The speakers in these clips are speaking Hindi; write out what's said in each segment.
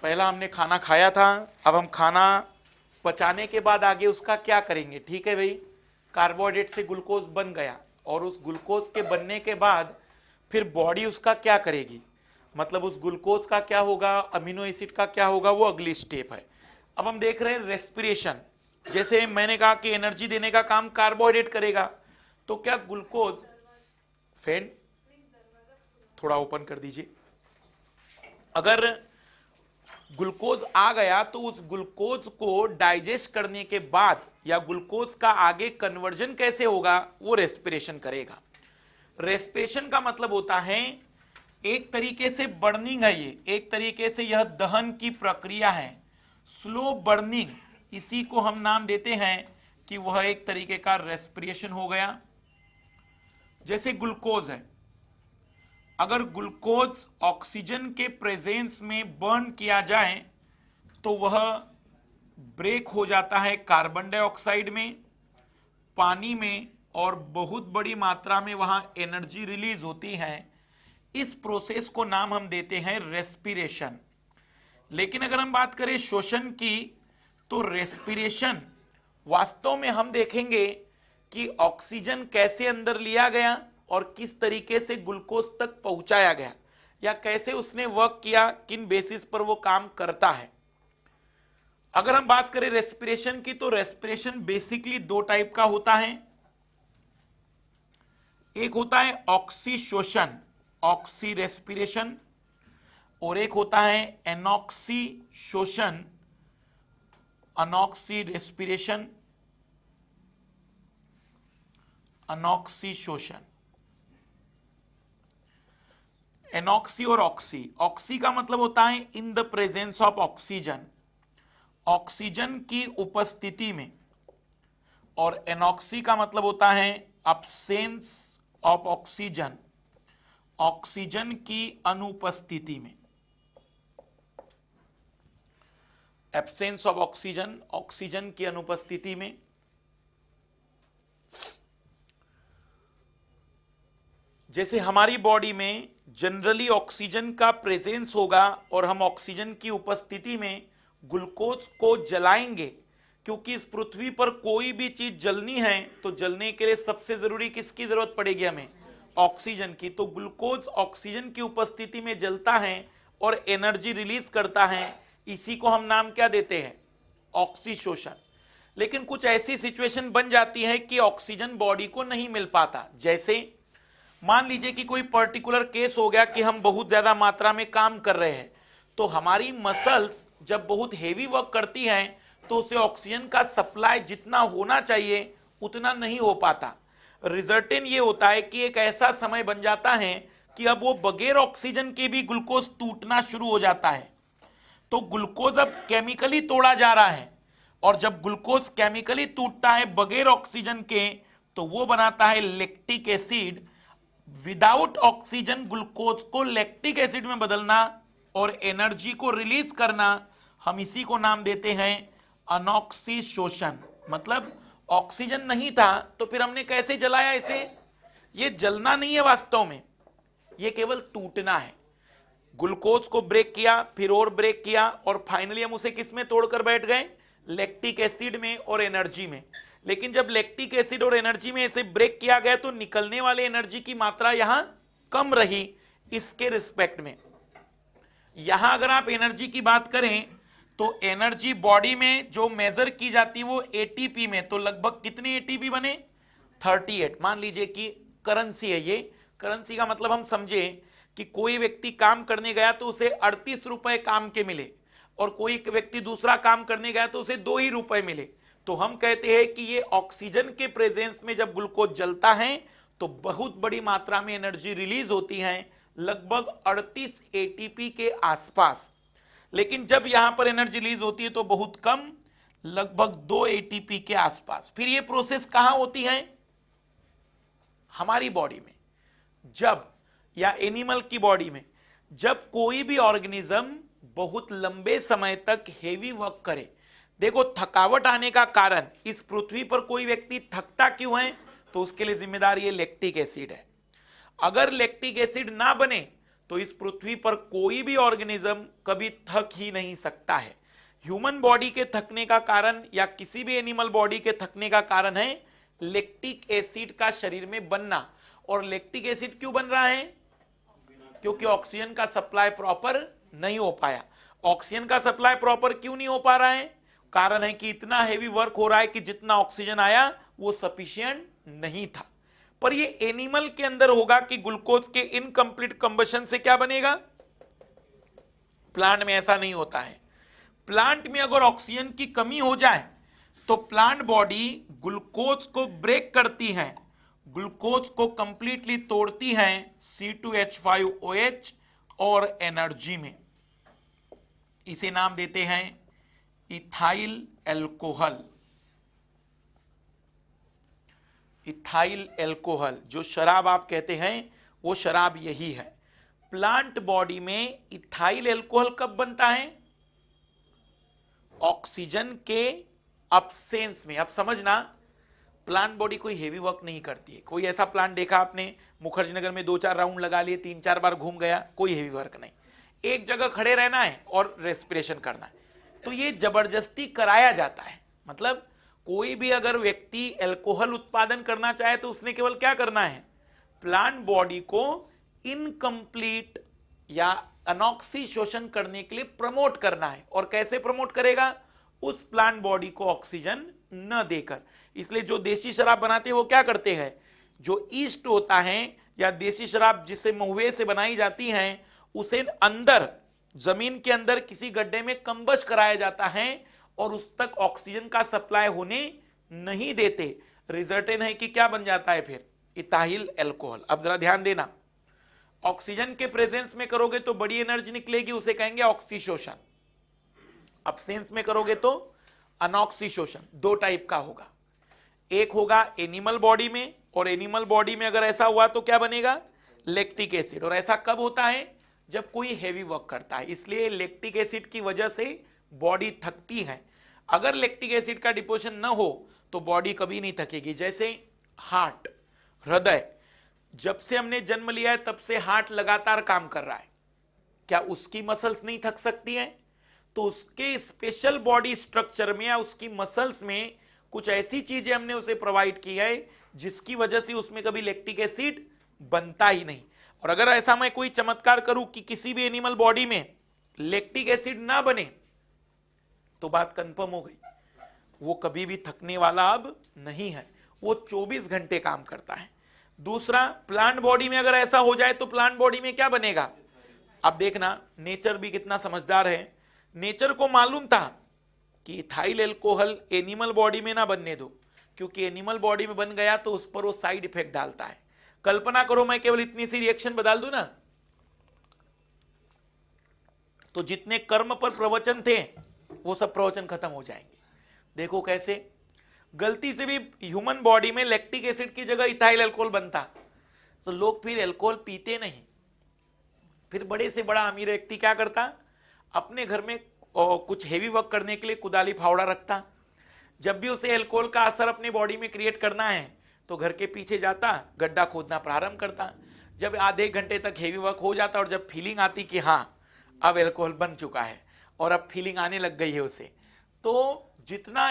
पहला हमने खाना खाया था, अब हम खाना पचाने के बाद आगे उसका क्या करेंगे। ठीक है भाई, कार्बोहाइड्रेट से ग्लूकोज बन गया और उस ग्लूकोज के बनने के बाद फिर बॉडी उसका क्या करेगी, मतलब उस ग्लूकोज का क्या होगा, अमीनो एसिड का क्या होगा, वो अगली स्टेप है। अब हम देख रहे हैं रेस्पिरेशन। जैसे मैंने कहा कि एनर्जी देने का काम कार्बोहाइड्रेट करेगा, तो क्या ग्लूकोज, फैन थोड़ा ओपन कर दीजिए, अगर ग्लूकोज आ गया तो उस ग्लूकोज को डाइजेस्ट करने के बाद या ग्लूकोज का आगे कन्वर्जन कैसे होगा, वो रेस्पिरेशन करेगा। रेस्पिरेशन का मतलब होता है एक तरीके से बर्निंग है, ये एक तरीके से यह दहन की प्रक्रिया है, स्लो बर्निंग, इसी को हम नाम देते हैं कि वह एक तरीके का रेस्पिरेशन हो गया। जैसे ग्लूकोज है, अगर ग्लूकोज ऑक्सीजन के प्रेजेंस में बर्न किया जाए तो वह ब्रेक हो जाता है कार्बन डाइऑक्साइड में, पानी में, और बहुत बड़ी मात्रा में वहां एनर्जी रिलीज होती है। इस प्रोसेस को नाम हम देते हैं रेस्पिरेशन। लेकिन अगर हम बात करें श्वसन की, तो रेस्पिरेशन वास्तव में हम देखेंगे कि ऑक्सीजन कैसे अंदर लिया गया और किस तरीके से ग्लूकोज तक पहुंचाया गया, या कैसे उसने वर्क किया, किन बेसिस पर वो काम करता है। अगर हम बात करें रेस्पिरेशन की, तो रेस्पिरेशन बेसिकली दो टाइप का होता है। एक होता है ऑक्सीशोषण, ऑक्सी रेस्पिरेशन, और एक होता है एनॉक्सी शोषण, अनॉक्सी रेस्पिरेशन, अनॉक्सी शोषण। एनॉक्सी और ऑक्सी, ऑक्सी का मतलब होता है in the presence of oxygen, oxygen की उपस्थिति में, और एनॉक्सी का मतलब होता है अब्सेंस ऑफ ऑक्सीजन, ऑक्सीजन की अनुपस्थिति में। एब्सेंस ऑफ ऑक्सीजन, ऑक्सीजन की अनुपस्थिति में। जैसे हमारी बॉडी में जनरली ऑक्सीजन का प्रेजेंस होगा और हम ऑक्सीजन की उपस्थिति में ग्लूकोज को जलाएंगे, क्योंकि इस पृथ्वी पर कोई भी चीज जलनी है तो जलने के लिए सबसे जरूरी किसकी जरूरत पड़ेगी, हमें ऑक्सीजन की। तो ग्लूकोज ऑक्सीजन की उपस्थिति में जलता है और एनर्जी रिलीज करता है, इसी को हम नाम क्या देते हैं, ऑक्सीशोषण। लेकिन कुछ ऐसी सिचुएशन बन जाती है कि ऑक्सीजन बॉडी को नहीं मिल पाता। जैसे मान लीजिए कि कोई पर्टिकुलर केस हो गया कि हम बहुत ज्यादा मात्रा में काम कर रहे हैं, तो हमारी मसल्स जब बहुत हेवी वर्क करती हैं तो उसे ऑक्सीजन का सप्लाई जितना होना चाहिए उतना नहीं हो पाता। रिजल्टेंट ये होता है कि एक ऐसा समय बन जाता है कि अब वो बगैर ऑक्सीजन के भी ग्लूकोज टूटना शुरू हो जाता है। तो ग्लूकोज अब केमिकली तोड़ा जा रहा है, और जब ग्लूकोज केमिकली टूटता है बगैर ऑक्सीजन के, तो वो बनाता है lactic acid. Without oxygen glucose को लैक्टिक एसिड में बदलना और एनर्जी को रिलीज करना, हम इसी को नाम देते हैं अनॉक्सी शोषण। मतलब ऑक्सीजन नहीं था तो फिर हमने कैसे जलाया इसे, ये जलना नहीं है वास्तव में, ये केवल टूटना है। ग्लूकोज को ब्रेक किया, फिर और ब्रेक किया, और फाइनली हम उसे किस में तोड़कर बैठ गए, लैक्टिक एसिड में और एनर्जी में। लेकिन जब लैक्टिक एसिड और एनर्जी में इसे ब्रेक किया गया तो निकलने वाले एनर्जी की मात्रा यहां कम रही इसके रिस्पेक्ट में। यहां अगर आप एनर्जी की बात करें तो एनर्जी बॉडी में जो मेजर की जाती वो एटीपी में, तो लगभग कितने एटीपी बने, 38। मान लीजिए कि करेंसी है, ये करेंसी का मतलब हम समझे कि कोई व्यक्ति काम करने गया तो उसे 38 रुपए काम के मिले, और कोई व्यक्ति दूसरा काम करने गया तो उसे 2 ही रुपए मिले। तो हम कहते हैं कि ये ऑक्सीजन के प्रेजेंस में जब ग्लूकोज जलता है तो बहुत बड़ी मात्रा में एनर्जी रिलीज होती है, लगभग 38 एटीपी के आसपास। लेकिन जब यहां पर एनर्जी रिलीज होती है तो बहुत कम, लगभग 2 एटीपी के आसपास। फिर ये प्रोसेस कहां होती है, हमारी बॉडी में। जब, या एनिमल की बॉडी में, जब कोई भी ऑर्गेनिज्म बहुत लंबे समय तक हेवी वर्क करे। देखो, थकावट आने का कारण, इस पृथ्वी पर कोई व्यक्ति थकता क्यों है, तो उसके लिए जिम्मेदार ये लैक्टिक एसिड है। अगर लैक्टिक एसिड ना बने तो इस पृथ्वी पर कोई भी ऑर्गेनिज्म कभी थक ही नहीं सकता है। ह्यूमन बॉडी के थकने का कारण या किसी भी एनिमल बॉडी के थकने का कारण है लैक्टिक एसिड का शरीर में बनना। और लैक्टिक एसिड क्यों बन रहा है? क्योंकि ऑक्सीजन का सप्लाई प्रॉपर नहीं हो पाया। ऑक्सीजन का सप्लाई प्रॉपर क्यों नहीं हो पा रहा है? कारण है कि इतना हेवी वर्क हो रहा है कि जितना ऑक्सीजन आया वो सफिशिएंट नहीं था। पर ये एनिमल के अंदर होगा कि ग्लूकोज के इनकम्प्लीट कंबशन से क्या बनेगा? प्लांट में ऐसा नहीं होता है। प्लांट में अगर ऑक्सीजन की कमी हो जाए तो प्लांट बॉडी ग्लूकोज को ब्रेक करती है, ग्लूकोज को कंप्लीटली तोड़ती है C2H5OH और एनर्जी में। इसे नाम देते हैं इथाइल एल्कोहल। इथाइल एल्कोहल जो शराब आप कहते हैं वो शराब यही है। प्लांट बॉडी में इथाइल एल्कोहल कब बनता है? ऑक्सीजन के अब्सेंस में। अब समझना, प्लांट बॉडी कोई हेवी वर्क नहीं करती है। कोई ऐसा प्लांट देखा आपने मुखर्जी नगर में 2-4 राउंड लगा लिए, 3-4 बार घूम गया, कोई हेवी वर्क नहीं। एक जगह खड़े रहना है और रेस्पिरेशन करना है। तो ये जबरदस्ती कराया जाता है। मतलब कोई भी अगर व्यक्ति अल्कोहल उत्पादन करना चाहे तो उसने केवल क्या करना है? प्लांट बॉडी को इनकम्प्लीट या अनॉक्सी शोषण करने के लिए प्रमोट करना है। और कैसे प्रमोट करेगा? उस प्लांट बॉडी को ऑक्सीजन न देकर। इसलिए जो देसी शराब बनाते हैं वो क्या करते हैं? जो ईस्ट होता है या देसी शराब जिसे महुए से बनाई जाती है उसे अंदर जमीन के अंदर किसी गड्ढे में कंबश कराया जाता है और उस तक ऑक्सीजन का सप्लाई होने नहीं देते। रिजल्टेंट है कि क्या बन जाता है फिर? Ethyl alcohol. अब जरा ध्यान देना, ऑक्सीजन के प्रेजेंस में करोगे तो बड़ी एनर्जी निकलेगी, उसे कहेंगे ऑक्सीशोषण। अब्सेंस में करोगे तो अनऑक्सीशोषण। दो टाइप का होगा, एक होगा एनिमल बॉडी में, और एनिमल बॉडी में अगर ऐसा हुआ तो क्या बनेगा? Lactic acid. और ऐसा कब होता है? जब कोई हेवी वर्क करता है। इसलिए लैक्टिक एसिड की वजह से बॉडी थकती है। अगर लैक्टिक एसिड का डिपोजिशन न हो तो बॉडी कभी नहीं थकेगी। जैसे हार्ट, हृदय, जब से हमने जन्म लिया है तब से हार्ट लगातार काम कर रहा है, क्या उसकी मसल्स नहीं थक सकती हैं? तो उसके स्पेशल बॉडी स्ट्रक्चर में या उसकी मसल्स में कुछ ऐसी चीजें हमने उसे प्रोवाइड की है जिसकी वजह से उसमें कभी लैक्टिक एसिड बनता ही नहीं। और अगर ऐसा मैं कोई चमत्कार करूं कि किसी भी एनिमल बॉडी में लैक्टिक एसिड ना बने तो बात कंफर्म हो गई, वो कभी भी थकने वाला अब नहीं है, वो 24 घंटे काम करता है। दूसरा, प्लांट बॉडी में अगर ऐसा हो जाए तो प्लांट बॉडी में क्या बनेगा? अब देखना, नेचर भी कितना समझदार है। नेचर को मालूम था कि इथाइल एल्कोहल एनिमल बॉडी में ना बनने दो, क्योंकि एनिमल बॉडी में बन गया तो उस पर वो साइड इफेक्ट डालता है। कल्पना करो मैं केवल इतनी सी रिएक्शन बदल दूं ना, तो जितने कर्म पर प्रवचन थे वो सब प्रवचन खत्म हो जाएंगे। देखो कैसे गलती से भी ह्यूमन बॉडी में लैक्टिक एसिड की जगह इथाइल अल्कोहल बनता तो लोग फिर अल्कोहल पीते नहीं। फिर बड़े से बड़ा अमीर व्यक्ति क्या करता? अपने घर में कुछ हेवी वर्क करने के लिए कुदाली फावड़ा रखता। जब भी उसे अल्कोहल का असर अपने बॉडी में क्रिएट करना है तो घर के पीछे जाता, गड्ढा खोदना प्रारंभ करता। जब आधे घंटे तक हेवी वर्क हो जाता और जब फीलिंग आती कि हाँ अब अल्कोहल बन चुका है और अब फीलिंग आने लग गई है उसे, तो जितना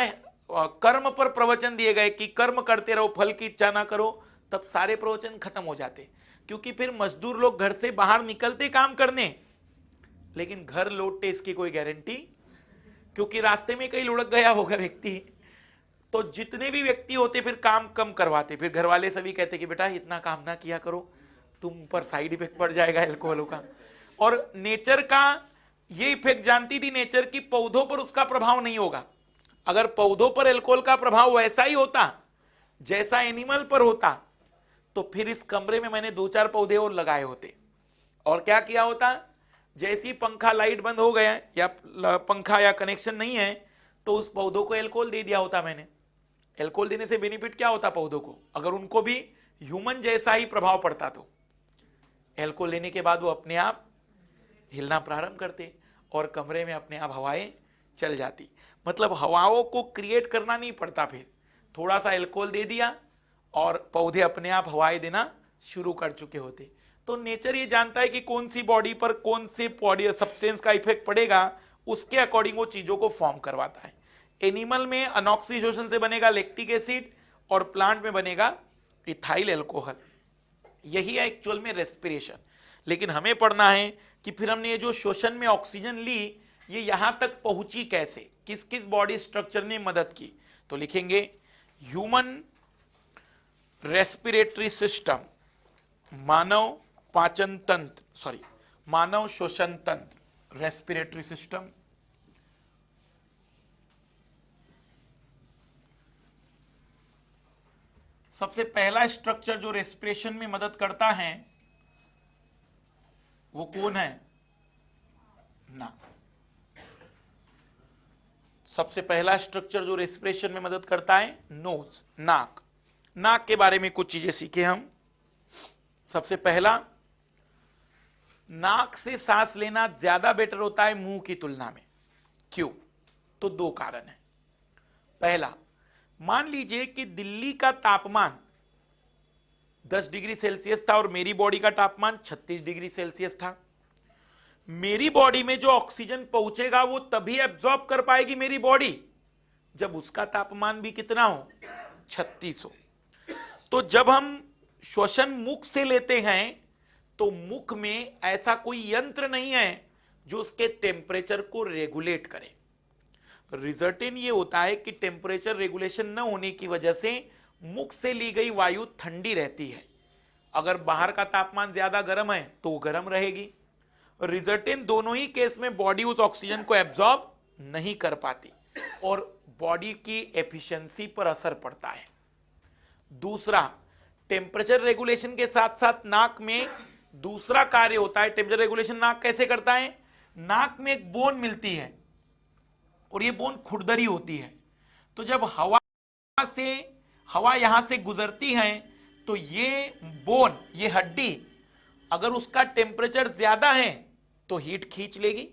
कर्म पर प्रवचन दिए गए कि कर्म करते रहो, फल की इच्छा ना करो, तब सारे प्रवचन खत्म हो जाते। क्योंकि फिर मजदूर लोग घर से बाहर निकलते काम करने, लेकिन घर लौटते इसकी कोई गारंटी, क्योंकि रास्ते में कहीं लुढ़क गया होगा व्यक्ति। तो जितने भी व्यक्ति होते फिर काम कम करवाते। फिर घर वाले सभी कहते कि बेटा इतना काम ना किया करो, तुम पर साइड इफेक्ट पड़ जाएगा अल्कोहल का। और नेचर का ये इफेक्ट जानती थी नेचर की, पौधों पर उसका प्रभाव नहीं होगा। अगर पौधों पर अल्कोहल का प्रभाव वैसा ही होता जैसा एनिमल पर होता तो फिर इस कमरे में मैंने 2-4 पौधे और लगाए होते। और क्या किया होता? जैसी पंखा लाइट बंद हो गया या पंखा या कनेक्शन नहीं है तो उस पौधों को अल्कोहल दे दिया होता मैंने। अल्कोहल देने से बेनिफिट क्या होता पौधों को? अगर उनको भी ह्यूमन जैसा ही प्रभाव पड़ता तो अल्कोहल लेने के बाद वो अपने आप हिलना प्रारंभ करते और कमरे में अपने आप हवाएं चल जाती। मतलब हवाओं को क्रिएट करना नहीं पड़ता। फिर थोड़ा सा अल्कोहल दे दिया और पौधे अपने आप हवाएं देना शुरू कर चुके होते। तो नेचर ये जानता है कि कौन सी बॉडी पर कौन से बॉडी सब्सटेंस का इफेक्ट पड़ेगा, उसके अकॉर्डिंग वो चीजों को फॉर्म करवाता है। एनिमल में अनॉक्सिडेशन से बनेगा लैक्टिक एसिड और प्लांट में बनेगा इथाइल एल्कोहल। यही है एक्चुअल में रेस्पिरेशन। लेकिन हमें पढ़ना है कि फिर हमने ये जो श्वसन में ऑक्सीजन ली, ये यहां तक पहुंची कैसे, किस किस बॉडी स्ट्रक्चर ने मदद की। तो लिखेंगे ह्यूमन रेस्पिरेटरी सिस्टम, मानव पाचन तंत्र, सॉरी मानव श्वसन तंत्र, रेस्पिरेटरी सिस्टम। सबसे पहला स्ट्रक्चर जो रेस्पिरेशन में मदद करता है वो कौन है? नाक। सबसे पहला स्ट्रक्चर जो रेस्पिरेशन में मदद करता है, नोज, नाक। नाक के बारे में कुछ चीजें सीखे हम। सबसे पहला, नाक से सांस लेना ज्यादा बेटर होता है मुंह की तुलना में। क्यों? तो दो कारण है। पहला, मान लीजिए कि दिल्ली का तापमान 10 डिग्री सेल्सियस था और मेरी बॉडी का तापमान 36 डिग्री सेल्सियस था। मेरी बॉडी में जो ऑक्सीजन पहुंचेगा वो तभी एब्जॉर्ब कर पाएगी मेरी बॉडी जब उसका तापमान भी कितना हो, 36 हो। तो जब हम श्वसन मुख से लेते हैं तो मुख में ऐसा कोई यंत्र नहीं है जो उसके टेम्परेचर को रेगुलेट करे। रिजल्ट इन ये होता है कि टेम्परेचर रेगुलेशन न होने की वजह से मुख से ली गई वायु ठंडी रहती है। अगर बाहर का तापमान ज्यादा गर्म है तो गर्म रहेगी। रिजल्ट इन दोनों ही केस में बॉडी उस ऑक्सीजन को एब्जॉर्ब नहीं कर पाती और बॉडी की एफिशिएंसी पर असर पड़ता है। दूसरा, टेम्परेचर रेगुलेशन के साथ साथ नाक में दूसरा कार्य होता है। टेम्परेचर रेगुलेशन नाक कैसे करता है? नाक में एक बोन मिलती है और ये बोन खुरदरी होती है। तो जब हवा यहां से गुजरती है तो ये बोन, ये हड्डी, अगर उसका टेम्परेचर ज्यादा है तो हीट खींच लेगी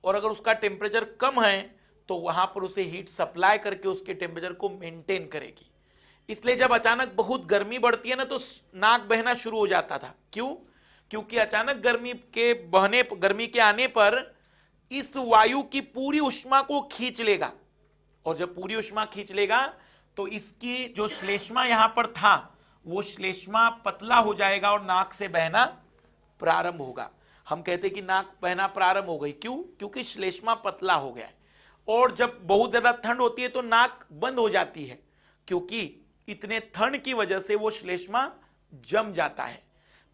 और अगर उसका टेम्परेचर कम है तो वहां पर उसे हीट सप्लाई करके उसके टेम्परेचर को मेंटेन करेगी। इसलिए जब अचानक बहुत गर्मी बढ़ती है ना तो नाक बहना शुरू हो जाता था। क्यों? क्योंकि अचानक गर्मी के आने पर इस वायु की पूरी ऊष्मा को खींच लेगा और जब पूरी ऊष्मा खींच लेगा तो इसकी जो श्लेष्मा यहां पर था वो श्लेष्मा पतला हो जाएगा और नाक से बहना प्रारंभ होगा। हम कहते हैं कि नाक बहना प्रारंभ हो गई। क्यों? क्योंकि श्लेष्मा पतला हो गया है। और जब बहुत ज्यादा ठंड होती है तो नाक बंद हो जाती है क्योंकि इतने ठंड की वजह से वो श्लेष्मा जम जाता है।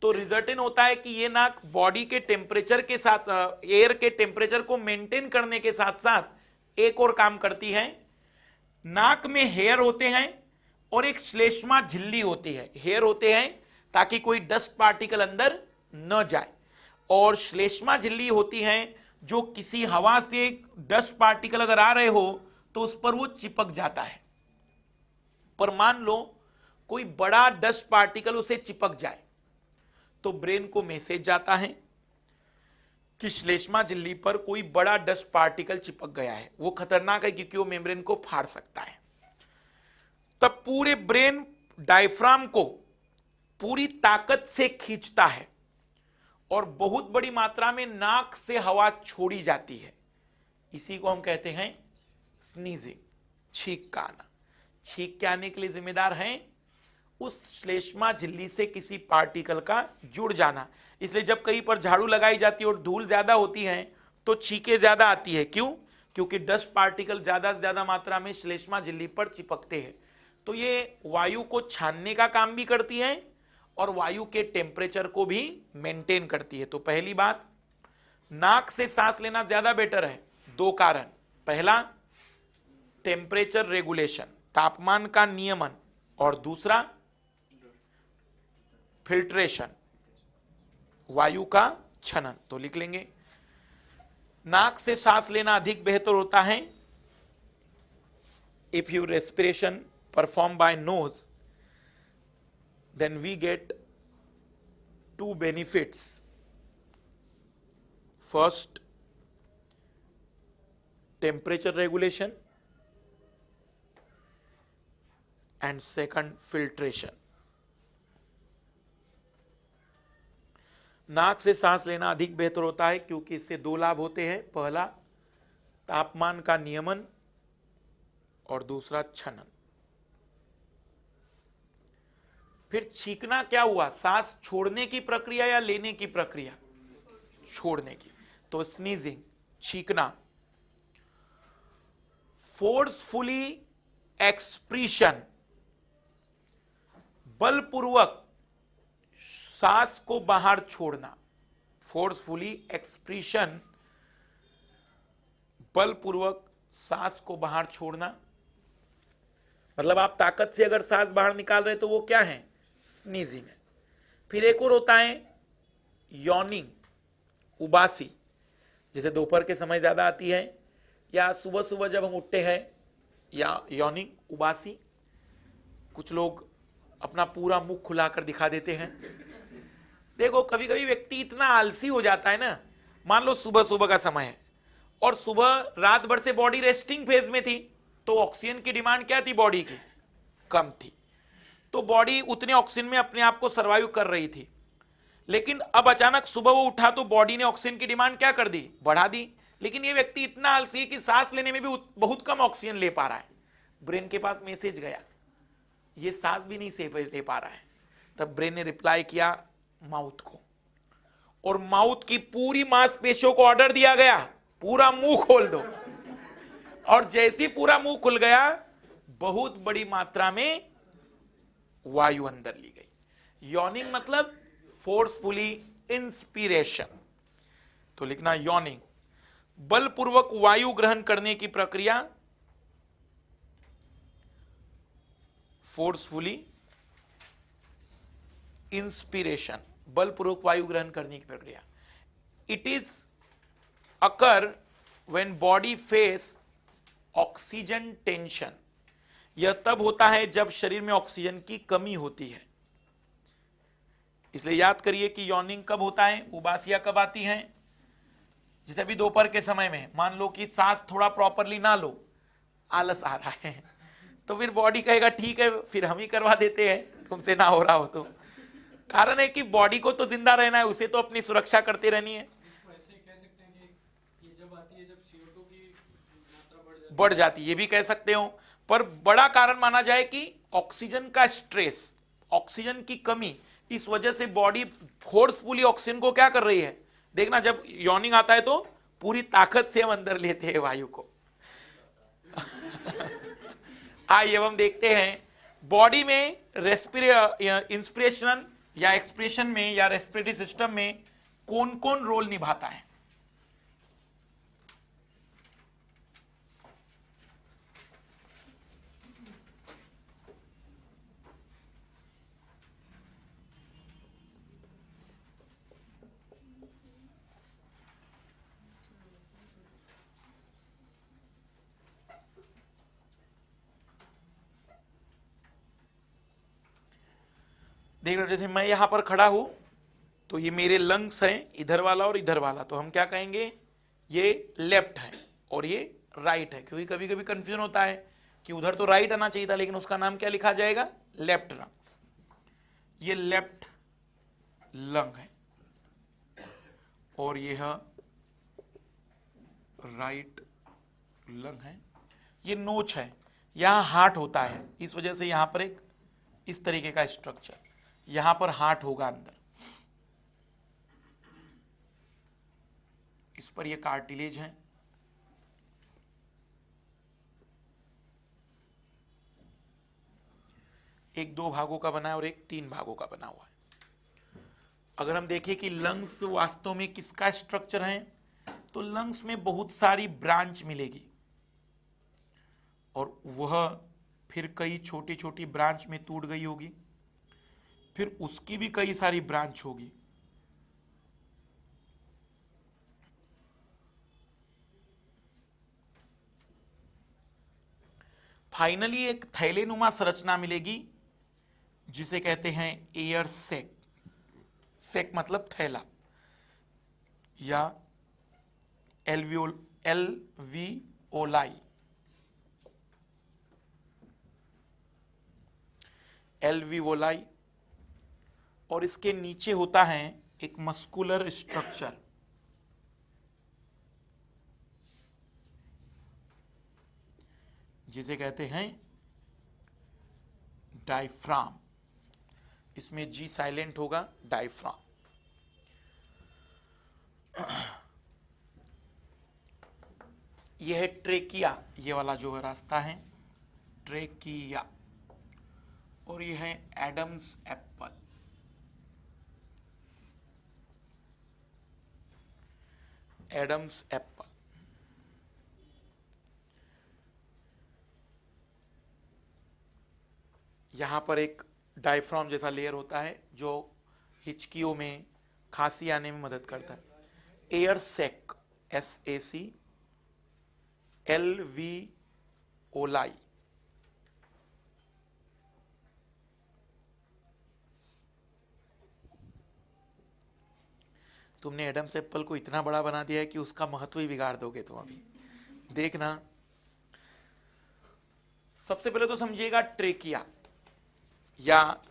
तो रिजल्ट इन होता है कि ये नाक बॉडी के टेम्परेचर के साथ, एयर के टेम्परेचर को मेंटेन करने के साथ साथ एक और काम करती है। नाक में हेयर होते हैं और एक श्लेष्मा झिल्ली होती है। हेयर होते हैं ताकि कोई डस्ट पार्टिकल अंदर न जाए और श्लेष्मा झिल्ली होती हैं जो किसी हवा से डस्ट पार्टिकल अगर आ रहे हो तो उस पर वो चिपक जाता है। पर मान लो कोई बड़ा डस्ट पार्टिकल उसे चिपक जाए तो ब्रेन को मैसेज जाता है कि श्लेष्मा झिल्ली पर कोई बड़ा डस्ट पार्टिकल चिपक गया है, वो खतरनाक है क्योंकि वो मेम्ब्रेन को फाड़ सकता है। तब पूरे ब्रेन डायफ्राम को पूरी ताकत से खींचता है और बहुत बड़ी मात्रा में नाक से हवा छोड़ी जाती है। इसी को हम कहते हैं स्नीजिंग, छींक का आना। छींक के आने के लिए जिम्मेदार है उस श्लेष्मा झिल्ली से किसी पार्टिकल का जुड़ जाना। इसलिए जब कहीं पर झाड़ू लगाई जाती है और धूल ज्यादा होती है तो छींके ज्यादा आती है। क्यों? क्योंकि डस्ट पार्टिकल ज्यादा से ज्यादा मात्रा में श्लेष्मा झिल्ली पर चिपकते हैं। तो ये वायु को छानने का काम भी करती है और वायु के टेम्परेचर को भी मेंटेन करती है। तो पहली बात, नाक से सांस लेना ज्यादा बेटर है। दो कारण। पहला, टेम्परेचर रेगुलेशन, तापमान का नियमन, और दूसरा फिल्ट्रेशन, वायु का छनन। तो लिख लेंगे नाक से सांस लेना अधिक बेहतर होता है if you respiration perform by nose, then we get two benefits. First, temperature regulation, and second, filtration. नाक से सांस लेना अधिक बेहतर होता है क्योंकि इससे दो लाभ होते हैं। पहला, तापमान का नियमन, और दूसरा छनन। फिर छींकना क्या हुआ? सांस छोड़ने की प्रक्रिया या लेने की प्रक्रिया? छोड़ने की। तो स्नीजिंग, छींकना। फोर्सफुली एक्सप्रेशन, बलपूर्वक सांस को बाहर छोड़ना। फोर्सफुली एक्सप्रेशन, बलपूर्वक सांस को बाहर छोड़ना। मतलब आप ताकत से अगर सांस बाहर निकाल रहे तो वो क्या है? स्नीजिंग है। फिर एक और होता है यॉर्निंग, उबासी। जैसे दोपहर के समय ज्यादा आती है या सुबह सुबह जब हम उठते हैं, या यॉर्निंग, उबासी। कुछ लोग अपना पूरा मुंह खुलाकर दिखा देते हैं। देखो कभी कभी व्यक्ति इतना आलसी हो जाता है ना, मान लो सुबह सुबह का समय है और सुबह रात भर से बॉडी रेस्टिंग फेज में थी, तो ऑक्सीजन की डिमांड क्या थी बॉडी की? कम थी। तो बॉडी उतने ऑक्सीजन में अपने आप को सर्वाइव कर रही थी। लेकिन अब अचानक सुबह वो उठा तो बॉडी ने ऑक्सीजन की डिमांड क्या कर दी? बढ़ा दी। लेकिन ये व्यक्ति इतना आलसी है कि सांस लेने में भी बहुत कम ऑक्सीजन ले पा रहा है। ब्रेन के पास मैसेज गया, ये सांस भी नहीं ले पा रहा है। तब ब्रेन ने रिप्लाई किया माउथ को, और माउथ की पूरी मांसपेशियों को ऑर्डर दिया गया, पूरा मुंह खोल दो। और जैसे ही पूरा मुंह खुल गया, बहुत बड़ी मात्रा में वायु अंदर ली गई। यॉर्निंग मतलब फोर्सफुली इंस्पिरेशन। तो लिखना यॉर्निंग, बलपूर्वक वायु ग्रहण करने की प्रक्रिया, फोर्सफुली इंस्पिरेशन, बलपूर्वक वायु ग्रहण करने की प्रक्रिया। It is occur when body face oxygen tension. यह तब होता है जब शरीर में ऑक्सीजन की कमी होती है। इसलिए याद करिए कि यॉर्निंग कब होता है, उबासियां कब आती हैं? जैसे अभी दोपहर के समय में मान लो कि सांस थोड़ा प्रॉपरली ना लो, आलस आ रहा है, तो फिर बॉडी कहेगा ठीक है फिर हम ही करवा देते हैं, तुमसे ना हो रहा हो तो। कारण है कि बॉडी को तो जिंदा रहना है, उसे तो अपनी सुरक्षा करते रहनी है। बढ़ जाती, ये भी कह सकते हो। पर बड़ा कारण माना जाए कि ऑक्सीजन का स्ट्रेस, ऑक्सीजन की कमी, इस वजह से बॉडी फोर्सफुली ऑक्सीजन को क्या कर रही है। देखना जब यॉर्निंग आता है तो पूरी ताकत से हम अंदर लेते हैं वायु को। आइए अब हम देखते हैं बॉडी में इंस्पिरेशन या एक्सप्रेशन में या रेस्पिरेटरी सिस्टम में कौन कौन रोल निभाता है। देख रहे जैसे मैं यहां पर खड़ा हूं तो ये मेरे लंग्स हैं, इधर वाला और इधर वाला, तो हम क्या कहेंगे, ये लेफ्ट है और ये राइट है। क्योंकि कभी कभी कंफ्यूजन होता है कि उधर तो राइट आना चाहिए था, लेकिन उसका नाम क्या लिखा जाएगा, लेफ्ट लंग्स। ये लेफ्ट लंग है और यह राइट लंग है। ये नोच है, यहां हार्ट होता है, इस वजह से यहां पर एक इस तरीके का स्ट्रक्चर, यहां पर हार्ट होगा अंदर, इस पर ये कार्टिलेज है। एक 2 भागों का बना है और एक 3 भागों का बना हुआ है। अगर हम देखें कि लंग्स वास्तव में किसका स्ट्रक्चर है, तो लंग्स में बहुत सारी ब्रांच मिलेगी और वह फिर कई छोटी छोटी ब्रांच में टूट गई होगी, फिर उसकी भी कई सारी ब्रांच होगी। फाइनली एक थैलेनुमा संरचना मिलेगी जिसे कहते हैं एयर सैक। सैक मतलब थैला या एल्वियोलाई। एल्वियोलाई, और इसके नीचे होता है एक मस्कुलर स्ट्रक्चर, जिसे कहते हैं डायफ्राम। इसमें जी साइलेंट होगा, डायफ्राम। यह है ट्रेकिया, ये वाला जो है रास्ता है ट्रेकिया। और यह है एडम्स एप्पल। Adam's apple. यहां पर एक डायफ्राम जैसा लेयर होता है जो हिचकियों में, खांसी आने में मदद करता है। Air sac, SAC, alveoli। तुमने एडम्स एप्पल को इतना बड़ा बना दिया है कि उसका महत्व ही बिगाड़ दोगे तुम अभी, देखना। सबसे पहले तो समझिएगा ट्रेकिया, या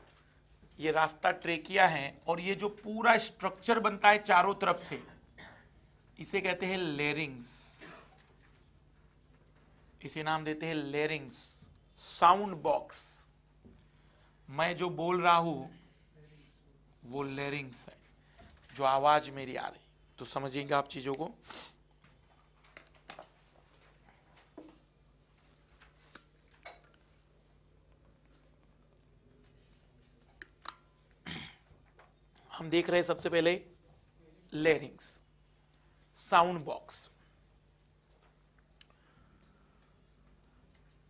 ये रास्ता ट्रेकिया है, और ये जो पूरा स्ट्रक्चर बनता है चारों तरफ से, इसे कहते हैं लेरिंग्स। इसे नाम देते हैं लेरिंग्स, साउंड बॉक्स। मैं जो बोल रहा हूं वो लेरिंग्स है, जो आवाज मेरी आ रही। तो समझिएगा आप चीजों को। हम देख रहे हैं सबसे पहले लेरिंग्स, साउंड बॉक्स।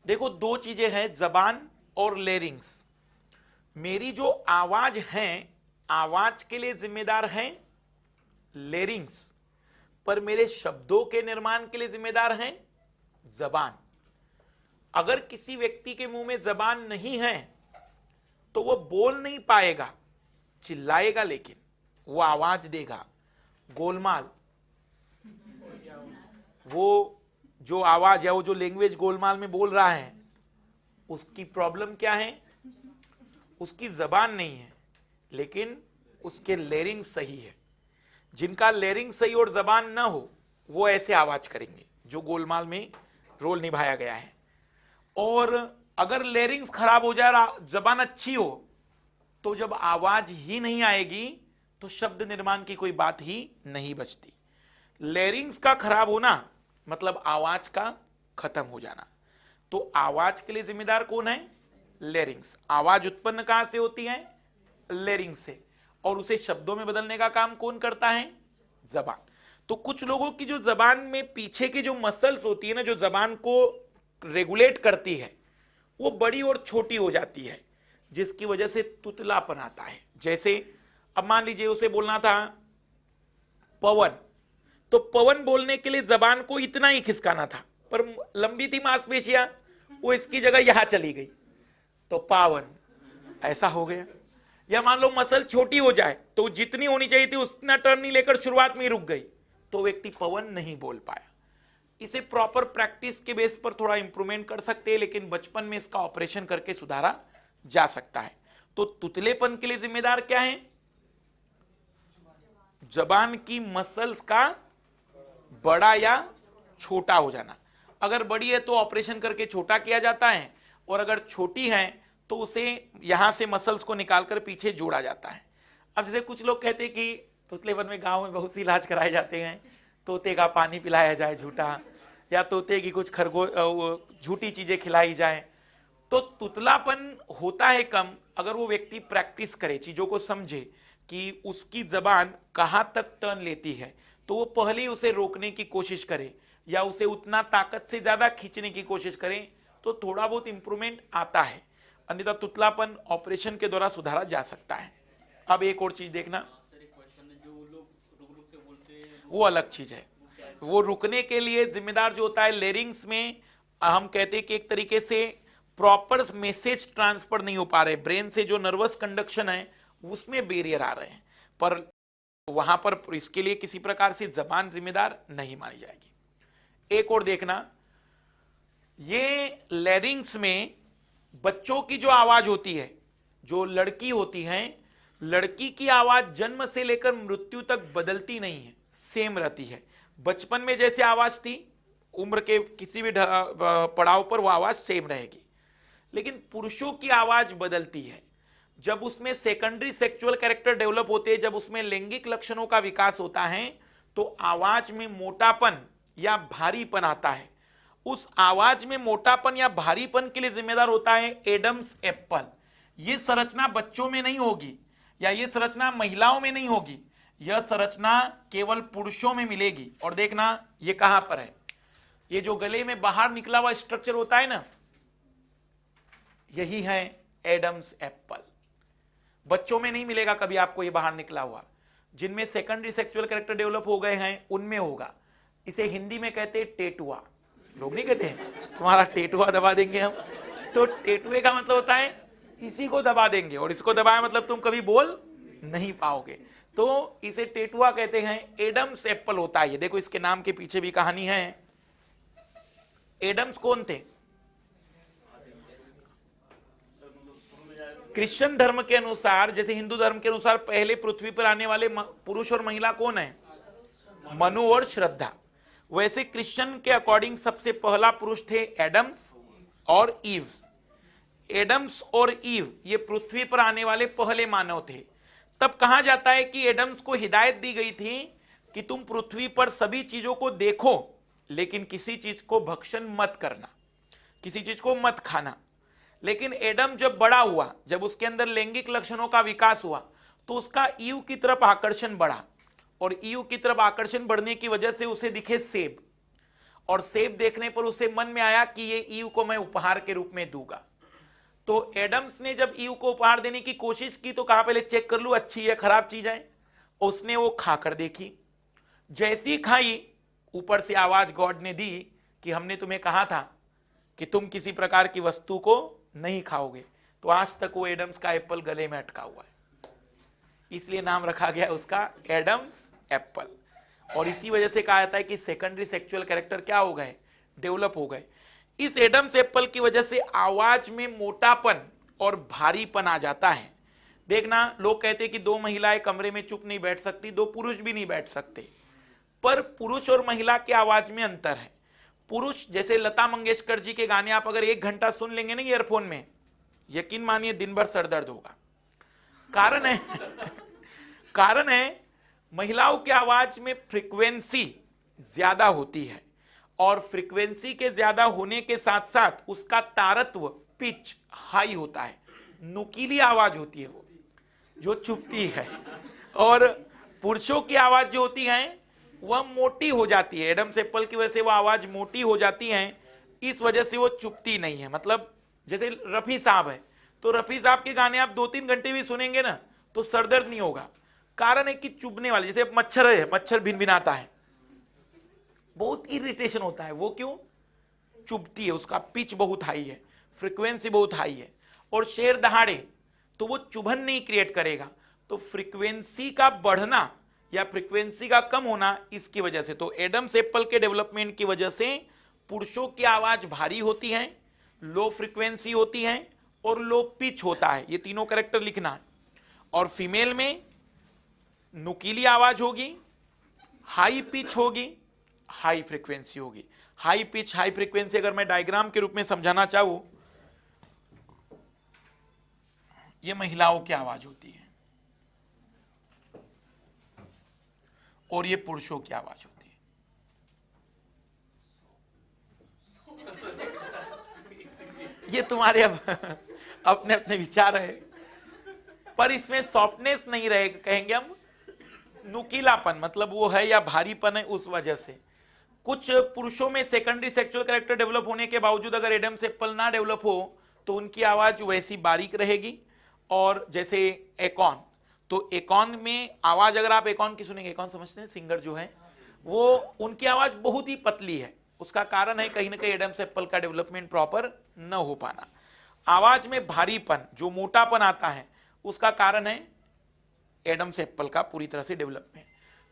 देखो दो चीजें हैं, जबान और लेरिंग्स। मेरी जो आवाज है, आवाज के लिए जिम्मेदार है लेरिंग्स, पर मेरे शब्दों के निर्माण के लिए जिम्मेदार है जबान। अगर किसी व्यक्ति के मुंह में जबान नहीं है तो वो बोल नहीं पाएगा, चिल्लाएगा लेकिन वो आवाज देगा। गोलमाल, वो जो आवाज है, वो जो लैंग्वेज गोलमाल में बोल रहा है, उसकी प्रॉब्लम क्या है? उसकी जबान नहीं है, लेकिन उसके लेरिंग सही है। जिनका लेरिंग सही और जबान ना हो वो ऐसे आवाज करेंगे, जो गोलमाल में रोल निभाया गया है। और अगर लेरिंग्स खराब हो जाए, जबान अच्छी हो, तो जब आवाज ही नहीं आएगी तो शब्द निर्माण की कोई बात ही नहीं बचती। लेरिंग्स का खराब होना मतलब आवाज का खत्म हो जाना। तो आवाज के लिए जिम्मेदार कौन है? लेरिंग्स। आवाज उत्पन्न कहां से होती है? लेरिंग्स से। और उसे शब्दों में बदलने का काम कौन करता है? जबान। तो कुछ लोगों की जो जबान में पीछे की जो मसल्स होती है ना, जो जबान को रेगुलेट करती है, वो बड़ी और छोटी हो जाती है, जिसकी वजह से तुतलापन आता है। जैसे अब मान लीजिए उसे बोलना था पवन, तो पवन बोलने के लिए जबान को इतना ही खिसकाना था, पर लंबी थी मांसपेशियां, वो इसकी जगह यहां चली गई, तो पावन ऐसा हो गया। या मान लो मसल छोटी हो जाए, तो जितनी होनी चाहिए थी उतना टर्न नहीं लेकर शुरुआत में ही रुक गई, तो व्यक्ति पवन नहीं बोल पाया। इसे प्रॉपर प्रैक्टिस के बेस पर थोड़ा इंप्रूवमेंट कर सकते हैं, लेकिन बचपन में इसका ऑपरेशन करके सुधारा जा सकता है। तो तुतलेपन के लिए जिम्मेदार क्या है? जबान की मसल्स का बड़ा या छोटा हो जाना। अगर बड़ी है तो ऑपरेशन करके छोटा किया जाता है, और अगर छोटी है तो उसे यहां से मसल्स को निकालकर पीछे जोड़ा जाता है। अब जैसे कुछ लोग कहते हैं कि तुतलेपन में गांव में बहुत सी इलाज कराए जाते हैं, तोते का पानी पिलाया जाए झूठा, या तोते की कुछ झूठी चीजें खिलाई जाए, तो तुतलापन होता है कम अगर वो व्यक्ति प्रैक्टिस करे, चीजों को समझे कि उसकी जबान कहां तक टर्न लेती है, तो वो पहले ही उसे रोकने की कोशिश करे या उसे उतना ताकत से ज्यादा खींचने की कोशिश करें, तो थोड़ा बहुत इंप्रूवमेंट आता है। अन्यथा तुतलापन ऑपरेशन के द्वारा सुधारा जा सकता है। अब एक और चीज देखना, वो अलग चीज है। वो रुकने के लिए जिम्मेदार जो होता है लेरिंग्स में, हम कहते हैं कि एक तरीके से प्रॉपर मैसेज ट्रांसफर नहीं हो पा रहे, ब्रेन से जो नर्वस कंडक्शन है उसमें बैरियर आ रहे हैं, पर वहां पर इसके लिए किसी प्रकार से जबान जिम्मेदार नहीं मानी जाएगी। एक और देखना, ये लेरिंग्स में बच्चों की जो आवाज होती है, जो लड़की होती हैं, लड़की की आवाज जन्म से लेकर मृत्यु तक बदलती नहीं है, सेम रहती है। बचपन में जैसे आवाज थी, उम्र के किसी भी पड़ाव पर वो आवाज सेम रहेगी। लेकिन पुरुषों की आवाज बदलती है जब उसमें सेकेंडरी सेक्सुअल कैरेक्टर डेवलप होते हैं, जब उसमें लैंगिक लक्षणों का विकास होता है, तो आवाज में मोटापन या भारीपन आता है। उस आवाज में मोटापन या भारीपन के लिए जिम्मेदार होता है एडम्स एप्पल। यह संरचना बच्चों में नहीं होगी या यह संरचना महिलाओं में नहीं होगी, यह संरचना केवल पुरुषों में मिलेगी। और देखना यह कहां पर है, ये जो गले में बाहर निकला हुआ स्ट्रक्चर होता है ना, यही है एडम्स एप्पल। बच्चों में नहीं मिलेगा कभी आपको ये बाहर निकला हुआ। जिनमें सेकेंडरी सेक्सुअल कैरेक्टर डेवलप हो गए हैं उनमें होगा। इसे हिंदी में कहते हैं टेटुआ। लोग नहीं कहते तुम्हारा टेटुआ दबा देंगे हम, तो टेटुए का मतलब होता है इसी को दबा देंगे, और इसको दबाया मतलब तुम कभी बोल नहीं पाओगे, तो इसे टेटुआ कहते हैं। एडम्स एप्पल होता है ये। देखो इसके नाम के पीछे भी कहानी है। एडम्स कौन थे? क्रिश्चियन धर्म के अनुसार, जैसे हिंदू धर्म के अनुसार पहले पृथ्वी पर आने वाले पुरुष और महिला कौन है? मनु और श्रद्धा। वैसे क्रिश्चियन के अकॉर्डिंग सबसे पहला पुरुष थे एडम्स और ईव्स। एडम्स और ईव ये पृथ्वी पर आने वाले पहले मानव थे। तब कहा जाता है कि एडम्स को हिदायत दी गई थी कि तुम पृथ्वी पर सभी चीजों को देखो, लेकिन किसी चीज को भक्षण मत करना, किसी चीज को मत खाना। लेकिन एडम जब बड़ा हुआ, जब उसके अंदर लैंगिक लक्षणों का विकास हुआ, तो उसका ईव की तरफ आकर्षण बढ़ा, और ईव की तरफ आकर्षण बढ़ने की वजह से उसे दिखे सेब, और सेब देखने पर उसे मन में आया कि ये ईव को मैं उपहार के रूप में दूंगा। तो एडम्स ने जब ईव को उपहार देने की कोशिश की तो कहा पहले चेक कर लूं अच्छी है खराब चीज है। उसने वो खाकर देखी, जैसी खाई ऊपर से आवाज गॉड ने दी कि हमने तुम्हें कहा था कि तुम किसी प्रकार की वस्तु को नहीं खाओगे। तो आज तक वो एडम्स का एप्पल गले में अटका हुआ है, इसलिए नाम रखा गया उसका एडम्स एप्पल। और इसी वजह से कहा जाता है कि सेकेंडरी सेक्सुअल कैरेक्टर क्या हो गए? डेवलप हो गए। इस एडम्स एप्पल की वजह से आवाज में मोटापन और भारीपन आ जाता है। देखना, लोग कहते हैं कि दो महिलाएं कमरे में चुप नहीं बैठ सकती, दो पुरुष भी नहीं बैठ सकते, पर पुरुष और महिला की आवाज में अंतर है। पुरुष, जैसे लता मंगेशकर जी के गाने आप अगर 1 घंटा सुन लेंगे ना ईयरफोन में, यकीन मानिए दिन भर सर दर्द होगा। कारण है महिलाओं की आवाज में फ्रीक्वेंसी ज्यादा होती है, और फ्रीक्वेंसी के ज्यादा होने के साथ साथ उसका तारत्व पिच हाई होता है। नुकीली आवाज होती है वो, जो चुभती है, और पुरुषों की आवाज जो होती है वह मोटी हो जाती है। एडम्स एप्पल की वजह से वो आवाज मोटी हो जाती है, इस वजह से वो चुभती नहीं है। मतलब जैसे रफी साहब है, तो रफी साहब के गाने आप 2-3 घंटे भी सुनेंगे ना तो सरदर्द नहीं होगा। कारण है कि चुभने वाले, जैसे मच्छर है, मच्छर भिनभिनाता है, बहुत इरिटेशन होता है, वो क्यों? चुभती है, उसका पिच बहुत हाई है, फ्रीक्वेंसी बहुत हाई है। और शेर दहाड़े तो वो चुभन नहीं क्रिएट करेगा। तो फ्रीक्वेंसी का बढ़ना या फ्रीक्वेंसी का कम होना, इसकी वजह से, तो एडम्स एप्पल के डेवलपमेंट की वजह से पुरुषों की आवाज भारी होती है, लो फ्रीक्वेंसी होती है और लो पिच होता है। ये तीनों कैरेक्टर लिखना है। और फीमेल में नुकीली आवाज होगी, हाई पिच होगी, हाई फ्रीक्वेंसी होगी। हाई पिच हाई फ्रीक्वेंसी अगर मैं डायग्राम के रूप में समझाना चाहूं, ये महिलाओं की आवाज होती है और ये पुरुषों की आवाज होती है। ये तुम्हारे अब अपने अपने विचार है, पर इसमें सॉफ्टनेस नहीं रहे, कहेंगे हम नुकीलापन, मतलब वो है या भारीपन है उस वजह से। कुछ पुरुषों में सेकेंडरी सेक्सुअल कैरेक्टर डेवलप होने के बावजूद अगर एडम्स एप्पल ना डेवलप हो तो उनकी आवाज वैसी बारीक रहेगी। और जैसे एकॉन, तो एकॉन में आवाज अगर आप एकॉन की सुनेंगे, एकॉन समझते हैं सिंगर जो है, वो उनकी आवाज बहुत ही पतली है। उसका कारण है कहीं ना कहीं एडम्स एप्पल का डेवलपमेंट प्रॉपर न हो पाना। आवाज में भारीपन, जो मोटापन आता है, उसका कारण है एडम्स एप्पल का पूरी तरह से डेवलपमेंट।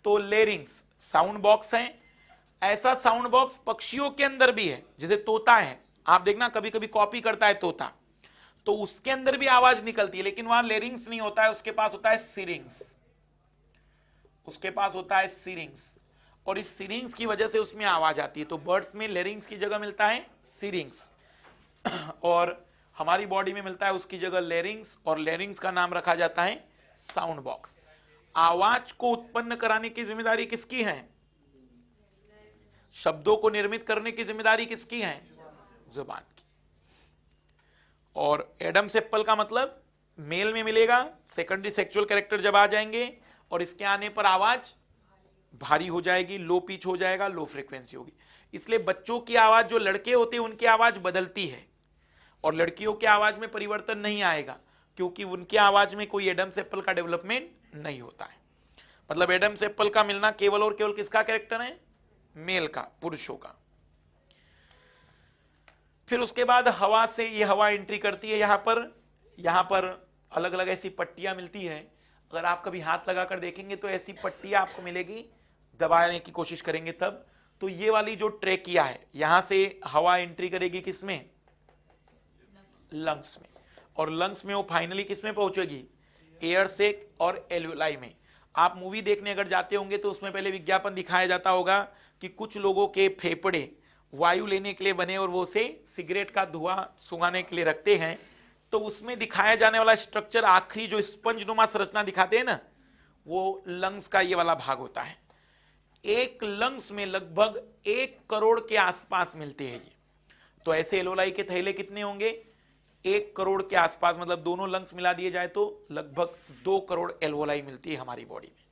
तो लेरिंग्स साउंड बॉक्स है, ऐसा साउंड बॉक्स पक्षियों के अंदर भी है। जैसे तोता है, आप देखना कभी कभी कॉपी करता है तोता, तो उसके अंदर भी आवाज निकलती है, लेकिन वहां लेरिंग्स नहीं होता है, उसके पास होता है सिरिंग्स, उसके पास होता है सिरिंग्स, और इस सिरिंग्स की वजह से उसमें आवाज आती है। तो बर्ड्स में लेरिंग्स की जगह मिलता है सिरिंग्स, और हमारी बॉडी में मिलता है उसकी जगह लेरिंग्स, और लेरिंग्स का नाम रखा जाता है साउंड बॉक्स। आवाज को उत्पन्न कराने की जिम्मेदारी किसकी है? शब्दों को निर्मित करने की जिम्मेदारी किसकी है? जुबान की। और एडम्स एप्पल का मतलब मेल में मिलेगा, सेकेंडरी सेक्सुअल कैरेक्टर जब आ जाएंगे और इसके आने पर आवाज भारी हो जाएगी, लो पिच हो जाएगा, लो फ्रीक्वेंसी होगी। इसलिए बच्चों की आवाज, जो लड़के होते हैं उनकी आवाज बदलती है, और लड़कियों की आवाज में परिवर्तन नहीं आएगा, क्योंकि उनकी आवाज में कोई एडम्स एप्पल का डेवलपमेंट नहीं होता है। मतलब एडम्स एप्पल का मिलना केवल और केवल किसका कैरेक्टर है? मेल का, पुरुषों का। फिर उसके बाद हवा से, ये हवा एंट्री करती है यहां पर अलग अलग ऐसी पट्टियां मिलती हैं। अगर आप कभी हाथ लगाकर देखेंगे तो ऐसी पट्टियां आपको मिलेगी, दबाने की कोशिश करेंगे तब। तो ये वाली जो ट्रेकिया है, यहां से हवा एंट्री करेगी किसमें? लंग्स में, और लंग्स में वो फाइनली किसमें पहुंचेगी? एयर सेक और एल्वेलाई में। आप मूवी देखने अगर जाते होंगे तो उसमें पहले विज्ञापन दिखाया जाता होगा कि कुछ लोगों के फेफड़े वायु लेने के लिए बने और वो उसे सिगरेट का धुआं सुंघाने के लिए रखते हैं। तो उसमें दिखाया जाने वाला स्ट्रक्चर, आखिरी जो स्पंजनुमा संरचना दिखाते हैं ना, वो लंग्स का ये वाला भाग होता है। एक लंग्स में लगभग 1 करोड़ के आसपास मिलते हैं ये। तो ऐसे एल्वेलाई के थैले कितने होंगे? 1 करोड़ के आसपास, मतलब दोनों लंग्स मिला दिए जाए तो लगभग 2 करोड़ एल्वेलाई मिलती है हमारी बॉडी में।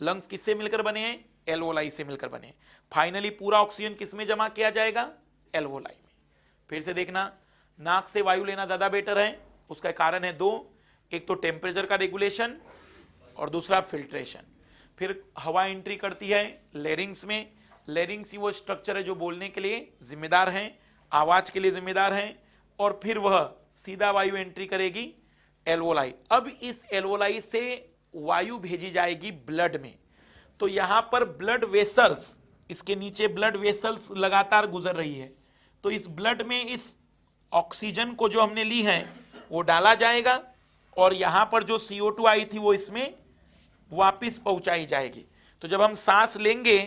लंग्स किससे मिलकर बने हैं? एल्वेलाई से मिलकर बने। फाइनली पूरा ऑक्सीजन किसमें जमा किया जाएगा? एल्वेलाई में। फिर से देखना, नाक से वायु लेना ज्यादा बेटर है। उसका कारण है 2, एक तो टेम्परेचर का रेगुलेशन और दूसरा फिल्ट्रेशन। फिर हवा एंट्री करती है लेरिंग्स में। लेरिंग्स ही वो स्ट्रक्चर है जो बोलने के लिए जिम्मेदार है, आवाज के लिए जिम्मेदार है, और फिर वह सीधा वायु एंट्री करेगी एल्वेलाई। अब इस एल्वेलाई से वायु भेजी जाएगी ब्लड में। तो यहां पर ब्लड वेसल्स, इसके नीचे ब्लड वेसल्स लगातार गुजर रही है। तो इस ब्लड में इस ऑक्सीजन को जो हमने ली है वो डाला जाएगा, और यहां पर जो CO2 आई थी वो इसमें वापस पहुंचाई जाएगी। तो जब हम सांस लेंगे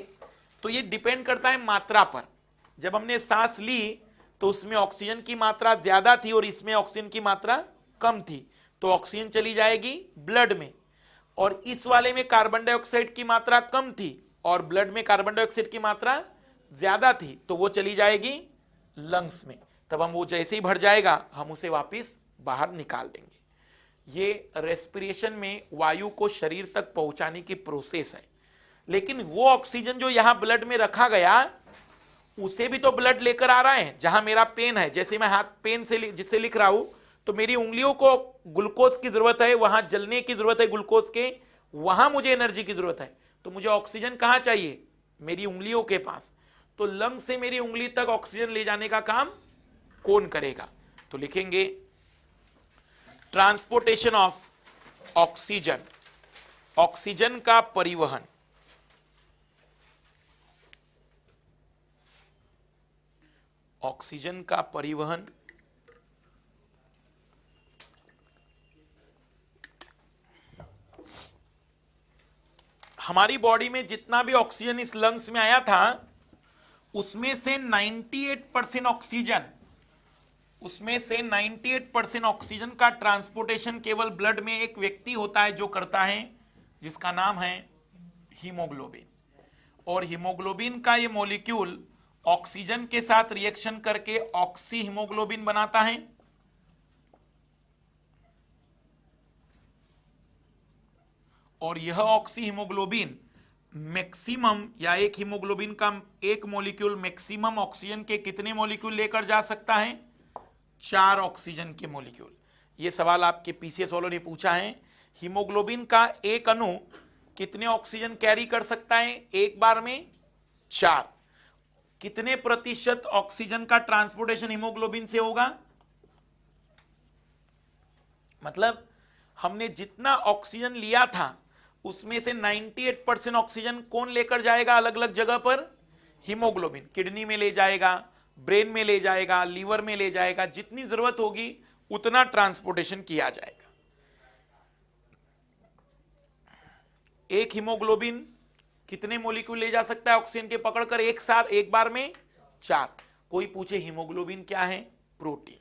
तो ये डिपेंड करता है मात्रा पर। जब हमने सांस ली तो उसमें ऑक्सीजन की मात्रा ज्यादा थी और इसमें ऑक्सीजन की मात्रा कम थी, तो ऑक्सीजन चली जाएगी ब्लड में। और इस वाले में कार्बन डाइऑक्साइड की मात्रा कम थी और ब्लड में कार्बन डाइऑक्साइड की मात्रा ज्यादा थी, तो वो चली जाएगी लंग्स में। तब हम वो जैसे ही भर जाएगा हम उसे वापस बाहर निकाल देंगे। ये रेस्पिरेशन में वायु को शरीर तक पहुंचाने की प्रोसेस है। लेकिन वो ऑक्सीजन जो यहां ब्लड में रखा गया, उसे भी तो ब्लड लेकर आ रहा है। जहां मेरा पेन है, जैसे मैं हाथ पेन से जिससे लिख रहा हूं, तो मेरी उंगलियों को ग्लूकोज की जरूरत है, वहां जलने की जरूरत है ग्लूकोज के, वहां मुझे एनर्जी की जरूरत है। तो मुझे ऑक्सीजन कहां चाहिए? मेरी उंगलियों के पास। तो लंग से मेरी उंगली तक ऑक्सीजन ले जाने का काम कौन करेगा? तो लिखेंगे ट्रांसपोर्टेशन ऑफ ऑक्सीजन, ऑक्सीजन का परिवहन। ऑक्सीजन का परिवहन हमारी बॉडी में जितना भी ऑक्सीजन इस लंग्स में आया था, उसमें से 98% ऑक्सीजन, उसमें से 98% ऑक्सीजन का ट्रांसपोर्टेशन केवल ब्लड में एक व्यक्ति होता है जो करता है, जिसका नाम है हीमोग्लोबिन। और हीमोग्लोबिन का ये मॉलिक्यूल ऑक्सीजन के साथ रिएक्शन करके ऑक्सी हीमोग्लोबिन बनाता है। और यह ऑक्सी हीमोग्लोबिन मैक्सिमम, या एक हीमोग्लोबिन का एक मॉलिक्यूल मैक्सिमम ऑक्सीजन के कितने मॉलिक्यूल लेकर जा सकता है? 4 ऑक्सीजन के मॉलिक्यूल। यह सवाल आपके पीसीएस वालों ने पूछा है। हीमोग्लोबिन का एक अणु कितने ऑक्सीजन कैरी कर सकता है एक बार में? 4। कितने प्रतिशत ऑक्सीजन का ट्रांसपोर्टेशन हीमोग्लोबिन से होगा? मतलब हमने जितना ऑक्सीजन लिया था उसमें से 98% ऑक्सीजन कौन लेकर जाएगा अलग अलग जगह पर? हीमोग्लोबिन। किडनी में ले जाएगा, ब्रेन में ले जाएगा, लीवर में ले जाएगा, जितनी जरूरत होगी उतना ट्रांसपोर्टेशन किया जाएगा। एक हीमोग्लोबिन कितने मॉलिक्यूल ले जा सकता है ऑक्सीजन के पकड़कर एक साथ एक बार में? 4। कोई पूछे हीमोग्लोबिन क्या है? प्रोटीन।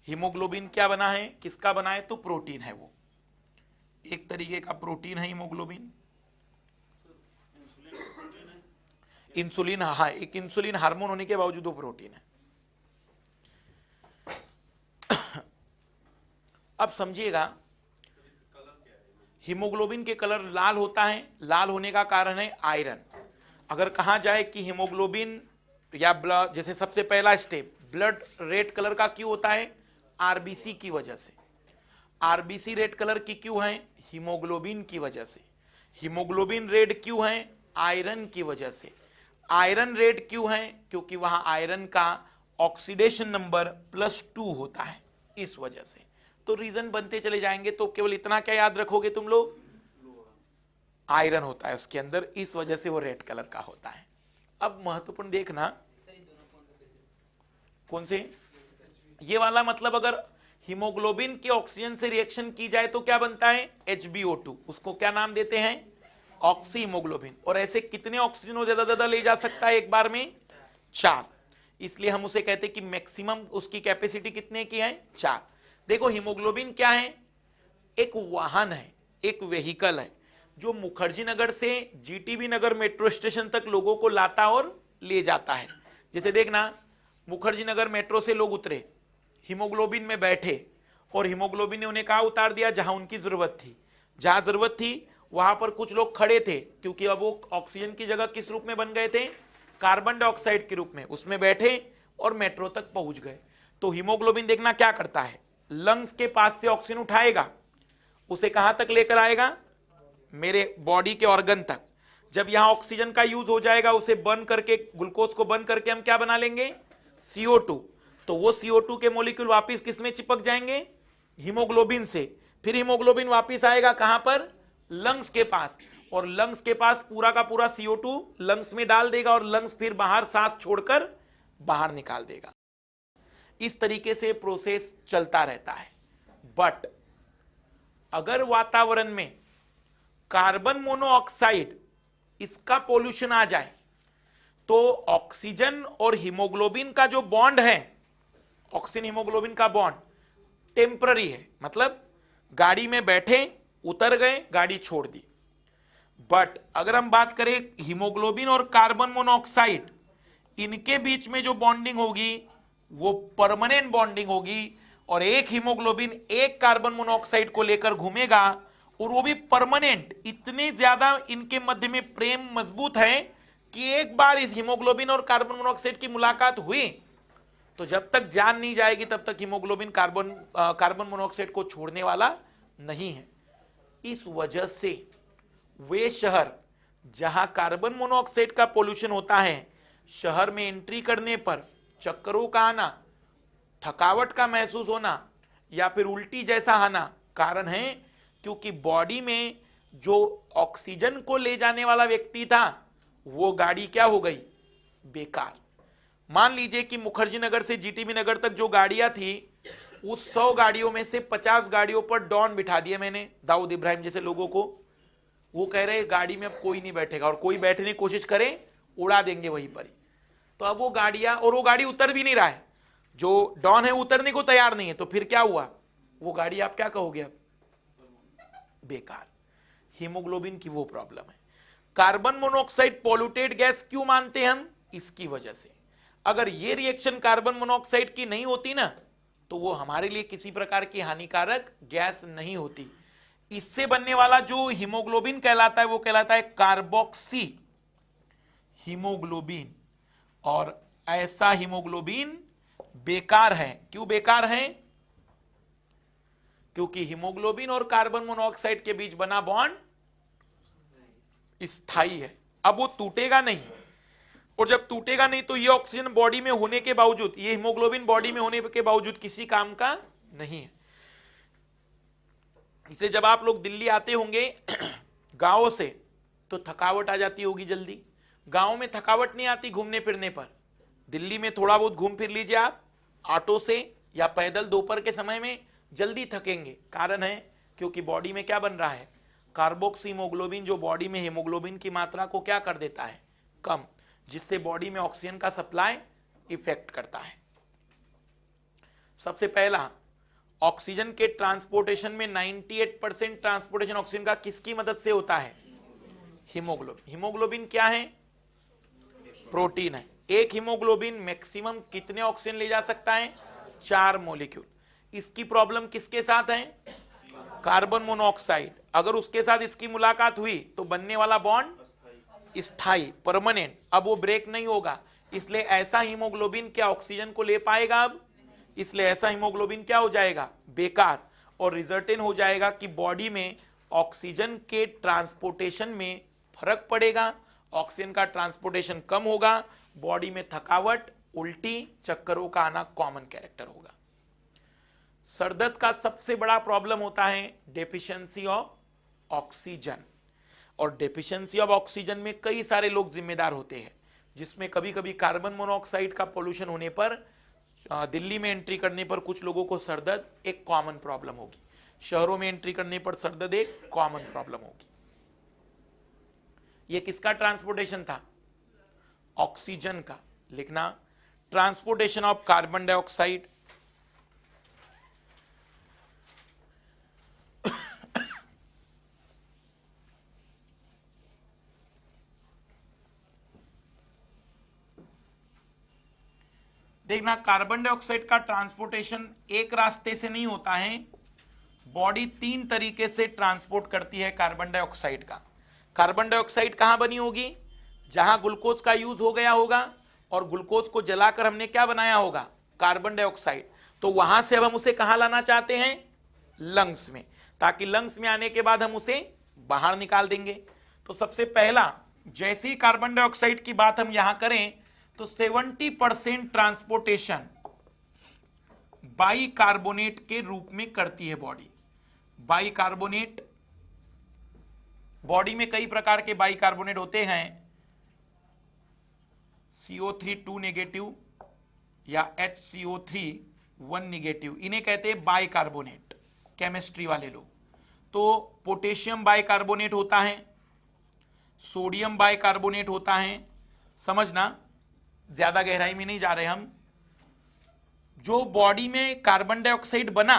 हीमोग्लोबिन क्या बना है, किसका बना है? तो प्रोटीन है, वो एक तरीके का प्रोटीन है हीमोग्लोबिन। इंसुलिन, हाँ, एक इंसुलिन हार्मोन होने के बावजूद वो प्रोटीन है। अब समझिएगा, हीमोग्लोबिन के कलर लाल होता है, लाल होने का कारण है आयरन। अगर कहा जाए कि हीमोग्लोबिन या ब्लड, जैसे सबसे पहला स्टेप, ब्लड रेड कलर का क्यों होता है? आरबीसी की वजह से। आरबीसी रेड कलर की क्यों है? हीमोग्लोबिन की वजह से। हीमोग्लोबिन रेड क्यों है? आयरन की वजह से। आयरन रेड क्यों है? क्योंकि वहां आयरन का ऑक्सीडेशन नंबर +2 होता है, इस वजह से। तो रीजन बनते चले जाएंगे, तो केवल इतना क्या याद रखोगे तुम लोग? आयरन होता है उसके अंदर, इस वजह से वो रेड कलर का होता है। अब महत्वपूर्ण देखना, कौन से? ये वाला, मतलब अगर हीमोग्लोबिन के ऑक्सीजन से रिएक्शन की जाए तो क्या बनता है? HbO2। उसको क्या नाम देते हैं? Oxy haemoglobin. और ऐसे कितने ऑक्सीजन वो ज्यादा ले जा सकता है एक बार में? 4। इसलिए हम उसे कहते हैं कि मैक्सिमम उसकी कैपेसिटी कितने की है? 4। देखो, हीमोग्लोबिन क्या है? एक वाहन है, एक व्हीकल है, जो मुखर्जी नगर से जीटीबी नगर मेट्रो स्टेशन तक लोगों को लाता और ले जाता है। जैसे देखना, मुखर्जी नगर मेट्रो से लोग उतरे, हीमोग्लोबिन में बैठे, और हीमोग्लोबिन ने उन्हें कहाँ उतार दिया? जहां उनकी जरूरत थी। जहां जरूरत थी वहां पर कुछ लोग खड़े थे, क्योंकि अब वो ऑक्सीजन की जगह किस रूप में बन गए थे? कार्बन डाइऑक्साइड के रूप में। उसमें बैठे और मेट्रो तक पहुंच गए। तो हीमोग्लोबिन देखना क्या करता है, लंग्स के पास से ऑक्सीजन उठाएगा, उसे कहां तक लेकर आएगा? मेरे बॉडी के ऑर्गन तक। जब यहां ऑक्सीजन का यूज हो जाएगा, उसे बर्न करके, ग्लूकोज को बर्न करके हम क्या बना लेंगे? CO2। तो वो CO2 के मॉलिक्यूल वापस किस में चिपक जाएंगे? हीमोग्लोबिन से। फिर हीमोग्लोबिन वापस आएगा कहां पर? लंग्स के पास। और लंग्स के पास पूरा का पूरा CO2 लंग्स में डाल देगा, और लंग्स फिर बाहर सांस छोड़कर बाहर निकाल देगा। इस तरीके से प्रोसेस चलता रहता है। बट अगर वातावरण में कार्बन मोनोऑक्साइड, इसका पोल्यूशन आ जाए, तो ऑक्सीजन और हीमोग्लोबिन का जो बॉन्ड है, ऑक्सीजन हीमोग्लोबिन का बॉन्ड टेम्पररी है, मतलब गाड़ी में बैठे, उतर गए, गाड़ी छोड़ दी। बट अगर हम बात करें हीमोग्लोबिन और कार्बन मोनोऑक्साइड, इनके बीच में जो बॉन्डिंग होगी वो परमानेंट बॉन्डिंग होगी, और एक हीमोग्लोबिन एक कार्बन मोनोऑक्साइड को लेकर घूमेगा, और वो भी परमानेंट। इतने ज्यादा इनके मध्य में प्रेम मजबूत है कि एक बार इस हीमोग्लोबिन और कार्बन मोनोऑक्साइड की मुलाकात हुई तो जब तक जान नहीं जाएगी तब तक हीमोग्लोबिन कार्बन मोनोऑक्साइड को छोड़ने वाला नहीं है। इस वजह से वे शहर जहां कार्बन मोनोऑक्साइड का पोल्यूशन होता है, शहर में एंट्री करने पर चक्करों का आना, थकावट का महसूस होना, या फिर उल्टी जैसा आना, कारण है क्योंकि बॉडी में जो ऑक्सीजन को ले जाने वाला व्यक्ति था, वो गाड़ी क्या हो गई? बेकार। मान लीजिए कि मुखर्जी नगर से जीटीबी नगर तक जो गाड़ियां थी, उस 100 गाड़ियों में से 50 गाड़ियों पर डॉन बिठा दिए मैंने, दाऊद इब्राहिम जैसे लोगों को। वो कह रहे गाड़ी में अब कोई नहीं बैठेगा, और कोई बैठने की कोशिश करे उड़ा देंगे वहीं पर ही। तो अब वो गाड़ियां, और वो गाड़ी उतर भी नहीं रहा है, जो डॉन है उतरने को तैयार नहीं है, तो फिर क्या हुआ? वो गाड़ी आप क्या कहोगे? अब बेकार। हीमोग्लोबिन की वो प्रॉब्लम है। कार्बन मोनोऑक्साइड पॉल्यूटेड गैस क्यों मानते हैं हम? इसकी वजह से। अगर ये रिएक्शन कार्बन मोनोऑक्साइड की नहीं होती ना, तो वो हमारे लिए किसी प्रकार की हानिकारक गैस नहीं होती। इससे बनने वाला जो हीमोग्लोबिन कहलाता है, वो कहलाता है कार्बोक्सी हीमोग्लोबिन। और ऐसा हीमोग्लोबिन बेकार है। क्यों बेकार है? क्योंकि हीमोग्लोबिन और कार्बन मोनोऑक्साइड के बीच बना बॉन्ड स्थायी है, अब वो टूटेगा नहीं। और जब टूटेगा नहीं तो ये ऑक्सीजन बॉडी में होने के बावजूद, ये हीमोग्लोबिन बॉडी में होने के बावजूद किसी काम का नहीं है। इसे जब आप लोग दिल्ली आते होंगे गांव से, तो थकावट आ जाती होगी जल्दी। गांव में थकावट नहीं आती घूमने फिरने पर। दिल्ली में थोड़ा बहुत घूम फिर लीजिए आप, ऑटो से या पैदल दोपहर के समय में जल्दी थकेंगे। कारण है क्योंकि बॉडी में क्या बन रहा है, कार्बोक्सी हीमोग्लोबिन, जो बॉडी में हीमोग्लोबिन की मात्रा को क्या कर देता है, कम, जिससे बॉडी में ऑक्सीजन का सप्लाई इफेक्ट करता है। सबसे पहला, ऑक्सीजन के ट्रांसपोर्टेशन में 98% ट्रांसपोर्टेशन ऑक्सीजन का किसकी मदद से होता है, हीमोग्लोबिन। हीमोग्लोबिन क्या है, प्रोटीन है। एक हीमोग्लोबिन मैक्सिमम कितने ऑक्सीजन ले जा सकता है, 4 मॉलिक्यूल। इसकी प्रॉब्लम किसके साथ है, कार्बन मोनोऑक्साइड। अगर उसके साथ इसकी मुलाकात हुई तो बनने वाला बॉन्ड स्थायी, परमानेंट, अब वो ब्रेक नहीं होगा। इसलिए ऐसा हीमोग्लोबिन क्या ऑक्सीजन को ले पाएगा अब, इसलिए ऐसा हीमोग्लोबिन क्या हो जाएगा, बेकार, और रिजल्टेंट हो जाएगा कि बॉडी में ऑक्सीजन के ट्रांसपोर्टेशन में फर्क पड़ेगा, ऑक्सीजन का ट्रांसपोर्टेशन कम होगा, बॉडी में थकावट, उल्टी, चक्करों का आना कॉमन कैरेक्टर होगा। सरदर्द का सबसे बड़ा प्रॉब्लम होता है डेफिशिएंसी ऑफ ऑक्सीजन, और डेफिशिएंसी ऑफ ऑक्सीजन में कई सारे लोग जिम्मेदार होते हैं, जिसमें कभी कभी कार्बन मोनोऑक्साइड का पोल्यूशन होने पर, दिल्ली में एंट्री करने पर कुछ लोगों को सरदर्द एक कॉमन प्रॉब्लम होगी, शहरों में एंट्री करने पर सरदर्द एक कॉमन प्रॉब्लम होगी। ये किसका ट्रांसपोर्टेशन था, ऑक्सीजन का। लिखना, ट्रांसपोर्टेशन ऑफ कार्बन डाइऑक्साइड देखना, कार्बन डाइऑक्साइड का ट्रांसपोर्टेशन एक रास्ते से नहीं होता है, बॉडी 3 तरीके से ट्रांसपोर्ट करती है कार्बन डाइऑक्साइड का। कार्बन डाइऑक्साइड कहां बनी होगी, जहां ग्लूकोज का यूज हो गया होगा और ग्लूकोज को जलाकर हमने क्या बनाया होगा, कार्बन डाइऑक्साइड। तो वहां से अब हम उसे कहां लाना चाहते हैं, लंग्स में, ताकि लंग्स में आने के बाद हम उसे बाहर निकाल देंगे। तो सबसे पहला, जैसे ही कार्बन डाइऑक्साइड की बात हम यहां करें तो 70% ट्रांसपोर्टेशन बाइकार्बोनेट के रूप में करती है बॉडी। बाइकार्बोनेट, बॉडी में कई प्रकार के बाइकार्बोनेट होते हैं, CO3 2 नेगेटिव या HCO3 1 नेगेटिव, इन्हें कहते हैं बाइकार्बोनेट, केमिस्ट्री वाले लोग। तो पोटेशियम बाइकार्बोनेट होता है, सोडियम बाइकार्बोनेट होता है, समझना, ज्यादा गहराई में नहीं जा रहे हम। जो बॉडी में कार्बन डाइऑक्साइड बना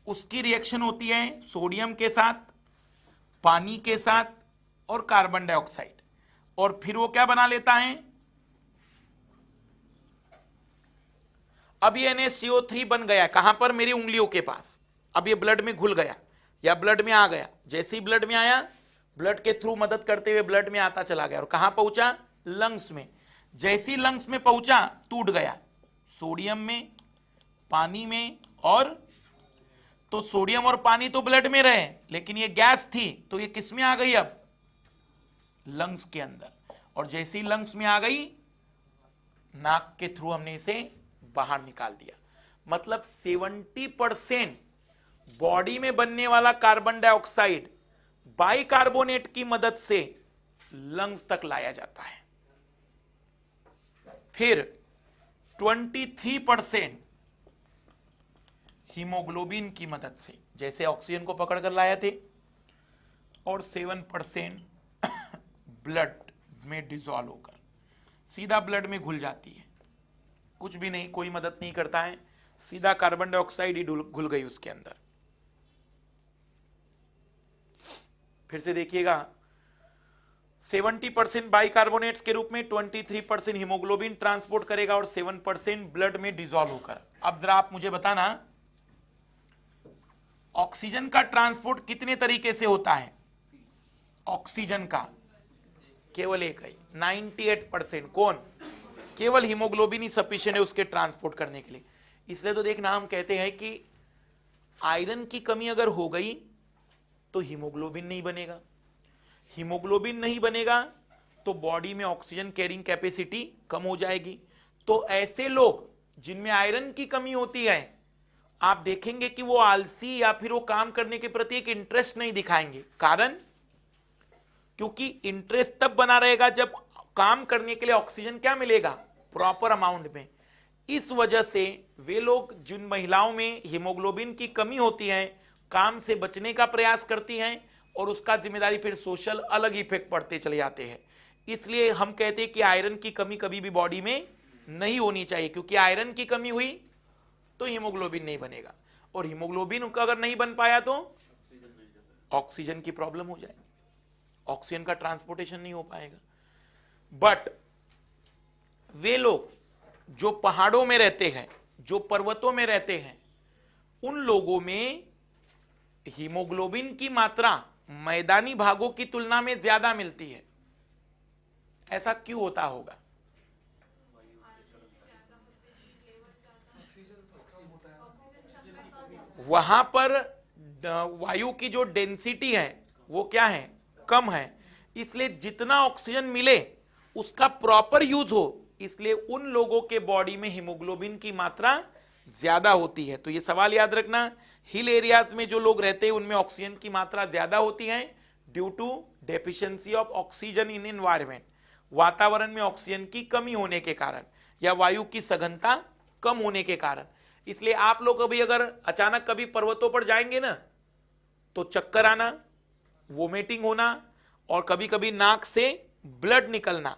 उसकी रिएक्शन होती है सोडियम के साथ, पानी के साथ और कार्बन डाइऑक्साइड, और फिर वो क्या बना लेता है, अब ये NaCO3 बन गया, कहां पर, मेरी उंगलियों के पास। अब ये ब्लड में घुल गया या ब्लड में आ गया, जैसे ही ब्लड में आया, ब्लड के थ्रू मदद करते हुए ब्लड में आता चला गया और कहां पहुंचा, लंग्स में। जैसे ही लंग्स में पहुंचा टूट गया, सोडियम में, पानी में, और तो सोडियम और पानी तो ब्लड में रहे, लेकिन ये गैस थी तो ये किस में आ गई, अब लंग्स के अंदर। और जैसे ही लंग्स में आ गई, नाक के थ्रू हमने इसे बाहर निकाल दिया। मतलब 70% बॉडी में बनने वाला कार्बन डाइऑक्साइड बाइकार्बोनेट की मदद से लंग्स तक लाया जाता है। फिर 23% हीमोग्लोबिन की मदद से, जैसे ऑक्सीजन को पकड़कर लाए थे, और 7% ब्लड में डिसॉल्व होकर सीधा ब्लड में घुल जाती है। कुछ भी नहीं, कोई मदद नहीं करता है, सीधा कार्बन डाइऑक्साइड ही घुल गई उसके अंदर। फिर से देखिएगा, 70% बाइकार्बोनेट्स के रूप में, 23% हीमोग्लोबिन ट्रांसपोर्ट करेगा और 7% ब्लड में डिसॉल्व होकर। अब जरा आप मुझे बताना, ऑक्सीजन का ट्रांसपोर्ट कितने तरीके से होता है, ऑक्सीजन का केवल एक है, 98%। कौन, केवल हीमोग्लोबिन ही सफिशिएंट है उसके ट्रांसपोर्ट करने के लिए। इसलिए तो देखना, हम कहते हैं कि आयरन की कमी अगर हो गई तो हीमोग्लोबिन नहीं बनेगा, हीमोग्लोबिन नहीं बनेगा तो बॉडी में ऑक्सीजन कैरिंग कैपेसिटी कम हो जाएगी। तो ऐसे लोग जिनमें आयरन की कमी होती है, आप देखेंगे कि वो आलसी या फिर वो काम करने के प्रति एक इंटरेस्ट नहीं दिखाएंगे। कारण, क्योंकि इंटरेस्ट तब बना रहेगा जब काम करने के लिए ऑक्सीजन क्या मिलेगा, प्रॉपर अमाउंट में। इस वजह से वे लोग, जिन महिलाओं में हीमोग्लोबिन की कमी होती है, काम से बचने का प्रयास करती हैं और उसका जिम्मेदारी फिर सोशल अलग इफेक्ट पड़ते चले जाते हैं। इसलिए हम कहते हैं कि आयरन की कमी कभी भी बॉडी में नहीं होनी चाहिए, क्योंकि आयरन की कमी हुई तो हीमोग्लोबिन नहीं बनेगा, और हीमोग्लोबिन का अगर नहीं बन पाया तो ऑक्सीजन की प्रॉब्लम हो जाएगी, ऑक्सीजन का ट्रांसपोर्टेशन नहीं हो पाएगा। बट वे लोग जो पहाड़ों में रहते हैं, जो पर्वतों में रहते हैं, उन लोगों में हीमोग्लोबिन की मात्रा मैदानी भागों की तुलना में ज्यादा मिलती है। ऐसा क्यों होता होगा? वहां पर वायु की जो डेंसिटी है वो क्या है, कम है, इसलिए जितना ऑक्सीजन मिले उसका प्रॉपर यूज हो, इसलिए उन लोगों के बॉडी में हीमोग्लोबिन की मात्रा ज्यादा होती है। तो ये सवाल याद रखना, हिल एरियाज में जो लोग रहते हैं उनमें ऑक्सीजन की मात्रा ज्यादा होती है due to deficiency of oxygen in environment, वातावरण में ऑक्सीजन की कमी होने के कारण या वायु की सघनता कम होने के कारण। इसलिए आप लोग अभी अगर अचानक कभी पर्वतों पर जाएंगे ना, तो चक्कर आना, वोमिटिंग होना और कभी कभी नाक से ब्लड निकलना,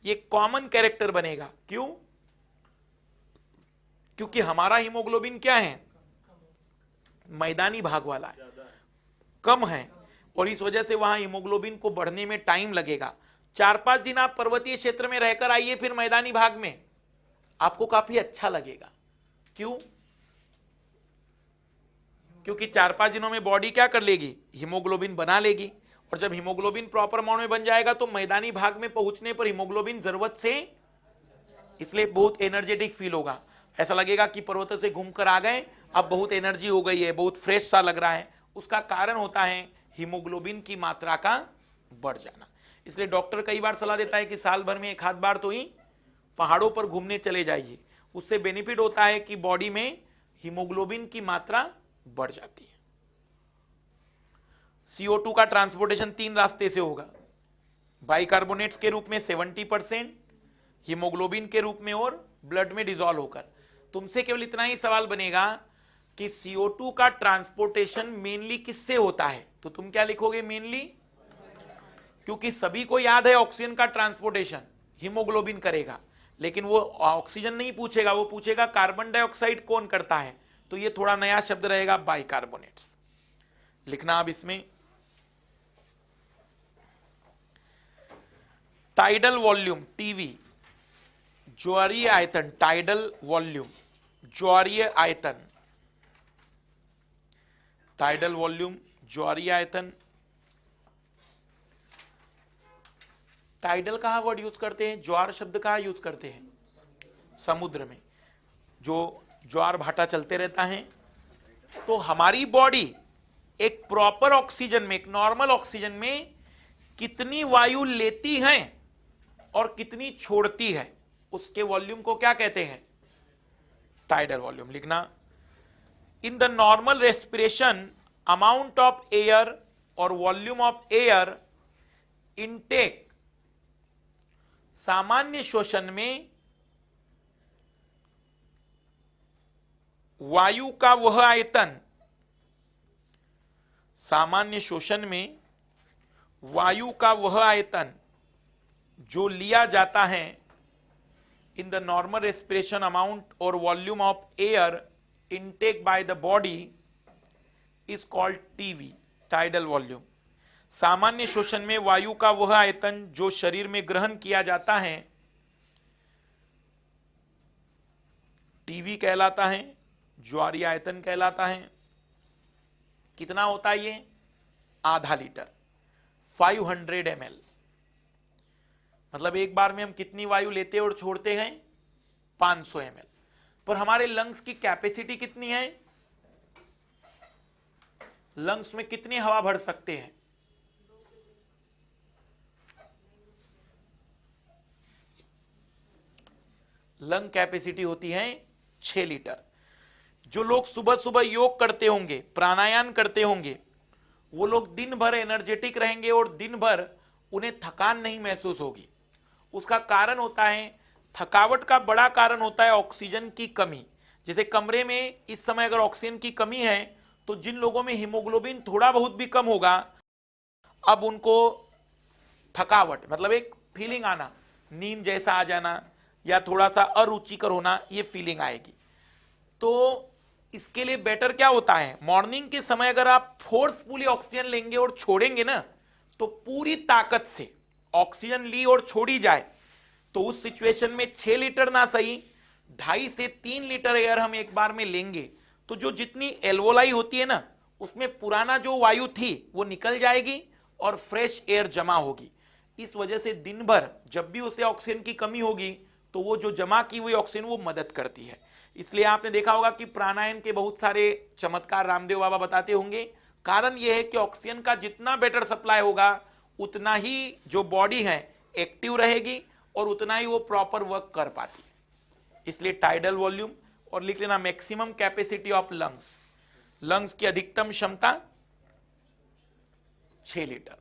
ये कॉमन कैरेक्टर बनेगा। क्यों? क्योंकि हमारा हीमोग्लोबिन क्या है, मैदानी भाग वाला है, कम है, और इस वजह से वहां हीमोग्लोबिन को बढ़ने में टाइम लगेगा। 4-5 दिन आप पर्वतीय क्षेत्र में रहकर आइए फिर मैदानी भाग में, आपको काफी अच्छा लगेगा। क्यों? क्योंकि 4-5 दिनों में बॉडी क्या कर लेगी, हीमोग्लोबिन बना लेगी, और जब हीमोग्लोबिन प्रॉपर अमाउंट में बन जाएगा तो मैदानी भाग में पहुंचने पर हीमोग्लोबिन जरूरत से, इसलिए बहुत एनर्जेटिक फील होगा, ऐसा लगेगा कि पर्वतों से घूमकर आ गए, अब बहुत एनर्जी हो गई है, बहुत फ्रेश सा लग रहा है। उसका कारण होता है हीमोग्लोबिन की मात्रा का बढ़ जाना। इसलिए डॉक्टर कई बार सलाह देता है कि साल भर में 1 आध बार तो ही पहाड़ों पर घूमने चले जाइए, उससे बेनिफिट होता है कि बॉडी में हीमोग्लोबिन की मात्रा बढ़ जाती है। CO2 का ट्रांसपोर्टेशन 3 रास्ते से होगा, बाइकार्बोनेट्स के रूप में 70%, हीमोग्लोबिन के रूप में और ब्लड में डिसॉल्व होकर। तुमसे केवल इतना ही सवाल बनेगा कि CO2 का ट्रांसपोर्टेशन मेनली किससे होता है, तो तुम क्या लिखोगे, मेनली, क्योंकि सभी को याद है ऑक्सीजन का ट्रांसपोर्टेशन हीमोग्लोबिन करेगा, लेकिन वो ऑक्सीजन नहीं पूछेगा, वो पूछेगा कार्बन डाइऑक्साइड कौन करता है, तो ये थोड़ा नया शब्द रहेगा, बाइकार्बोनेट्स लिखना। अब इसमें टाइडल वॉल्यूम, टीवी, ज्वारीय आयतन, टाइडल वॉल्यूम, ज्वारीय आयतन, टाइडल वॉल्यूम, ज्वारीय आयतन। टाइडल कहां वर्ड यूज करते हैं, ज्वार शब्द कहां यूज करते हैं, समुद्र में जो ज्वार भाटा चलते रहता है। तो हमारी बॉडी एक प्रॉपर ऑक्सीजन में, एक नॉर्मल ऑक्सीजन में कितनी वायु लेती है और कितनी छोड़ती है, उसके वॉल्यूम को क्या कहते हैं, टाइडल वॉल्यूम लिखना। इन the normal respiration amount of air और वॉल्यूम ऑफ एयर इनटेक, सामान्य श्वसन में वायु का वह आयतन, सामान्य शोषण में वायु का वह आयतन जो लिया जाता है in the normal respiration amount और volume of air intake by the body is called TV, tidal volume. सामान्य शोषण में वायु का वह आयतन जो शरीर में ग्रहण किया जाता है टीवी कहलाता है, ज्वारीय आयतन कहलाता है। कितना होता है ये, आधा लीटर, 500 ml, मतलब एक बार में हम कितनी वायु लेते और छोड़ते हैं, 500 ml। पर हमारे लंग्स की कैपेसिटी कितनी है, लंग्स में कितनी हवा भर सकते हैं, लंग कैपेसिटी होती है 6 लीटर। जो लोग सुबह सुबह योग करते होंगे, प्राणायाम करते होंगे, वो लोग दिन भर एनर्जेटिक रहेंगे और दिन भर उन्हें थकान नहीं महसूस होगी। उसका कारण होता है थकावट का बड़ा कारण होता है ऑक्सीजन की कमी। जैसे कमरे में इस समय अगर ऑक्सीजन की कमी है तो जिन लोगों में हीमोग्लोबिन थोड़ा बहुत भी कम होगा, अब उनको थकावट मतलब एक फीलिंग आना, नींद जैसा आ जाना या थोड़ा सा अरुचिकर होना, ये फीलिंग आएगी। तो इसके लिए बेटर क्या होता है, मॉर्निंग के समय अगर आप फोर्सफुली ऑक्सीजन लेंगे और छोड़ेंगे ना, तो पूरी ताकत से ऑक्सीजन ली और छोड़ी जाए तो उस सिचुएशन में 6 लीटर ना सही 2.5 से 3 लीटर एयर हम एक बार में लेंगे, तो जो जितनी एल्वोलाई होती है ना, उसमें पुराना जो वायु थी वो निकल जाएगी और फ्रेश एयर जमा होगी। इस वजह से दिन भर जब भी उसे ऑक्सीजन की कमी होगी तो वो जो जमा की हुई ऑक्सीजन वो मदद करती है। इसलिए आपने देखा होगा कि प्राणायाम के बहुत सारे चमत्कार रामदेव बाबा बताते होंगे। कारण यह है कि ऑक्सीजन का जितना बेटर सप्लाई होगा उतना ही जो बॉडी है एक्टिव रहेगी और उतना ही वो प्रॉपर वर्क कर पाती है। इसलिए टाइडल वॉल्यूम और लिख लेना maximum capacity of lungs, lungs की अधिकतम क्षमता 6 लीटर।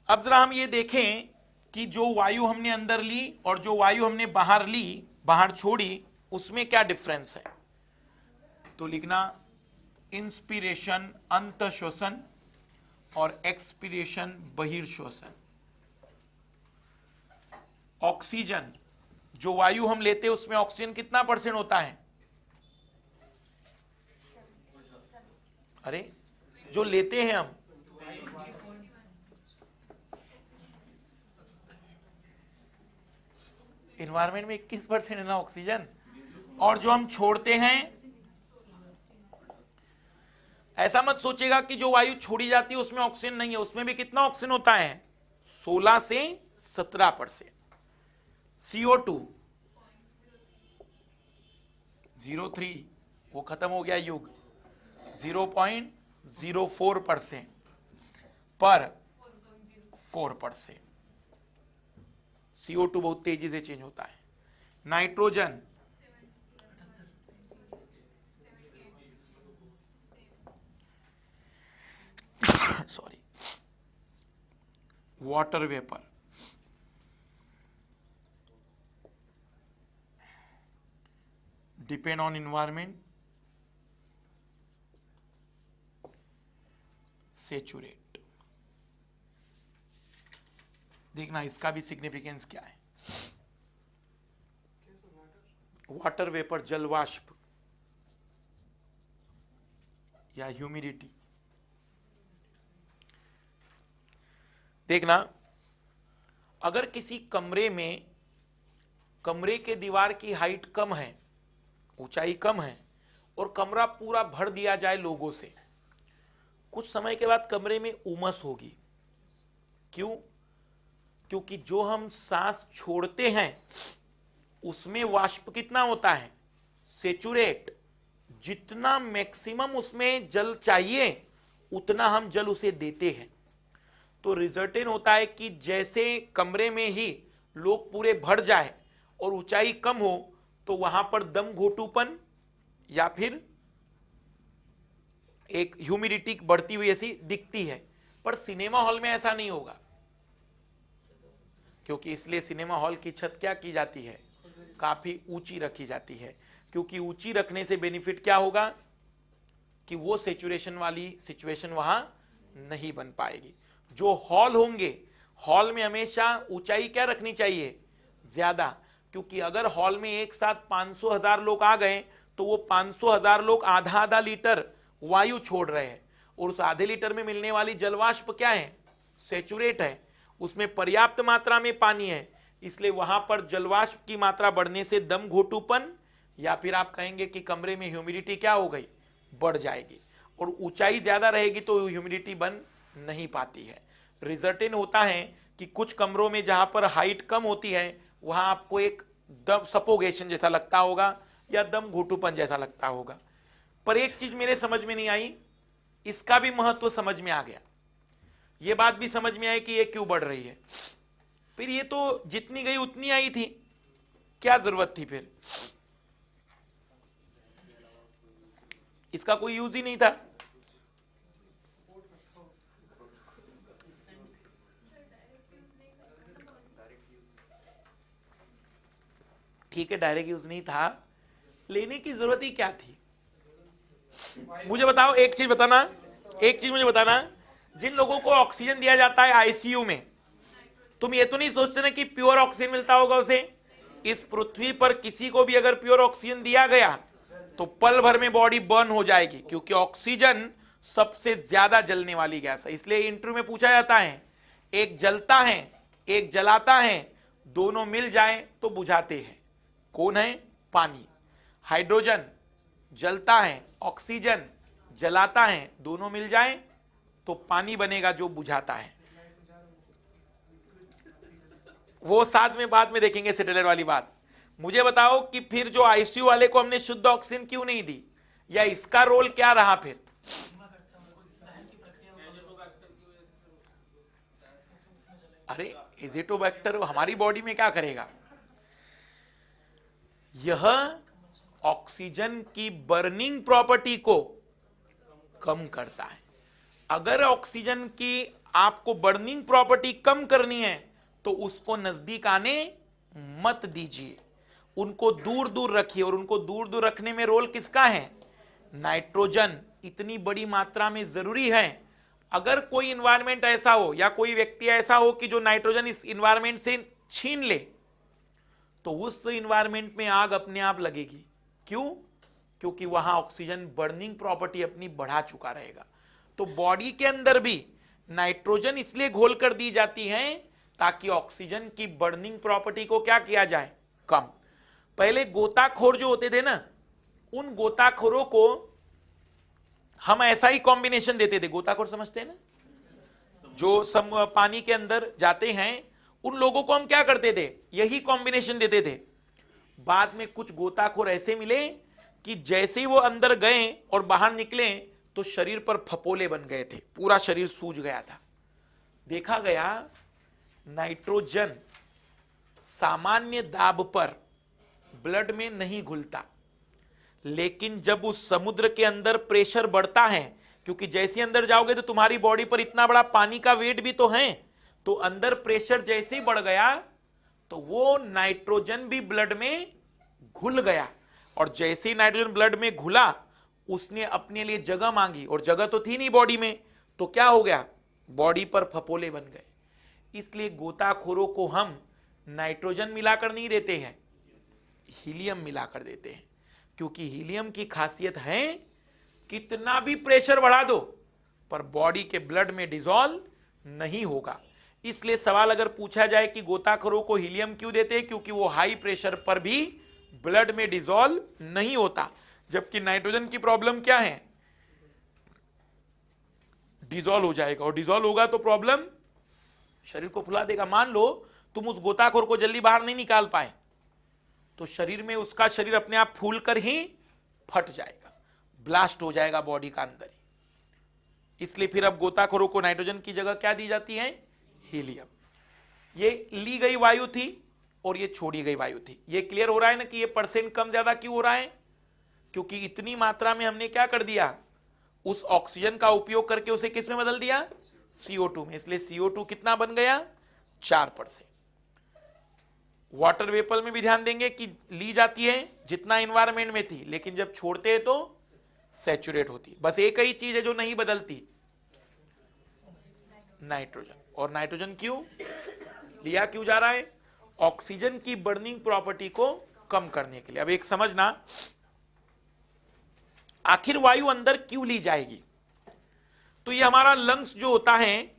अब जरा हम ये देखें कि जो वायु हमने अंदर ली और जो वायु हमने बाहर ली, बाहर छोड़ी, उसमें क्या डिफरेंस है। तो लिखना इंस्पिरेशन अंत श्वसन और एक्सपिरेशन बहिर्श्वसन। ऑक्सीजन जो वायु हम लेते हैं उसमें ऑक्सीजन कितना % होता है, अरे जो लेते हैं हम, इन्वायरमेंट में 21% है ना ऑक्सीजन, और जो हम छोड़ते हैं, ऐसा मत सोचेगा कि जो वायु छोड़ी जाती है उसमें ऑक्सीजन नहीं है, उसमें भी कितना ऑक्सीजन होता है, 16 से 17%। CO2 0.3, वो खत्म हो गया युग, 0.04% पर 4%। CO2 बहुत तेजी से चेंज होता है। Nitrogen sorry, water vapour, depend on environment, saturate. देखना इसका भी सिग्निफिकेंस क्या है। वाटर वेपर जल वाष्प या ह्यूमिडिटी। देखना अगर किसी कमरे में, कमरे के दीवार की हाइट कम है, ऊंचाई कम है, और कमरा पूरा भर दिया जाए लोगों से, कुछ समय के बाद कमरे में उमस होगी। क्यों? क्योंकि जो हम सांस छोड़ते हैं उसमें वाष्प कितना होता है, सेचुरेट। जितना मैक्सिमम उसमें जल चाहिए उतना हम जल उसे देते हैं। तो रिजल्टेंट होता है कि जैसे कमरे में ही लोग पूरे भर जाए और ऊंचाई कम हो तो वहां पर दम घोटूपन या फिर एक ह्यूमिडिटी बढ़ती हुई ऐसी दिखती है। पर सिनेमा हॉल में ऐसा नहीं होगा, क्योंकि इसलिए सिनेमा हॉल की छत क्या की जाती है, काफी ऊंची रखी जाती है। क्योंकि ऊंची रखने से बेनिफिट क्या होगा कि वो सेचुरेशन वाली सिचुएशन वहां नहीं बन पाएगी। जो हॉल होंगे, हॉल में हमेशा ऊंचाई क्या रखनी चाहिए, ज्यादा। क्योंकि अगर हॉल में एक साथ 500,000 लोग आ गए तो वो 500,000 लोग आधा आधा लीटर वायु छोड़ रहे हैं, और उस आधे लीटर में मिलने वाली जलवाष्प क्या है, सेचुरेट है, उसमें पर्याप्त मात्रा में पानी है। इसलिए वहां पर जलवाष्प की मात्रा बढ़ने से दम घोटूपन या फिर आप कहेंगे कि कमरे में ह्यूमिडिटी क्या हो गई, बढ़ जाएगी। और ऊंचाई ज्यादा रहेगी तो ह्यूमिडिटी बन नहीं पाती है। रिजल्टेंट होता है कि कुछ कमरों में जहां पर हाइट कम होती है वहां आपको एक दम सफोकेशन जैसा लगता होगा या दम घोटूपन जैसा लगता होगा। पर एक चीज मेरे समझ में नहीं आई, इसका भी महत्व समझ में आ गया। ये बात भी समझ में आई कि ये क्यों बढ़ रही है। फिर ये तो जितनी गई उतनी आई थी, क्या जरूरत थी फिर, इसका कोई यूज ही नहीं था। ठीक है, डायरेक्ट यूज नहीं था, लेने की जरूरत ही क्या थी? मुझे बताओ, एक चीज बताना, एक चीज मुझे बताना, जिन लोगों को ऑक्सीजन दिया जाता है आईसीयू में, तुम ये तो नहीं सोचते ना कि प्योर ऑक्सीजन मिलता होगा उसे? इस पृथ्वी पर किसी को भी अगर प्योर ऑक्सीजन दिया गया तो पल भर में बॉडी बर्न हो जाएगी, क्योंकि ऑक्सीजन सबसे ज्यादा जलने वाली गैस है। इसलिए इंटरव्यू में पूछा जाता है, एक जलता है एक जलाता है, दोनों मिल जाए तो बुझाते हैं, कौन है? पानी। हाइड्रोजन जलता है, ऑक्सीजन जलाता है, दोनों मिल जाए तो पानी बनेगा जो बुझाता है। वो साथ में बाद में देखेंगे सेटेलाइट वाली बात। मुझे बताओ कि फिर जो आईसीयू वाले को हमने शुद्ध ऑक्सीजन क्यों नहीं दी, या इसका रोल क्या रहा फिर? अरे एजेटोबैक्टर हमारी बॉडी में क्या करेगा? यह ऑक्सीजन की बर्निंग प्रॉपर्टी को कम करता है। अगर ऑक्सीजन की आपको बर्निंग प्रॉपर्टी कम करनी है तो उसको नजदीक आने मत दीजिए, उनको दूर दूर रखिए। और उनको दूर दूर रखने में रोल किसका है? नाइट्रोजन इतनी बड़ी मात्रा में जरूरी है। अगर कोई इन्वायरमेंट ऐसा हो या कोई व्यक्ति ऐसा हो कि जो नाइट्रोजन इस इन्वायरमेंट से छीन ले, तो उस इन्वायरमेंट में आग अपने आप लगेगी। क्यों? क्योंकि वहां ऑक्सीजन बर्निंग प्रॉपर्टी अपनी बढ़ा चुका रहेगा। तो बॉडी के अंदर भी नाइट्रोजन इसलिए घोल कर दी जाती है ताकि ऑक्सीजन की बर्निंग प्रॉपर्टी को क्या किया जाए? कम। पहले गोताखोर जो होते थे ना, उन गोताखोरों को हम ऐसा ही कॉम्बिनेशन देते थे। गोताखोर समझते हैं ना, जो पानी के अंदर जाते हैं, उन लोगों को हम क्या करते थे? यही कॉम्बिनेशन देते थे। बाद में कुछ गोताखोर ऐसे मिले कि जैसे ही वो अंदर गए और बाहर निकले तो शरीर पर फपोले बन गए थे, पूरा शरीर सूज गया था। देखा गया नाइट्रोजन सामान्य दाब पर ब्लड में नहीं घुलता, लेकिन जब उस समुद्र के अंदर प्रेशर बढ़ता है, क्योंकि जैसे अंदर जाओगे तो तुम्हारी बॉडी पर इतना बड़ा पानी का वेट भी तो है, तो अंदर प्रेशर जैसे ही बढ़ गया तो वो नाइट्रोजन भी ब्लड में घुल गया। और जैसे ही नाइट्रोजन ब्लड में घुला, उसने अपने लिए जगह मांगी, और जगह तो थी नहीं बॉडी में, तो क्या हो गया? बॉडी पर फपोले बन गए। इसलिए गोताखोरों को हम नाइट्रोजन मिलाकर नहीं देते हैं, हीलियम मिलाकर देते हैं, क्योंकि हीलियम की खासियत है कितना भी प्रेशर बढ़ा दो पर बॉडी के ब्लड में डिसॉल्व नहीं होगा। इसलिए सवाल अगर पूछा जाए कि गोताखोरों को हीलियम क्यों देते हैं, क्योंकि वो हाई प्रेशर पर भी ब्लड में डिसॉल्व नहीं होता। जबकि नाइट्रोजन की प्रॉब्लम क्या है? डिसॉल्व हो जाएगा, और डिसॉल्व होगा तो प्रॉब्लम शरीर को फुला देगा। मान लो तुम उस गोताखोर को जल्दी बाहर नहीं निकाल पाए, तो शरीर में उसका शरीर अपने आप फूल कर ही फट जाएगा, ब्लास्ट हो जाएगा बॉडी का अंदर ही। इसलिए फिर अब गोताखोरों को नाइट्रोजन की जगह क्या दी जाती है? हीलियम। ये ली गई वायु थी और ये छोड़ी गई वायु थी। ये क्लियर हो रहा है ना कि ये परसेंट कम ज्यादा क्यों हो रहा है? क्योंकि इतनी मात्रा में हमने क्या कर दिया? उस ऑक्सीजन का उपयोग करके उसे किस में बदल दिया? CO2 में। इसलिए CO2 कितना बन गया? 4%। वाटर वेपर में भी ध्यान देंगे कि ली जाती है जितना एनवायरमेंट में थी, लेकिन जब छोड़ते हैं तो सैचुरेट होती। बस एक ही चीज है जो नहीं बदलती, नाइट्रोजन। और नाइट्रोजन क्यों लिया क्यों जा रहा है? ऑक्सीजन की बर्निंग प्रॉपर्टी को कम करने के लिए। अब एक समझना, आखिर वायु अंदर क्यों ली जाएगी? तो ये हमारा लंग्स जो होता है,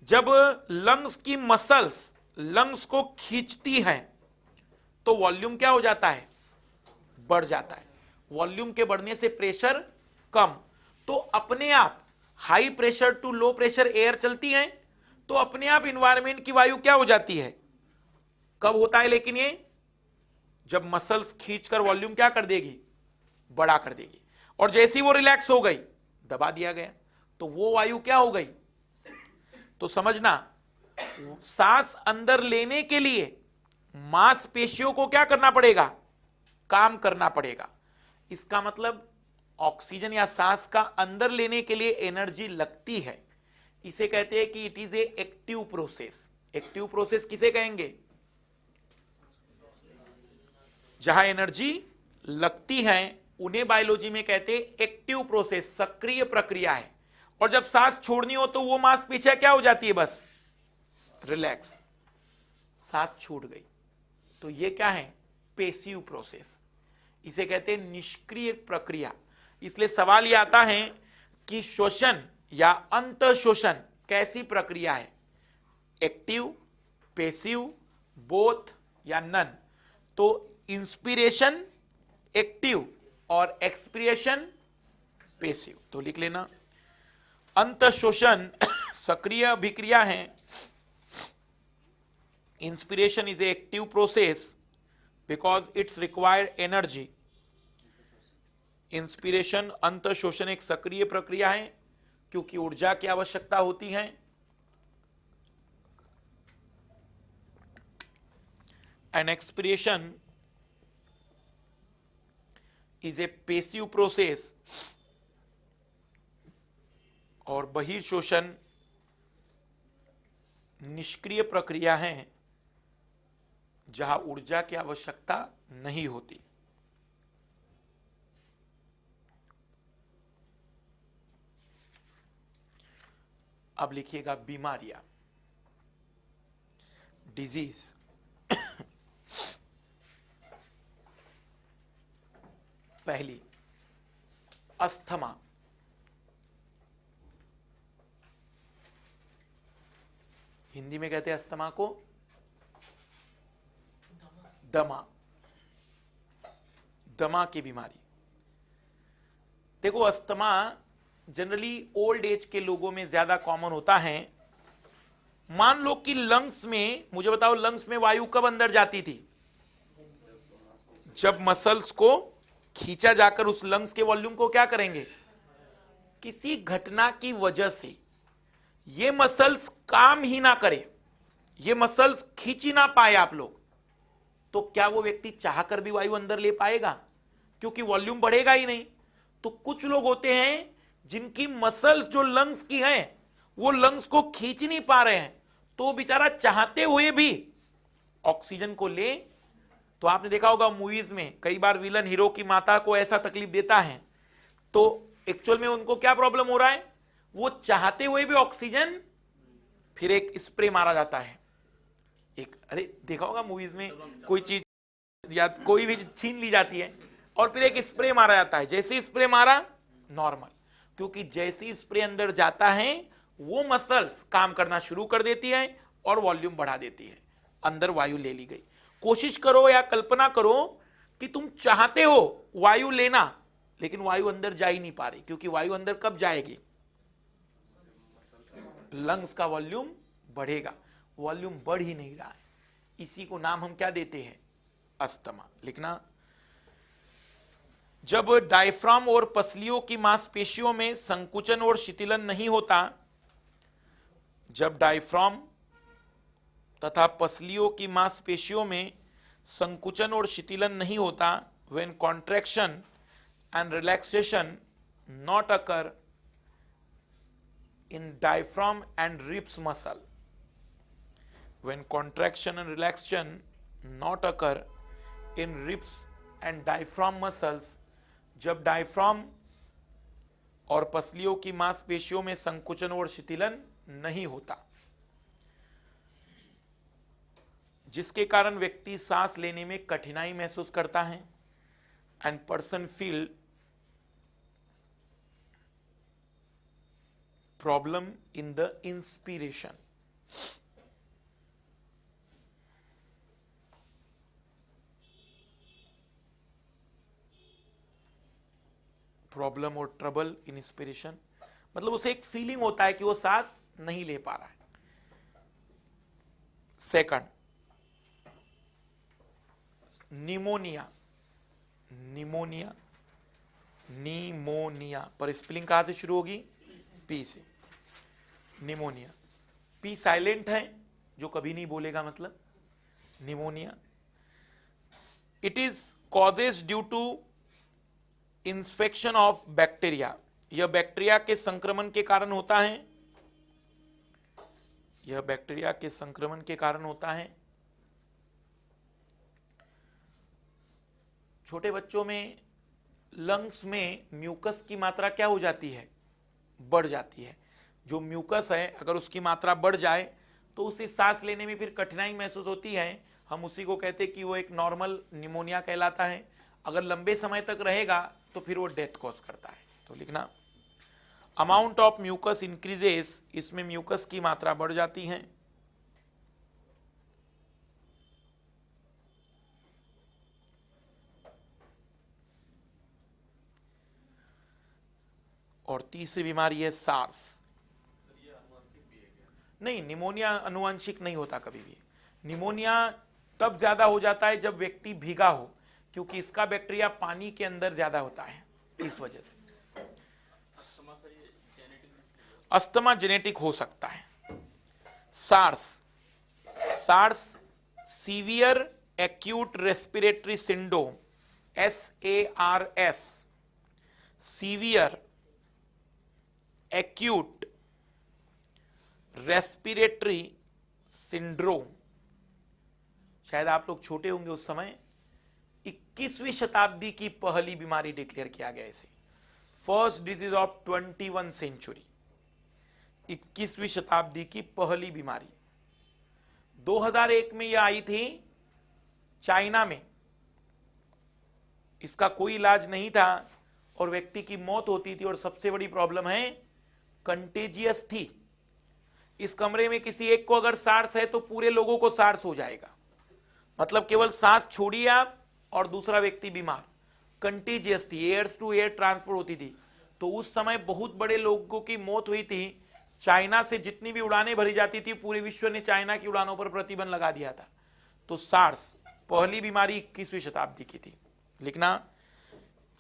जब लंग्स की मसल्स लंग्स को खींचती है तो वॉल्यूम क्या हो जाता है? बढ़ जाता है। वॉल्यूम के बढ़ने से प्रेशर कम, तो अपने आप high pressure to low pressure air चलती है, तो अपने आप इन्वायरमेंट की वायु क्या हो जाती है? कब होता है? लेकिन ये जब मसल्स खींचकर वॉल्यूम क्या कर देगी? बड़ा कर देगी। और जैसे ही वो रिलैक्स हो गई, दबा दिया गया, तो वो वायु क्या हो गई? तो समझना, सांस अंदर लेने के लिए मांसपेशियों को क्या करना पड़ेगा? काम करना पड़ेगा। इसका मतलब ऑक्सीजन या सांस का अंदर लेने के लिए एनर्जी लगती है। इसे कहते हैं कि it is A active process. Active process किसे कहेंगे? जहां एनर्जी लगती है उन्हें बायोलॉजी में कहते हैं एक्टिव प्रोसेस, सक्रिय प्रक्रिया है। और जब सांस छोड़नी हो तो वो मांसपेशियां क्या हो जाती है, बस रिलैक्स, सांस छूट गई। तो ये क्या है, पेसिव प्रोसेस, इसे कहते हैं निष्क्रिय प्रक्रिया। इसलिए सवाल यह आता है कि श्वसन या अंत शोषण कैसी प्रक्रिया है, एक्टिव, पेसिव, बोथ या नन। तो इंस्पिरेशन एक्टिव और एक्सपिरेशन पेसिव। तो लिख लेना, अंत शोषण सक्रिय अभिक्रिया है, inspiration is a active process because it's required energy. Inspiration, अंत शोषण एक सक्रिय प्रक्रिया है क्योंकि ऊर्जा की आवश्यकता होती है। And expiration is a passive process, और बहिर्शोषण निष्क्रिय प्रक्रिया है जहां ऊर्जा की आवश्यकता नहीं होती। अब लिखिएगा बीमारियां, डिजीज। पहली, अस्थमा। हिंदी में कहते हैं अस्थमा को दमा, दमा की बीमारी। देखो, अस्थमा जनरली ओल्ड एज के लोगों में ज्यादा कॉमन होता है। मान लो कि लंग्स में, मुझे बताओ लंग्स में वायु कब अंदर जाती थी, जब मसल्स को खींचा जाकर उस लंग्स के वॉल्यूम को क्या करेंगे, किसी घटना की वजह से ये मसल्स काम ही ना करे, ये मसल्स खींच ही ना पाए आप लोग, तो क्या वो व्यक्ति चाहकर भी वायु अंदर ले पाएगा, क्योंकि वॉल्यूम बढ़ेगा ही नहीं। तो कुछ लोग होते हैं जिनकी मसल्स जो लंग्स की हैं वो लंग्स को खींच नहीं पा रहे हैं, तो बेचारा चाहते हुए भी ऑक्सीजन को ले। तो आपने देखा होगा मूवीज में कई बार विलन हीरो की माता को ऐसा तकलीफ देता है, तो एक्चुअल में उनको क्या प्रॉब्लम हो रहा है, वो चाहते हुए भी ऑक्सीजन, फिर एक स्प्रे मारा जाता है, एक, अरे देखा होगा मूवीज में कोई चीज या कोई भी छीन ली जाती है और फिर एक स्प्रे मारा जाता है, जैसे स्प्रे मारा नॉर्मल, क्योंकि जैसे स्प्रे अंदर जाता है वो मसल्स काम करना शुरू कर देती है और वॉल्यूम बढ़ा देती है, अंदर वायु ले ली गई। कोशिश करो या कल्पना करो कि तुम चाहते हो वायु लेना, लेकिन वायु अंदर जा ही नहीं पा रही, क्योंकि वायु अंदर कब जाएगी, लंग्स का वॉल्यूम बढ़ेगा, वॉल्यूम बढ़ ही नहीं रहा है। इसी को नाम हम क्या देते हैं, अस्थमा। लिखना, जब डायफ्राम और पसलियों की मांसपेशियों में संकुचन और शिथिलन नहीं होता, जब डायफ्राम तथा पसलियों की मांसपेशियों में संकुचन और शिथिलन नहीं होता, when contraction and relaxation not occur in diaphragm and ribs muscle, when contraction and relaxation not occur in ribs and diaphragm muscles, जब डायफ्राम और पसलियों की मांसपेशियों में संकुचन और शिथिलन नहीं होता, जिसके कारण व्यक्ति सांस लेने में कठिनाई महसूस करता है, and person feel problem in the inspiration. Problem और ट्रबल इन इंस्पिरेशन मतलब उसे एक फीलिंग होता है कि वो सांस नहीं ले पा रहा है। Second, pneumonia. निमोनिया, निमोनिया पर स्पेलिंग कहां से शुरू होगी, पी से। निमोनिया, पी साइलेंट है जो कभी नहीं बोलेगा, मतलब pneumonia. It is causes due to infection of bacteria, यह बैक्टीरिया के संक्रमण के कारण होता है, यह बैक्टीरिया के संक्रमण के कारण होता है। छोटे बच्चों में लंग्स में म्यूकस की मात्रा क्या हो जाती है, बढ़ जाती है। जो म्यूकस है अगर उसकी मात्रा बढ़ जाए तो उसे सांस लेने में फिर कठिनाई महसूस होती है। हम उसी को कहते हैं कि वो एक नॉर्मल निमोनिया कहलाता है। अगर लंबे समय तक रहेगा तो फिर वो डेथ कॉज करता है। तो लिखना अमाउंट ऑफ म्यूकस इंक्रीजेस, इसमें म्यूकस की मात्रा बढ़ जाती है। और तीसरी बीमारी है सार्स। नहीं, निमोनिया अनुवांशिक नहीं होता कभी भी। निमोनिया तब ज्यादा हो जाता है जब व्यक्ति भीगा हो, क्योंकि इसका बैक्टीरिया पानी के अंदर ज्यादा होता है, इस वजह से। अस्थमा जेनेटिक हो सकता है। SARS, SARS severe acute respiratory syndrome, SARS, severe acute respiratory syndrome. शायद आप लोग छोटे होंगे उस समय। 21वीं शताब्दी की पहली बीमारी डिक्लेयर किया गया इसे, फर्स्ट डिजीज ऑफ 21 सेंचुरी। 21वीं शताब्दी की पहली बीमारी। 2001 में यह आई थी चाइना में। इसका कोई इलाज नहीं था और व्यक्ति की मौत होती थी। और सबसे बड़ी प्रॉब्लम है कंटेजियस थी। इस कमरे में किसी एक को अगर सार्स है तो पूरे लोगों को सार्स हो जाएगा। मतलब केवल सांस छोड़िए आप और दूसरा व्यक्ति बीमार। कंटेजियस थी, एयर्स टू एयर ट्रांसफर होती थी। तो उस समय बहुत बड़े लोगों की मौत हुई थी। चाइना से जितनी भी उड़ानें भरी जाती थी, पूरे विश्व ने चाइना की उड़ानों पर प्रतिबंध लगा दिया था। तो सार्स पहली बीमारी 21वीं शताब्दी की थी। लिखना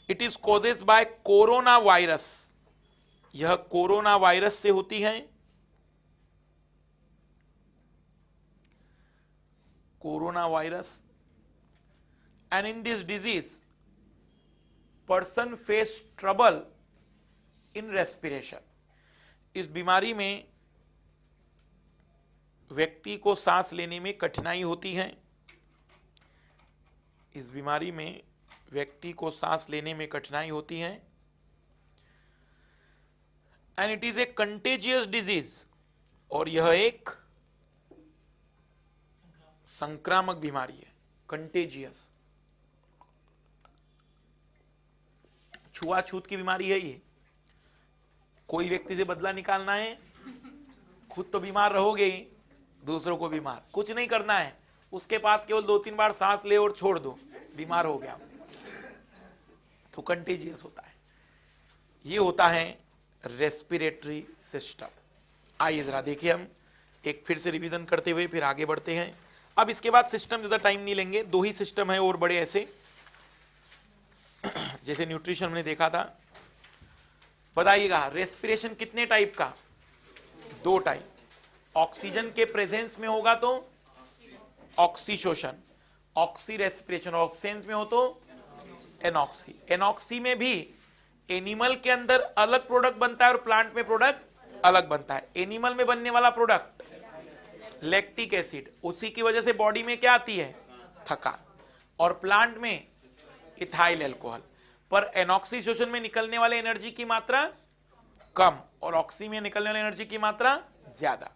it is causes bye corona virus. यह कोरोना वायरस से होती है। Corona virus. And in this disease person face trouble in respiration. इस बीमारी में व्यक्ति को सांस लेने में कठिनाई होती है। इस बीमारी में व्यक्ति को सांस लेने में कठिनाई होती है। And it is A contagious disease. और यह एक संक्रामक बीमारी है, कंटेजियस। छुआछूत की बीमारी है ये। कोई व्यक्ति से बदला निकालना है, खुद तो बीमार रहोगे ही, दूसरों को बीमार। कुछ नहीं करना है, उसके पास केवल 2-3 बार सांस ले और छोड़ दो, बीमार हो गया। तो कंटेजियस होता है। ये होता है रेस्पिरेटरी सिस्टम। आइए जरा देखिए, हम एक फिर से रिवीजन करते हुए फिर आगे बढ़ते हैं। अब इसके बाद सिस्टम ज्यादा टाइम नहीं लेंगे, 2 ही सिस्टम है और बड़े ऐसे। जैसे न्यूट्रिशन हमने देखा था। बताइएगा रेस्पिरेशन कितने टाइप का? 2 टाइप। ऑक्सीजन के प्रेजेंस में होगा तो ऑक्सीशोषण, ऑक्सी रेस्पिरेशन। ऑब्सेंस में हो तो एनॉक्सी। एनॉक्सी में भी एनिमल के अंदर अलग प्रोडक्ट बनता है और प्लांट में प्रोडक्ट अलग बनता है। एनिमल में बनने वाला प्रोडक्ट लैक्टिक एसिड, उसी की वजह से बॉडी में क्या आती है? थकान। और प्लांट में इथाइल अल्कोहल। पर एनॉक्सीशोषण में निकलने वाले एनर्जी की मात्रा कम और ऑक्सी में निकलने वाली एनर्जी की मात्रा ज्यादा।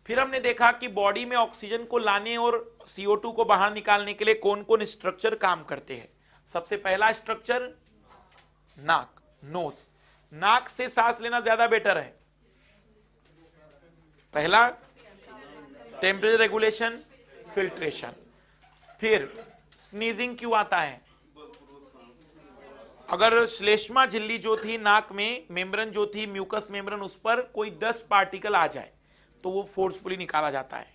फिर हमने देखा कि बॉडी में ऑक्सीजन को लाने और CO2 को बाहर निकालने के लिए कौन कौन स्ट्रक्चर काम करते हैं। सबसे पहला स्ट्रक्चर नाक, नोज। नाक से सांस लेना ज्यादा बेटर है। पहला टेम्परेचर रेगुलेशन, फिल्ट्रेशन। फिर स्नीजिंग क्यों आता है? अगर श्लेष्मा झिल्ली जो थी नाक में, मेम्ब्रेन जो थी, म्यूकस मेम्ब्रेन, उस पर कोई डस्ट पार्टिकल आ जाए तो वो फोर्सफुली निकाला जाता है।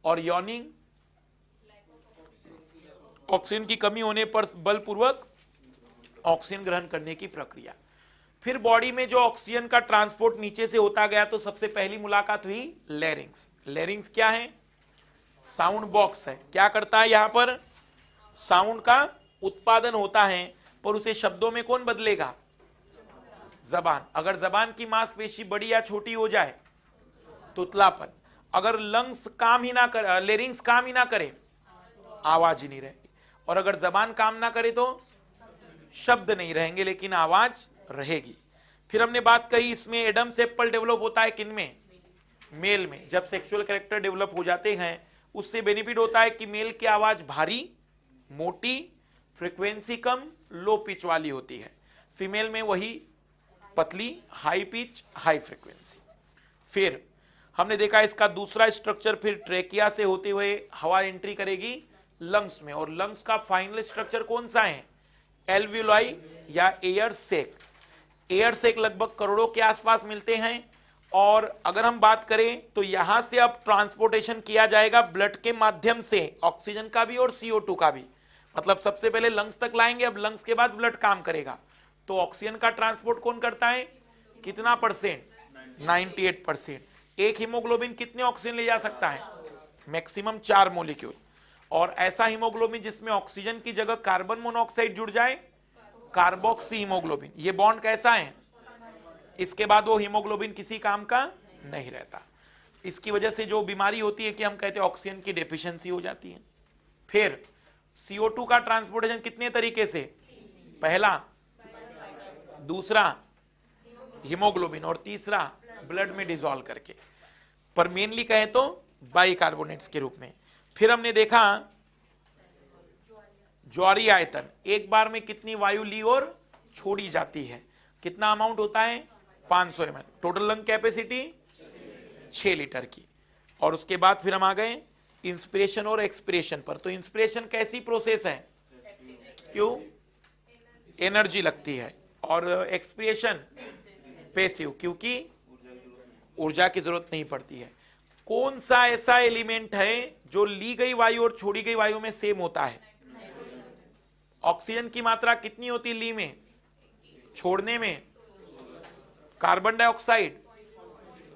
और यॉर्निंग, ऑक्सीजन की कमी होने पर बलपूर्वक ऑक्सीजन ग्रहण करने की प्रक्रिया। फिर बॉडी में जो ऑक्सीजन का ट्रांसपोर्ट नीचे से होता गया तो सबसे पहली मुलाकात हुई लैरिंग्स। लैरिंग्स क्या है? साउंड बॉक्स है। क्या करता है? यहां पर साउंड का उत्पादन होता है, पर उसे शब्दों में कौन बदलेगा? जबान। अगर जबान की मांसपेशी बड़ी या छोटी हो जाए तो उतलापन। अगर लंग्स काम ही ना करे, लेरिंग्स काम ही ना करे, आवाज ही नहीं रहेगी। और अगर जबान काम ना करे तो शब्द नहीं रहेंगे लेकिन आवाज रहेगी। फिर हमने बात कही इसमें एडम सेप्पल डेवलप होता है किनमें? मेल में। जब सेक्सुअल कैरेक्टर डेवलप हो जाते हैं उससे बेनिफिट होता है कि मेल की आवाज भारी, मोटी, फ्रीक्वेंसी कम, लो पिच वाली होती है। फीमेल में वही पतली, हाई पिच, हाई फ्रीक्वेंसी। फिर हमने देखा इसका दूसरा स्ट्रक्चर, फिर ट्रेकिया से होते हुए हवा एंट्री करेगी लंग्स में, और लंग्स का फाइनल स्ट्रक्चर कौन सा है? एल्वियोलाई या एयर सेक। एयर सेक लगभग करोड़ों के आसपास मिलते हैं। और अगर हम बात करें तो यहां से अब ट्रांसपोर्टेशन किया जाएगा ब्लड के माध्यम से, ऑक्सीजन का भी और CO2 का भी। मतलब सबसे पहले लंग्स तक लाएंगे, अब लंग्स के बाद ब्लड काम करेगा। तो ऑक्सीजन का ट्रांसपोर्ट कौन करता है? कितना परसेंट? 98%। एक हीमोग्लोबिन कितने ऑक्सीजन ले जा सकता है? Maximum 4 molecule. और ऐसा हीमोग्लोबिन जिसमें ऑक्सीजन की जगह कार्बन मोनोऑक्साइड जुड़ जाए, कार्बोक्सी हीमोग्लोबिन। ये बॉन्ड कैसा है? इसके बाद वो हीमोग्लोबिन किसी काम का नहीं रहता। इसकी वजह से जो बीमारी होती है कि हम कहते हैं ऑक्सीजन की डेफिशिएंसी हो जाती है। फिर CO2 का ट्रांसपोर्टेशन कितने तरीके से? पहला, दूसरा हीमोग्लोबिन, और तीसरा ब्लड में डिसॉल्व करके, पर मेनली कहें तो बाइकार्बोनेट्स के रूप में। फिर हमने देखा ज्वारीय आयतन, एक बार में कितनी वायु ली और छोड़ी जाती है, कितना अमाउंट होता है? 500 ml। Total lung capacity 6 litre की। और उसके बाद फिर हम आ गए इंस्पिरेशन और एक्सपिरेशन पर। तो इंस्पिरेशन कैसी प्रोसेस है? क्यों? एनर्जी लगती है। और एक्सपिरेशन पैसिव, क्योंकि ऊर्जा की जरूरत नहीं पड़ती है। कौन सा ऐसा एलिमेंट है जो ली गई वायु और छोड़ी गई वायु में सेम होता है? ऑक्सीजन की मात्रा कितनी होती है ली में? छोड़ने में कार्बन डाइऑक्साइड,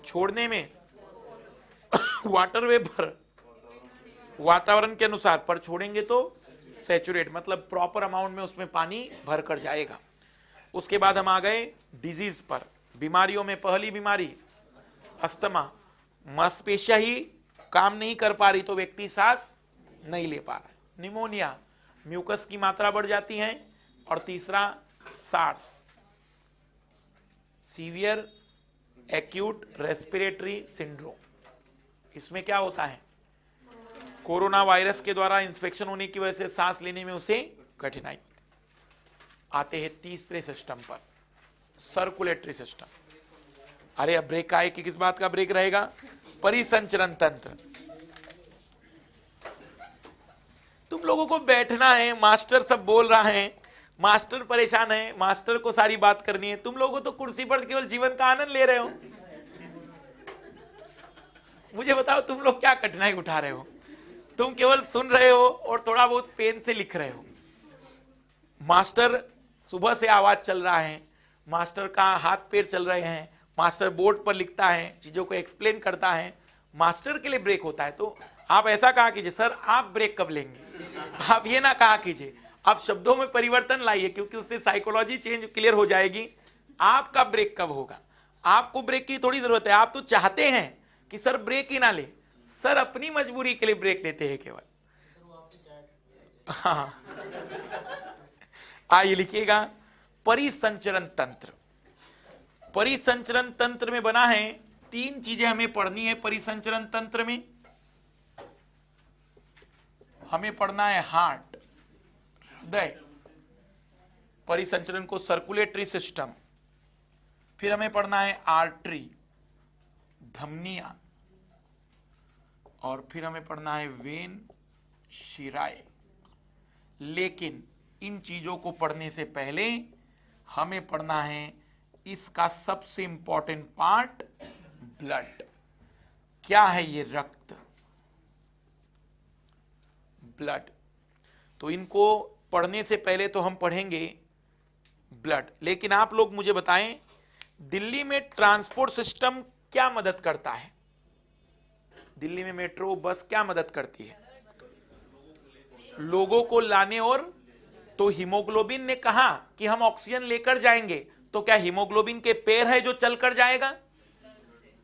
छोड़ने में वाटर वेपर, वातावरण के अनुसार, पर छोड़ेंगे तो सैचुरेट, मतलब प्रॉपर अमाउंट में उसमें पानी भर कर जाएगा। उसके बाद हम आ गए डिजीज पर। बीमारियों में पहली बीमारी अस्थमा, मांसपेशियां ही काम नहीं कर पा रही तो व्यक्ति सांस नहीं ले पा रहा है। निमोनिया, म्यूकस की मात्रा बढ़ जाती है। और तीसरा SARS, severe acute respiratory syndrome. इसमें क्या होता है? कोरोना वायरस के द्वारा इंफेक्शन होने की वजह से सांस लेने में उसे कठिनाई होती है। आते हैं तीसरे सिस्टम पर, सर्कुलेटरी सिस्टम। अरे अब ब्रेक आए कि किस बात का ब्रेक रहेगा? परिसंचरण तंत्र। तुम लोगों को बैठना है, मास्टर सब बोल रहा है, मास्टर परेशान है, मास्टर को सारी बात करनी है, तुम लोगों तो कुर्सी पर केवल जीवन का आनंद ले रहे हो। मुझे बताओ तुम लोग क्या कठिनाई उठा रहे हो? तुम केवल सुन रहे हो और थोड़ा बहुत पेन से लिख रहे हो। मास्टर सुबह से आवाज चल रहा है, मास्टर का हाथ पैर चल रहे हैं, मास्टर बोर्ड पर लिखता है, चीजों को एक्सप्लेन करता है, मास्टर के लिए ब्रेक होता है। तो आप ऐसा कहा कीजिए, सर आप ब्रेक कब लेंगे? आप ये ना कहा कीजिए, आप शब्दों में परिवर्तन लाइए, क्योंकि उससे साइकोलॉजी चेंज क्लियर हो जाएगी। आपका ब्रेक कब होगा? आपको ब्रेक की थोड़ी जरूरत है। आप तो चाहते हैं कि सर ब्रेक ही ना ले, सर अपनी मजबूरी के लिए ब्रेक लेते हैं केवल। हाँ, आइए लिखिएगा, परिसंचरण तंत्र। परिसंचरण तंत्र में बना है, 3 चीजें हमें पढ़नी है। परिसंचरण तंत्र में हमें पढ़ना है हार्ट, हृदय, परिसंचरण को सर्कुलेटरी सिस्टम। फिर हमें पढ़ना है आर्टरी, धमनियां, और फिर हमें पढ़ना है वेन, शिराएं। लेकिन इन चीजों को पढ़ने से पहले हमें पढ़ना है इसका सबसे इंपॉर्टेंट पार्ट, ब्लड। क्या है ये? रक्त, ब्लड। तो इनको पढ़ने से पहले तो हम पढ़ेंगे ब्लड। लेकिन आप लोग मुझे बताएं, दिल्ली में ट्रांसपोर्ट सिस्टम क्या मदद करता है? दिल्ली में मेट्रो, बस क्या मदद करती है? लोगों को लाने। और तो हीमोग्लोबिन ने कहा कि हम ऑक्सीजन लेकर जाएंगे, तो क्या हीमोग्लोबिन के पैर है जो चलकर जाएगा?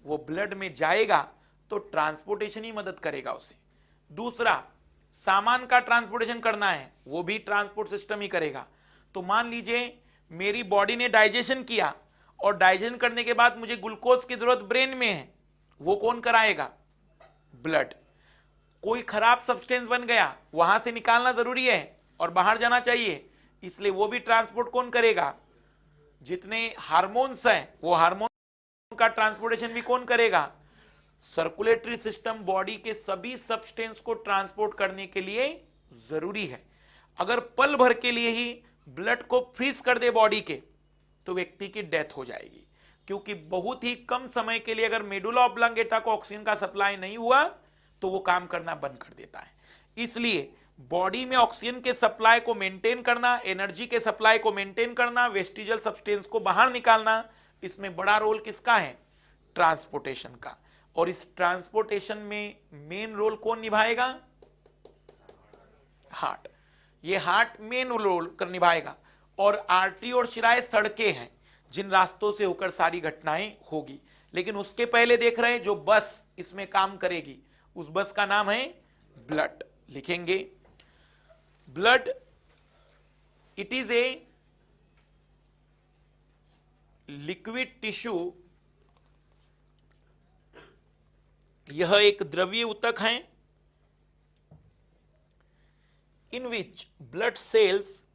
वो ब्लड में जाएगा तो ट्रांसपोर्टेशन ही मदद करेगा उसे। दूसरा, सामान का ट्रांसपोर्टेशन करना है, वो भी ट्रांसपोर्ट सिस्टम ही करेगा। तो मान लीजिए मेरी बॉडी ने डाइजेशन किया और डाइजेशन करने के बाद मुझे ग्लूकोज की जरूरत ब्रेन में है, वो कौन कराएगा? ब्लड। कोई खराब सब्सटेंस बन गया, वहां से निकालना जरूरी है और बाहर जाना चाहिए, इसलिए वो भी ट्रांसपोर्ट कौन करेगा? जितने हार्मोन्स हैं वो हार्मोन का ट्रांसपोर्टेशन भी कौन करेगा? सर्कुलेटरी सिस्टम बॉडी के सभी सब्सटेंस को ट्रांसपोर्ट करने के लिए जरूरी है। अगर पल भर के लिए ही ब्लड को फ्रीज कर दे बॉडी के, तो व्यक्ति की डेथ हो जाएगी, क्योंकि बहुत ही कम समय के लिए अगर मेडुला ऑब्लांगेटा को ऑक्सीजन का सप्लाई नहीं हुआ तो वो काम करना बंद कर देता है। इसलिए बॉडी में ऑक्सीजन के सप्लाई को मेंटेन करना, एनर्जी के सप्लाई को मेंटेन करना, वेस्टिजल सब्सटेंस को बाहर निकालना, इसमें बड़ा रोल किसका है? ट्रांसपोर्टेशन का। और इस ट्रांसपोर्टेशन में मेन रोल कौन निभाएगा? हार्ट। ये हार्ट मेन रोल कर निभाएगा। और आर्टरी और शिराएं सड़कें हैं जिन रास्तों से होकर सारी घटनाएं होगी। लेकिन उसके पहले देख रहे हैं जो बस इसमें काम करेगी, उस बस का नाम है ब्लड। लिखेंगे blood, it is a liquid tissue, यह एक द्रवीय ऊतक है, in which blood cells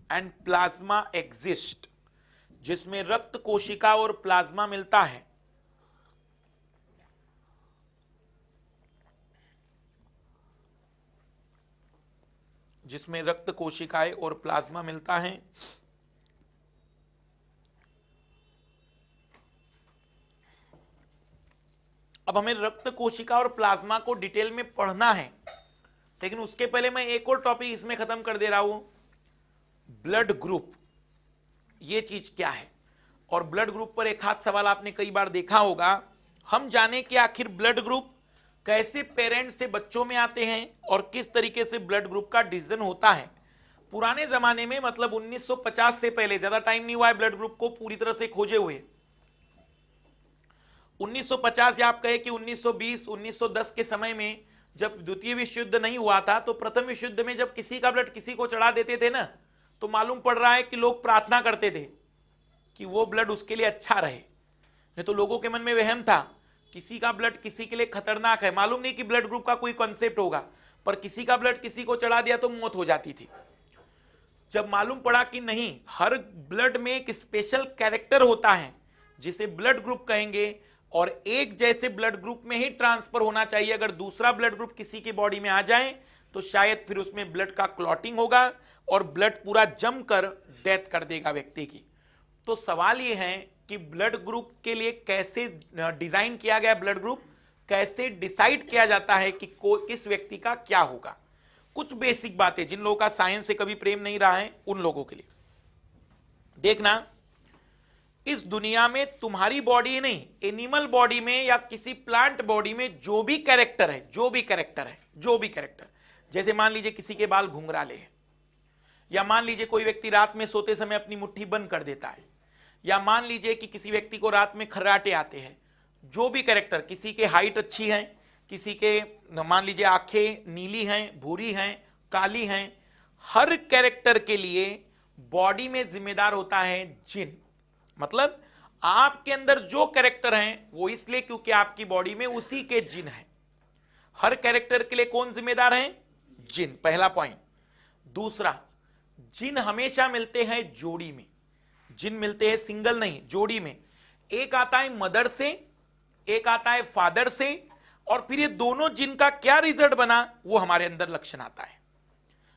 and plasma exist, जिसमें रक्त कोशिका और प्लाज्मा मिलता है। जिसमें रक्त कोशिकाएं और प्लाज्मा मिलता है। अब हमें रक्त कोशिका और प्लाज्मा को डिटेल में पढ़ना है, लेकिन उसके पहले मैं एक और टॉपिक इसमें खत्म कर दे रहा हूं, ब्लड ग्रुप। ये चीज क्या है? और ब्लड ग्रुप पर एक हाथ सवाल आपने कई बार देखा होगा। हम जाने कि आखिर ब्लड ग्रुप कैसे पेरेंट्स से बच्चों में आते हैं और किस तरीके से ब्लड ग्रुप का डिसीजन होता है। पुराने जमाने में, मतलब 1950 से पहले, ज्यादा टाइम नहीं हुआ है ब्लड ग्रुप को पूरी तरह से खोजे हुए। 1950 या आप कहे कि 1920 1910 के समय में, जब द्वितीय विश्व युद्ध नहीं हुआ था, तो प्रथम विश्व युद्ध में जब किसी का ब्लड किसी को चढ़ा देते थे ना, तो मालूम पड़ रहा है कि लोग प्रार्थना करते थे कि वो ब्लड उसके लिए अच्छा रहे। नहीं तो लोगों के मन में वहम था किसी का ब्लड किसी के लिए खतरनाक है। मालूम नहीं कि ब्लड ग्रुप का कोई कॉन्सेप्ट होगा, पर किसी का ब्लड किसी को चढ़ा दिया तो मौत हो जाती थी। जब मालूम पड़ा कि नहीं, हर ब्लड में एक स्पेशल कैरेक्टर होता है जिसे ब्लड ग्रुप कहेंगे, और एक जैसे ब्लड ग्रुप में ही ट्रांसफर होना चाहिए। अगर दूसरा ब्लड ग्रुप किसी की बॉडी में आ जाए तो शायद फिर उसमें ब्लड का क्लॉटिंग होगा और ब्लड पूरा जमकर डेथ कर देगा व्यक्ति की। तो सवाल यह है कि ब्लड ग्रुप के लिए कैसे डिजाइन किया गया, ब्लड ग्रुप कैसे डिसाइड किया जाता है कि किस व्यक्ति का क्या होगा। कुछ बेसिक बातें जिन लोगों का साइंस से कभी प्रेम नहीं रहा है उन लोगों के लिए देखना। इस दुनिया में तुम्हारी बॉडी नहीं, एनिमल बॉडी में या किसी प्लांट बॉडी में जो भी कैरेक्टर है, जैसे मान लीजिए किसी के बाल घुंघराले हैं, या मान लीजिए कोई व्यक्ति रात में सोते समय अपनी मुट्ठी बंद कर देता है, या मान लीजिए कि किसी व्यक्ति को रात में खर्राटे आते हैं। जो भी कैरेक्टर, किसी के हाइट अच्छी है, किसी के मान लीजिए आंखें नीली हैं, भूरी हैं, काली हैं, हर कैरेक्टर के लिए बॉडी में जिम्मेदार होता है जिन। मतलब आपके अंदर जो कैरेक्टर हैं वो इसलिए क्योंकि आपकी बॉडी में उसी के जिन हैं। हर कैरेक्टर के लिए कौन जिम्मेदार है? जिन, पहला पॉइंट। दूसरा, जिन हमेशा मिलते हैं जोड़ी में, जिन मिलते हैं सिंगल नहीं, जोड़ी में। एक आता है मदर से, एक आता है फादर से, और फिर ये दोनों जिन का क्या रिजल्ट बना वो हमारे अंदर लक्षण आता है।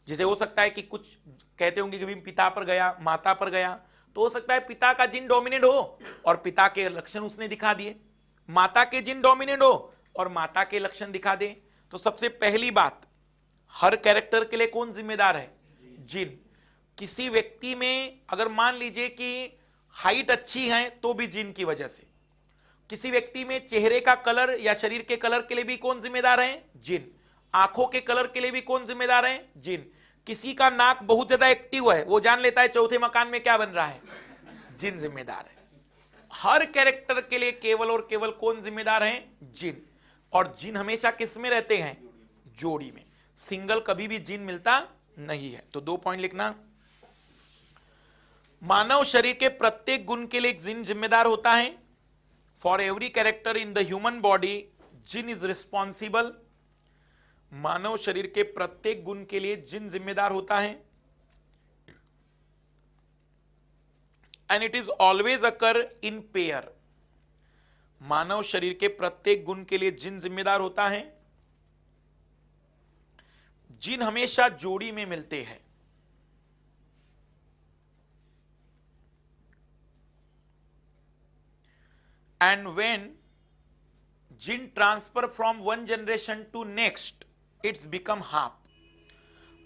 जैसे हो सकता है कि कुछ कहते होंगे कि पिता पर गया, माता पर गया, तो हो सकता है पिता का जिन डोमिनेंट हो और पिता के लक्षण उसने दिखा दिए, माता के जिन डोमिनेंट हो और माता के लक्षण दिखा दे। तो सबसे पहली बात, हर कैरेक्टर के लिए कौन जिम्मेदार है? जिन। किसी व्यक्ति में अगर मान लीजिए कि हाइट अच्छी है तो भी जिन की वजह से, किसी व्यक्ति में चेहरे का कलर या शरीर के कलर के लिए भी कौन जिम्मेदार है? जिन। आंखों के कलर के लिए भी कौन जिम्मेदार है? जिन। किसी का नाक बहुत ज्यादा एक्टिव है, वो जान लेता है चौथे मकान में क्या बन रहा है, जिन जिम्मेदार है। हर कैरेक्टर के लिए केवल और केवल कौन जिम्मेदार है? जिन। और जिन हमेशा किस में रहते हैं? जोड़ी में। सिंगल कभी भी जिन मिलता नहीं है। तो 2 पॉइंट लिखना। मानव शरीर के प्रत्येक गुण के लिए एक जिन जिम्मेदार होता है। For every character in the human body gene is responsible. मानव शरीर के प्रत्येक गुण के लिए जिन जिम्मेदार होता है। And it is always occur in pair. मानव शरीर के प्रत्येक गुण के लिए जिन जिम्मेदार होता है। जिन हमेशा जोड़ी में मिलते हैं। And when gene transfer from one generation to next it's become half.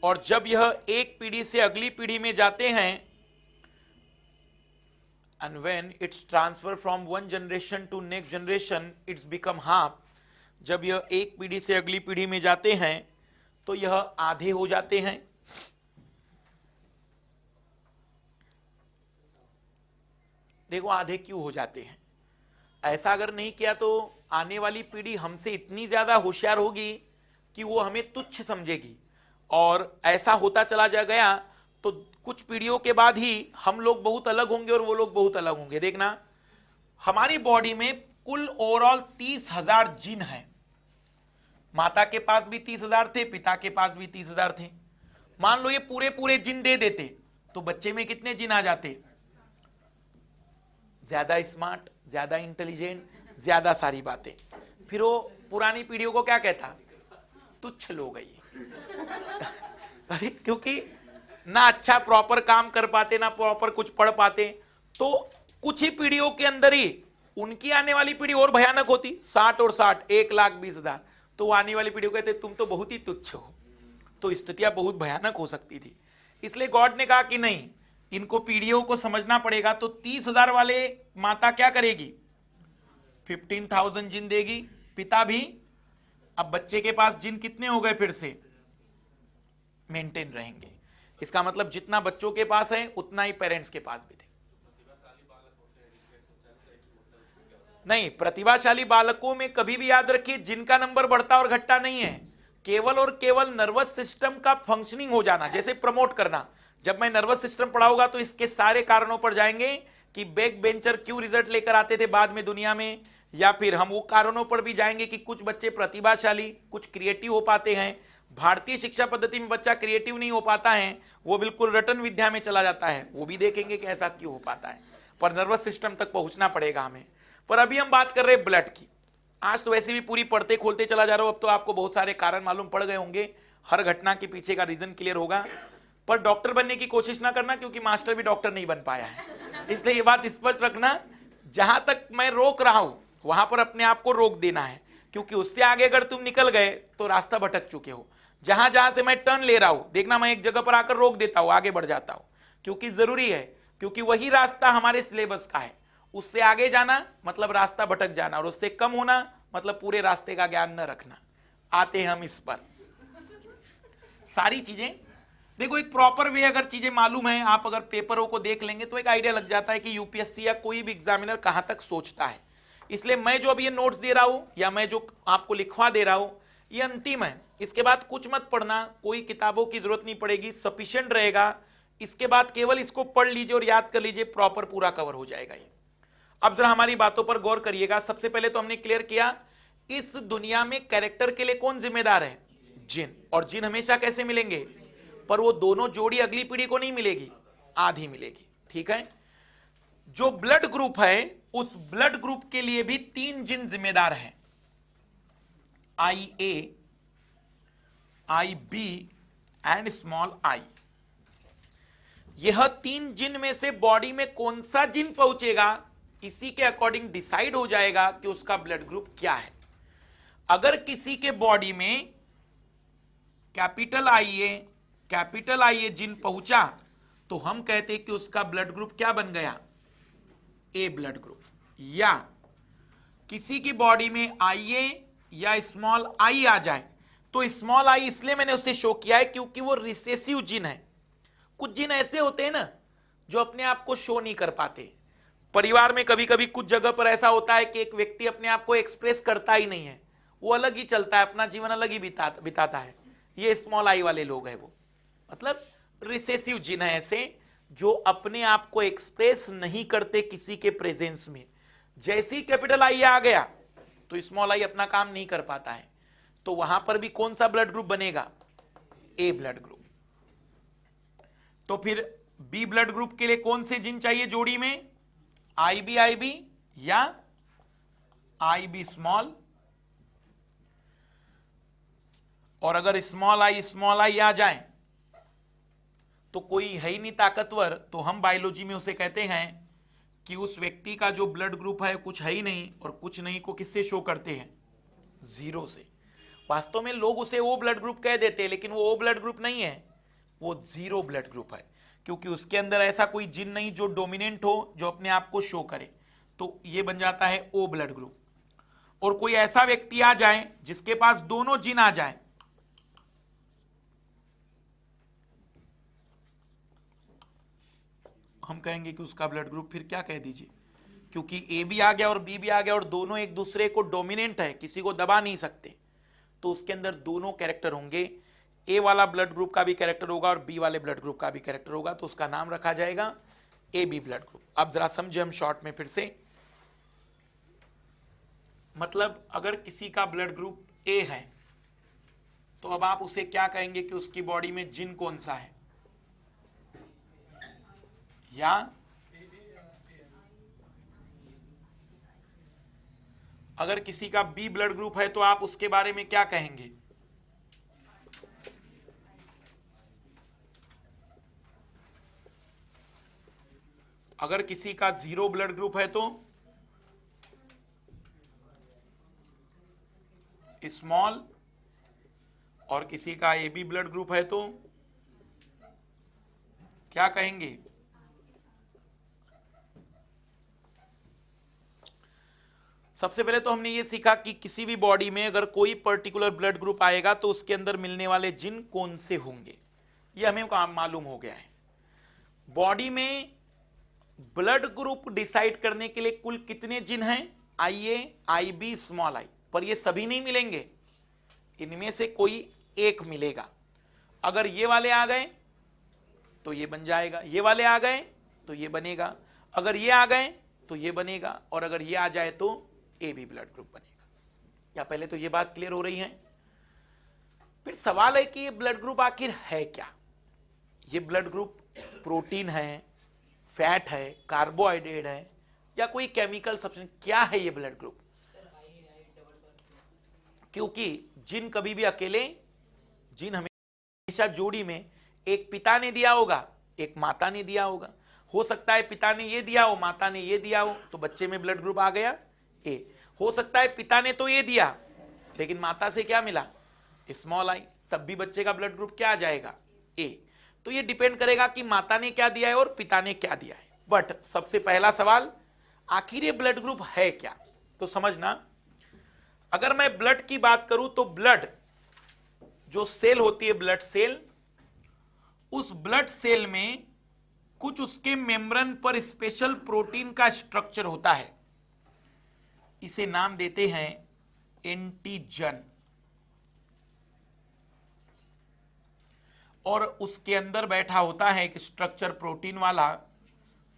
और जब यह एक पीढ़ी से अगली पीढ़ी में जाते हैं, and when it's transfer from one generation to next generation it's become half। जब यह एक पीढ़ी से अगली पीढ़ी में जाते हैं तो यह आधे हो जाते हैं। देखो आधे क्यों हो जाते हैं। ऐसा अगर नहीं किया तो आने वाली पीढ़ी हमसे इतनी ज्यादा होशियार होगी कि वो हमें तुच्छ समझेगी, और ऐसा होता चला जा गया तो कुछ पीढ़ियों के बाद ही हम लोग बहुत अलग होंगे और वो लोग बहुत अलग होंगे। देखना, हमारी बॉडी में कुल ओवरऑल 30,000 जिन है। माता के पास भी 30,000 थे, पिता के पास भी 30,000 थे। मान लो ये पूरे पूरे जिन दे देते तो बच्चे में कितने जिन आ जाते? ज्यादा स्मार्ट, ज्यादा इंटेलिजेंट, ज्यादा सारी बातें। फिर वो पुरानी पीढ़ियों को क्या कहता? तुच्छ लोग है ये। अरे क्योंकि ना अच्छा प्रॉपर काम कर पाते, ना प्रॉपर कुछ पढ़ पाते, तो कुछ ही पीढ़ियों के अंदर ही उनकी आने वाली पीढ़ी और भयानक होती। 60 और 60 1,20,000, तो आने वाली पीढ़ी को कहते तुम तो बहुत ही तुच्छ हो। तो स्थितियां बहुत भयानक हो सकती थी। इसलिए गॉड ने कहा कि नहीं, इनको पीढ़ियों को समझना पड़ेगा। तो 30,000 वाले माता क्या करेगी? 15,000 जिन देगी, पिता भी। अब बच्चे के पास जिन कितने हो गए? फिर से मेंटेन रहेंगे। इसका मतलब जितना बच्चों के पास है उतना ही पेरेंट्स के पास भी थे। नहीं, प्रतिभाशाली बालकों में कभी भी याद रखिए जिनका नंबर बढ़ता और घटता नहीं है, केवल और केवल नर्वस सिस्टम का फंक्शनिंग हो जाना। जैसे प्रमोट करना, जब मैं नर्वस सिस्टम पढ़ाऊंगा तो इसके सारे कारणों पर जाएंगे कि बैक बेंचर क्यों रिजल्ट लेकर आते थे बाद में दुनिया में, या फिर हम वो कारणों पर भी जाएंगे कि कुछ बच्चे प्रतिभाशाली, कुछ क्रिएटिव हो पाते हैं। भारतीय शिक्षा पद्धति में बच्चा क्रिएटिव नहीं हो पाता है, वो बिल्कुल रटन विद्या में चला जाता है, वो भी देखेंगे कि ऐसा क्यों हो पाता है। पर नर्वस सिस्टम तक पहुंचना पड़ेगा हमें। पर अभी हम बात कर रहे हैं ब्लड की। आज तो वैसे भी पूरी पढ़ते खोलते चला जा रहा हूं, अब तो आपको बहुत सारे कारण मालूम पड़ गए होंगे, हर घटना के पीछे का रीजन क्लियर होगा। पर डॉक्टर बनने की कोशिश ना करना, क्योंकि मास्टर भी डॉक्टर नहीं बन पाया है। इसलिए ये बात स्पष्ट रखना, जहां तक मैं रोक रहा हूं वहां पर अपने आप को रोक देना है, क्योंकि उससे आगे अगर तुम निकल गए तो रास्ता भटक चुके हो। जहां जहां से मैं टर्न ले रहा हूं, देखना मैं एक जगह पर आकर रोक देता हूं, आगे बढ़ जाता हूं, क्योंकि जरूरी है, क्योंकि वही रास्ता हमारे सिलेबस का है। उससे आगे जाना मतलब रास्ता भटक जाना, और उससे कम होना मतलब पूरे रास्ते का ज्ञान न रखना। आते हैं हम इस पर। सारी चीजें देखो, एक प्रॉपर वे अगर चीजें मालूम है, आप अगर पेपरों को देख लेंगे तो एक आइडिया लग जाता है कि यूपीएससी या कोई भी एग्जामिनर कहां तक सोचता है। इसलिए मैं जो अभी ये नोट्स दे रहा हूं या मैं जो आपको लिखवा दे रहा हूं, ये अंतिम है। इसके बाद कुछ मत पढ़ना, कोई किताबों की जरूरत नहीं पड़ेगी, सफिशिएंट रहेगा। इसके बाद केवल इसको पढ़ लीजिए और याद कर लीजिए, प्रॉपर पूरा कवर हो जाएगा ये। अब जरा हमारी बातों पर गौर करिएगा। सबसे पहले तो हमने क्लियर किया, इस दुनिया में कैरेक्टर के लिए कौन जिम्मेदार है? जिन। और जिन हमेशा कैसे मिलेंगे? पर वो दोनों जोड़ी अगली पीढ़ी को नहीं मिलेगी, आधी मिलेगी। ठीक है। जो ब्लड ग्रुप है, उस ब्लड ग्रुप के लिए भी 3 जिन जिम्मेदार हैं, IA, IB and small I. यह 3 जिन में से बॉडी में कौन सा जिन पहुंचेगा, इसी के अकॉर्डिंग डिसाइड हो जाएगा कि उसका ब्लड ग्रुप क्या है। अगर किसी के बॉडी में कैपिटल IA जिन पहुंचा तो हम कहते हैं कि उसका ब्लड ग्रुप क्या बन गया? ए ब्लड ग्रुप। या किसी की बॉडी में IA या स्मॉल आई आ जाए तो स्मॉल आई इसलिए मैंने उसे शो किया है क्योंकि वो रिसेसिव जिन है। कुछ जिन ऐसे होते हैं ना जो अपने आप को शो नहीं कर पाते। परिवार में कभी कभी कुछ जगह पर ऐसा होता है कि एक व्यक्ति अपने आप को एक्सप्रेस करता ही नहीं है, वो अलग ही चलता है, अपना जीवन अलग ही बिताता है। ये स्मॉल आई वाले लोग हैं, वो मतलब रिसेसिव जिन है ऐसे, जो अपने आप को एक्सप्रेस नहीं करते किसी के प्रेजेंस में। जैसे ही कैपिटल आई आ गया तो स्मॉल आई अपना काम नहीं कर पाता है, तो वहां पर भी कौन सा ब्लड ग्रुप बनेगा? ए ब्लड ग्रुप। तो फिर बी ब्लड ग्रुप के लिए कौन से जिन चाहिए जोड़ी में? आईबी या आईबी स्मॉल। और अगर स्मॉल आई आ जाए तो कोई है ही नहीं ताकतवर, तो हम बायोलॉजी में उसे कहते हैं कि उस व्यक्ति का जो ब्लड ग्रुप है कुछ है ही नहीं, और कुछ नहीं को किससे शो करते हैं? जीरो से। वास्तव में लोग उसे ओ ब्लड ग्रुप कह देते हैं, लेकिन वो ओ ब्लड ग्रुप नहीं है, वो जीरो ब्लड ग्रुप है, क्योंकि उसके अंदर ऐसा कोई जिन नहीं जो डोमिनेंट हो, जो अपने आप को शो करे, तो ये बन जाता है ओ ब्लड ग्रुप। और कोई ऐसा व्यक्ति आ जाए जिसके पास दोनों जिन आ जाए, हम कहेंगे कि उसका ब्लड ग्रुप फिर क्या कह दीजिए, क्योंकि ए भी आ गया और बी भी आ गया और दोनों एक दूसरे को डोमिनेंट है, किसी को दबा नहीं सकते, तो उसके अंदर दोनों कैरेक्टर होंगे। ए वाला ब्लड ग्रुप का भी कैरेक्टर होगा और बी वाले ब्लड ग्रुप का भी कैरेक्टर होगा, तो उसका नाम रखा जाएगा ए बी ब्लड ग्रुप। अब जरा समझे हम शॉर्ट में फिर से। मतलब अगर किसी का ब्लड ग्रुप ए है तो अब आप उसे क्या कहेंगे कि उसकी बॉडी में जिन कौन सा है? या अगर किसी का बी ब्लड ग्रुप है तो आप उसके बारे में क्या कहेंगे? अगर किसी का जीरो ब्लड ग्रुप है तो स्मॉल, और किसी का ए बी ब्लड ग्रुप है तो क्या कहेंगे? सबसे पहले तो हमने ये सीखा कि किसी भी बॉडी में अगर कोई पर्टिकुलर ब्लड ग्रुप आएगा तो उसके अंदर मिलने वाले जिन कौन से होंगे, ये हमें मालूम हो गया है। बॉडी में ब्लड ग्रुप डिसाइड करने के लिए कुल कितने जिन हैं? आई ए, आई बी, स्मॉल आई। पर ये सभी नहीं मिलेंगे, इनमें से कोई एक मिलेगा। अगर ये वाले आ गए तो ये बन जाएगा, ये वाले आ गए तो ये बनेगा, अगर ये आ गए तो ये बनेगा, और अगर ये आ जाए तो ए बी ब्लड ग्रुप बनेगा। क्या पहले तो ये बात क्लियर हो रही है? फिर सवाल है कि ये ब्लड ग्रुप आखिर है क्या? ये ब्लड ग्रुप प्रोटीन है, फैट है, कार्बोहाइड्रेट है, या कोई केमिकल सब्सटेंस? क्या है ये ब्लड ग्रुप? क्योंकि जिन कभी भी अकेले, जिन हमेशा जोड़ी में एक पिता ने दिया होगा, एक माता ने दिया होगा। हो सकता है पिता ने ये दिया हो, माता ने ये दिया हो, तो बच्चे में ब्लड ग्रुप आ गया ए। हो सकता है पिता ने तो ये दिया लेकिन माता से क्या मिला? स्मॉल आई, तब भी बच्चे का ब्लड ग्रुप क्या आ जाएगा? ए। तो ये डिपेंड करेगा कि माता ने क्या दिया है और पिता ने क्या दिया है। बट सबसे पहला सवाल, आखिर ये ब्लड ग्रुप है क्या? तो समझना, अगर मैं ब्लड की बात करूं तो ब्लड जो सेल होती है, ब्लड सेल, उस ब्लड सेल में कुछ उसके मेम्ब्रेन पर स्पेशल प्रोटीन का स्ट्रक्चर होता है, इसे नाम देते हैं एंटीजन। और उसके अंदर बैठा होता है एक स्ट्रक्चर प्रोटीन वाला,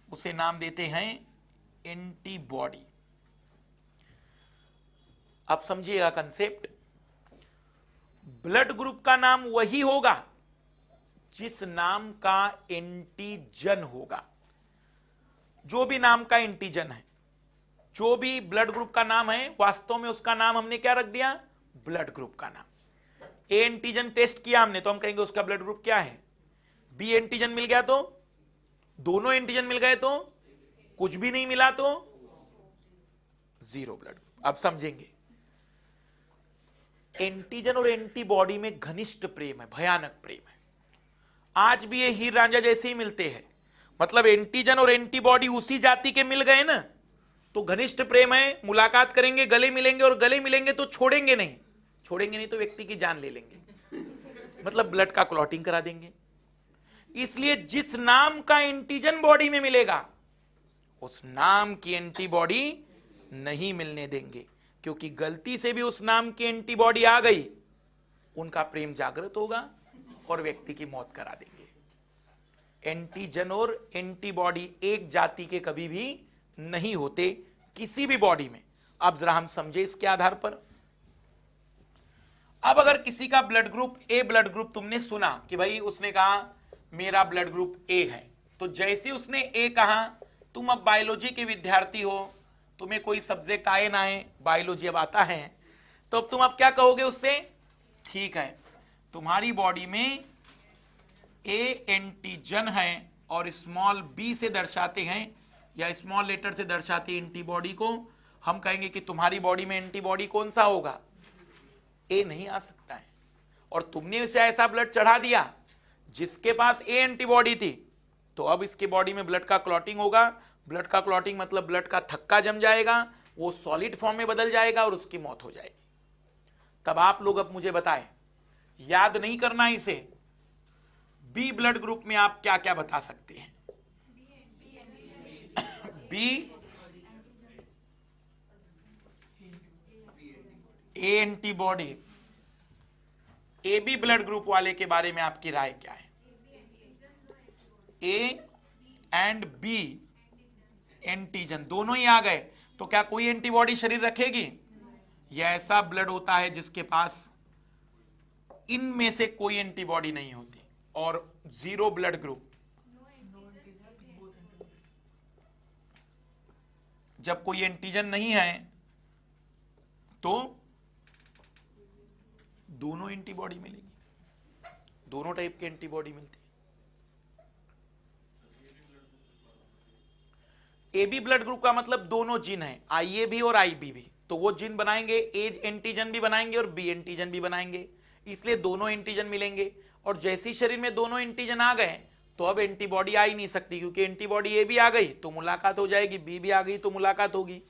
उसे नाम देते हैं एंटीबॉडी। आप समझिएगा कंसेप्ट। ब्लड ग्रुप का नाम वही होगा जिस नाम का एंटीजन होगा। जो भी नाम का एंटीजन है, जो भी ब्लड ग्रुप का नाम है, वास्तव में उसका नाम हमने क्या रख दिया? ब्लड ग्रुप का नाम। ए एंटीजन टेस्ट किया हमने तो हम कहेंगे उसका ब्लड ग्रुप क्या है। बी एंटीजन मिल गया तो, दोनों एंटीजन मिल गए तो, कुछ भी नहीं मिला तो जीरो ब्लड ग्रुप। अब समझेंगे, एंटीजन और एंटीबॉडी में घनिष्ठ प्रेम है, भयानक प्रेम है। आज भी ये हीर रांझा जैसे ही मिलते हैं। मतलब एंटीजन और एंटीबॉडी उसी जाति के मिल गए ना, तो घनिष्ठ प्रेम है, मुलाकात करेंगे, गले मिलेंगे, और गले मिलेंगे तो छोड़ेंगे नहीं, छोड़ेंगे नहीं तो व्यक्ति की जान ले लेंगे, मतलब ब्लड का क्लॉटिंग करा देंगे। इसलिए जिस नाम का एंटीजन बॉडी में मिलेगा उस नाम की एंटीबॉडी नहीं मिलने देंगे, क्योंकि गलती से भी उस नाम की एंटीबॉडी आ गई, उनका प्रेम जागृत होगा और व्यक्ति की मौत करा देंगे। एंटीजन और एंटीबॉडी एक जाति के कभी भी नहीं होते किसी भी बॉडी में। अब जरा हम समझे इसके आधार पर। अब अगर किसी का blood group A blood group तुमने सुना कि भाई उसने कहा मेरा ब्लड ग्रुप ए है, तो जैसे उसने ए कहा, तुम अब बायोलॉजी के विद्यार्थी हो, तुम्हें कोई सब्जेक्ट आए ना आए, बायोलॉजी अब आता है, तो अब तुम अब क्या कहोगे उससे? ठीक है, तुम्हारी बॉडी में ए एंटीजन है और स्मॉल बी से दर्शाते हैं या स्मॉल लेटर से दर्शाते हैं एंटीबॉडी को। हम कहेंगे कि तुम्हारी बॉडी में एंटीबॉडी कौन सा होगा? ए नहीं आ सकता है। और तुमने उसे ऐसा ब्लड चढ़ा दिया जिसके पास ए एंटीबॉडी थी, तो अब इसके बॉडी में ब्लड का क्लॉटिंग होगा। ब्लड का क्लॉटिंग मतलब ब्लड का थक्का जम जाएगा, वो सॉलिड फॉर्म में बदल जाएगा और उसकी मौत हो जाएगी। तब आप लोग अब मुझे बताएं, याद नहीं करना इसे, बी ब्लड ग्रुप में आप क्या क्या बता सकते हैं? B A antibody. A B blood group वाले के बारे में आपकी राय क्या है? ए एंड बी एंटीजन दोनों ही आ गए, तो क्या कोई एंटीबॉडी शरीर रखेगी? यह ऐसा ब्लड होता है जिसके पास इनमें से कोई एंटीबॉडी नहीं होती। और जीरो ब्लड ग्रुप, जब कोई एंटीजन नहीं है तो दोनों एंटीबॉडी मिलेगी, दोनों टाइप की एंटीबॉडी मिलती है। एबी ब्लड ग्रुप का मतलब दोनों जीन है, आईए भी और आईबी भी, तो वो जीन बनाएंगे, एज एंटीजन भी बनाएंगे और बी एंटीजन भी बनाएंगे, इसलिए दोनों एंटीजन मिलेंगे। और जैसे ही शरीर में दोनों एंटीजन आ गए तो अब एंटीबॉडी आ ही नहीं सकती, क्योंकि एंटीबॉडी ए भी आ गई तो मुलाकात हो जाएगी, बी भी आ गई तो मुलाकात होगी।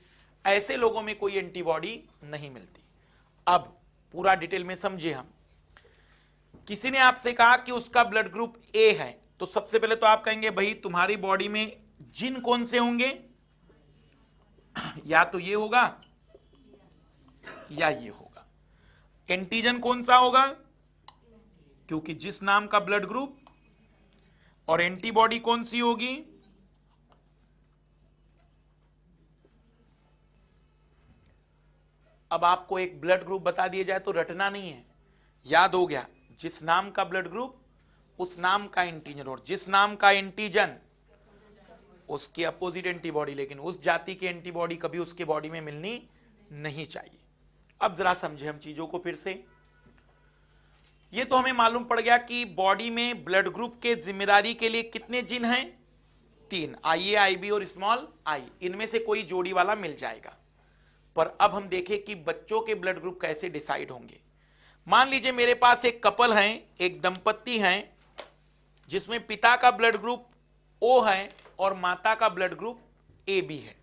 ऐसे लोगों में कोई एंटीबॉडी नहीं मिलती। अब पूरा डिटेल में समझे हम। किसी ने आपसे कहा कि उसका ब्लड ग्रुप ए है, तो सबसे पहले तो आप कहेंगे भाई तुम्हारी बॉडी में जीन कौन से होंगे? या तो ये होगा या ये होगा। एंटीजन कौन सा होगा? क्योंकि जिस नाम का ब्लड ग्रुप। और एंटीबॉडी कौन सी होगी? अब आपको एक ब्लड ग्रुप बता दिया जाए तो रटना नहीं है, याद हो गया। जिस नाम का ब्लड ग्रुप उस नाम का एंटीजन, और जिस नाम का एंटीजन उसकी अपोजिट एंटीबॉडी, लेकिन उस जाति की एंटीबॉडी कभी उसके बॉडी में मिलनी नहीं चाहिए। अब जरा समझे हम चीजों को फिर से। ये तो हमें मालूम पड़ गया कि बॉडी में ब्लड ग्रुप के जिम्मेदारी के लिए कितने जीन हैं? 3, आईए, आईबी और स्मॉल आई। इनमें से कोई जोड़ी वाला मिल जाएगा। पर अब हम देखें कि बच्चों के ब्लड ग्रुप कैसे डिसाइड होंगे। मान लीजिए मेरे पास एक कपल है, एक दंपत्ति है, जिसमें पिता का ब्लड ग्रुप ओ है और माता का ब्लड ग्रुप ए बी है।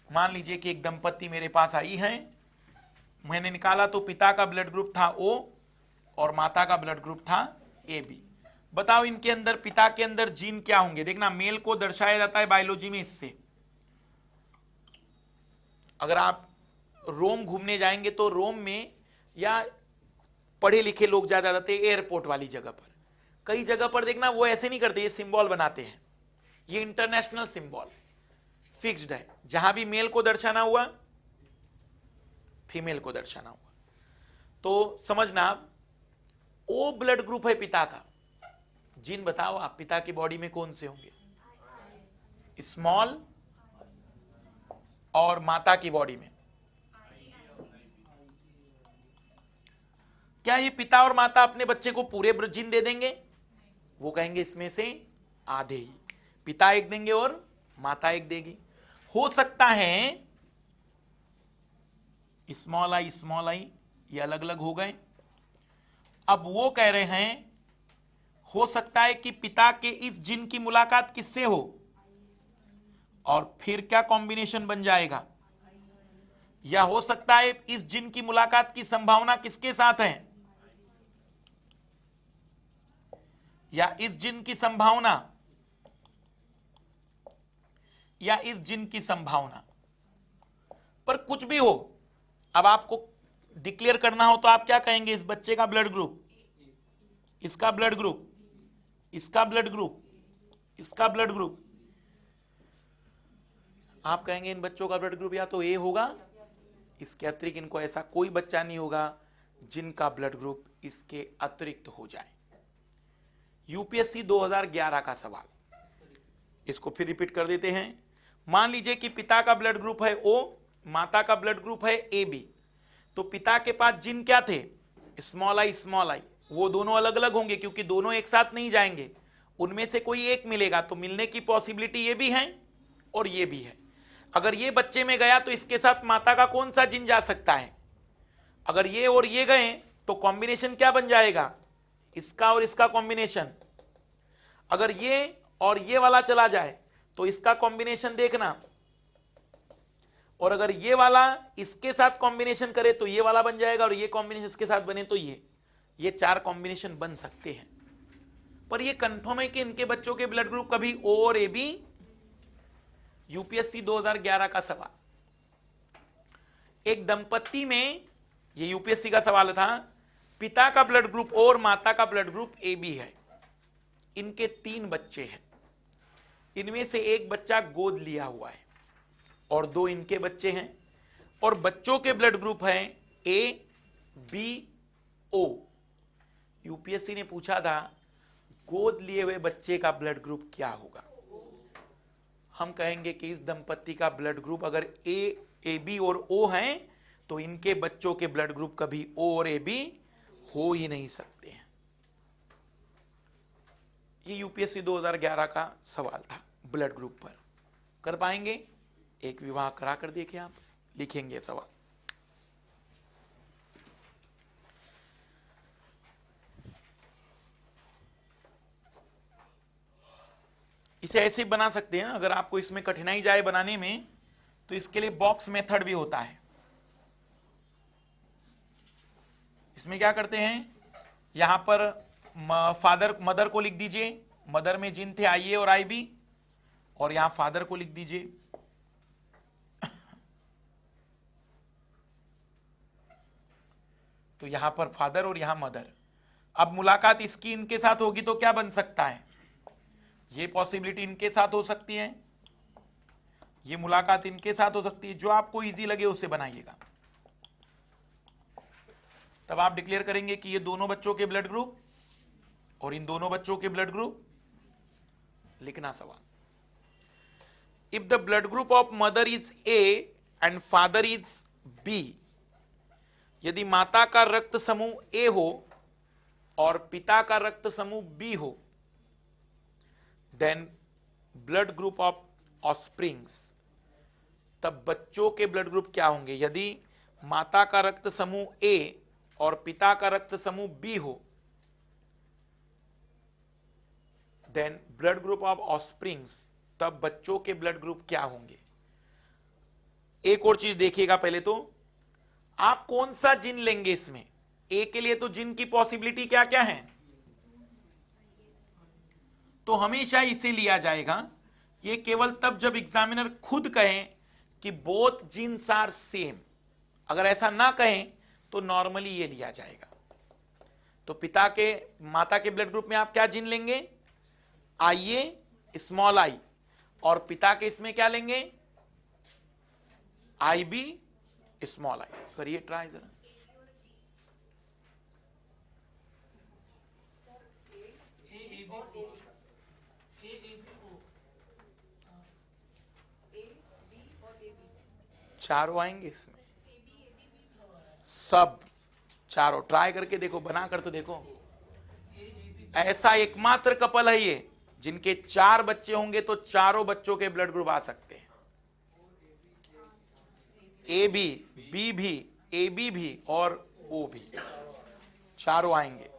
मान लीजिए कि एक दंपत्ति मेरे पास आई है, मैंने निकाला तो पिता का ब्लड ग्रुप था ओ और माता का ब्लड ग्रुप था ए बी। बताओ इनके अंदर, पिता के अंदर जीन क्या होंगे? देखना, मेल को दर्शाया जाता है बायोलॉजी में इससे। अगर आप रोम घूमने जाएंगे तो रोम में, या पढ़े लिखे लोग ज्यादा जाते हैं एयरपोर्ट वाली जगह पर, कई जगह पर देखना वो ऐसे नहीं करते, ये सिंबल बनाते हैं। ये इंटरनेशनल सिंबल है, फिक्स्ड है। जहां भी मेल को दर्शाना हुआ, फीमेल को दर्शाना हुआ, तो समझना आप ओ ब्लड ग्रुप है पिता का। जीन बताओ आप, पिता की बॉडी में कौन से होंगे? स्मॉल। और माता की बॉडी में क्या ये पिता और माता अपने बच्चे को पूरे जीन दे देंगे? वो कहेंगे इसमें से आधे ही, पिता एक देंगे और माता एक देगी। हो सकता है स्मॉल आई ये अलग अलग हो गए। अब वो कह रहे हैं हो सकता है कि पिता के इस जीन की मुलाकात किससे हो, और फिर क्या कॉम्बिनेशन बन जाएगा? या हो सकता है इस जीन की मुलाकात की संभावना किसके साथ है? या इस जीन की संभावना, या इस जीन की संभावना। पर कुछ भी हो, अब आपको डिक्लेयर करना हो तो आप क्या कहेंगे? इस बच्चे का ब्लड ग्रुप, इसका ब्लड ग्रुप, इसका ब्लड ग्रुप, इसका ब्लड ग्रुप, आप कहेंगे इन बच्चों का ब्लड ग्रुप या तो ए होगा, इसके अतिरिक्त इनको ऐसा कोई बच्चा नहीं होगा जिनका ब्लड ग्रुप इसके अतिरिक्त हो जाए। यूपीएससी 2011 का सवाल, इसको फिर रिपीट कर देते हैं। मान लीजिए कि पिता का ब्लड ग्रुप है ओ, माता का ब्लड ग्रुप है ए बी। तो पिता के पास जिन क्या थे, स्मॉल आई, वो दोनों अलग अलग होंगे क्योंकि दोनों एक साथ नहीं जाएंगे, उनमें से कोई एक मिलेगा। तो मिलने की पॉसिबिलिटी ये भी है और ये भी है। अगर ये बच्चे में गया तो इसके साथ माता का कौन सा जिन जा सकता है? अगर ये और ये गए तो कॉम्बिनेशन क्या बन जाएगा? इसका और इसका कॉम्बिनेशन। अगर ये और ये वाला चला जाए तो इसका कॉम्बिनेशन देखना, और अगर ये वाला इसके साथ कॉम्बिनेशन करे तो ये वाला बन जाएगा, और ये कॉम्बिनेशन इसके साथ बने तो ये चार कॉम्बिनेशन बन सकते हैं। पर ये कंफर्म है कि इनके बच्चों के ब्लड ग्रुप कभी ओ और ए बी? यूपीएससी 2011 का सवाल। एक दंपत्ति में, ये यूपीएससी का सवाल था, पिता का ब्लड ग्रुप ओ और माता का ब्लड ग्रुप ए बी है। इनके 3 बच्चे हैं, इनमें से एक बच्चा गोद लिया हुआ है और 2 इनके बच्चे हैं, और बच्चों के ब्लड ग्रुप हैं ए बी ओ। यूपीएससी ने पूछा था गोद लिए हुए बच्चे का ब्लड ग्रुप क्या होगा? हम कहेंगे कि इस दंपत्ति का ब्लड ग्रुप अगर ए बी और ओ हैं तो इनके बच्चों के ब्लड ग्रुप कभी ओ और ए बी हो ही नहीं सकते हैं। ये यूपीएससी 2011 का सवाल था ब्लड ग्रुप पर। कर पाएंगे? एक विवाह करा कर देखिए, आप लिखेंगे सवाल। इसे ऐसे ही बना सकते हैं। अगर आपको इसमें कठिनाई जाए बनाने में तो इसके लिए बॉक्स मेथड भी होता है। इसमें क्या करते हैं, यहां पर मदर को लिख दीजिए, मदर में जिन थे आई ए और आई बी, और यहां फादर को लिख दीजिए। तो यहां पर फादर और यहां मदर। अब मुलाकात इसकी इनके साथ होगी तो क्या बन सकता है? ये पॉसिबिलिटी इनके साथ हो सकती है, ये मुलाकात इनके साथ हो सकती है। जो आपको इजी लगे उससे बनाइएगा। तब आप डिक्लेयर करेंगे कि ये दोनों बच्चों के ब्लड ग्रुप और इन दोनों बच्चों के ब्लड ग्रुप। लिखना सवाल। If the blood group of mother is A and father is B, यदि माता का रक्त समूह ए हो और पिता का रक्त समूह बी हो, then blood group of offsprings, तब बच्चों के ब्लड ग्रुप क्या होंगे? यदि माता का रक्त समूह ए और पिता का रक्त समूह बी हो, then blood group of offsprings, तब बच्चों के ब्लड ग्रुप क्या होंगे? एक और चीज देखिएगा। पहले तो आप कौन सा जिन लेंगे इसमें? ए के लिए तो जिन की पॉसिबिलिटी क्या क्या है? तो हमेशा इसे लिया जाएगा। ये केवल तब जब एग्जामिनर खुद कहें कि बोथ जीन्स आर सेम। अगर ऐसा ना कहें तो नॉर्मली ये लिया जाएगा। तो पिता के, माता के ब्लड ग्रुप में आप क्या जीन लेंगे? आई ए, स्मॉल आई, और पिता के इसमें क्या लेंगे? आई बी, स्मॉल आई। करिए ट्राई जरा। चारों आएंगे इसमें, सब चारों। ट्राई करके देखो, बना कर तो देखो। ऐसा एकमात्र कपल है ये जिनके 4 बच्चे होंगे तो चारों बच्चों के ब्लड ग्रुप आ सकते हैं। ए भी, बी भी, ए बी भी और ओ भी, चारों आएंगे।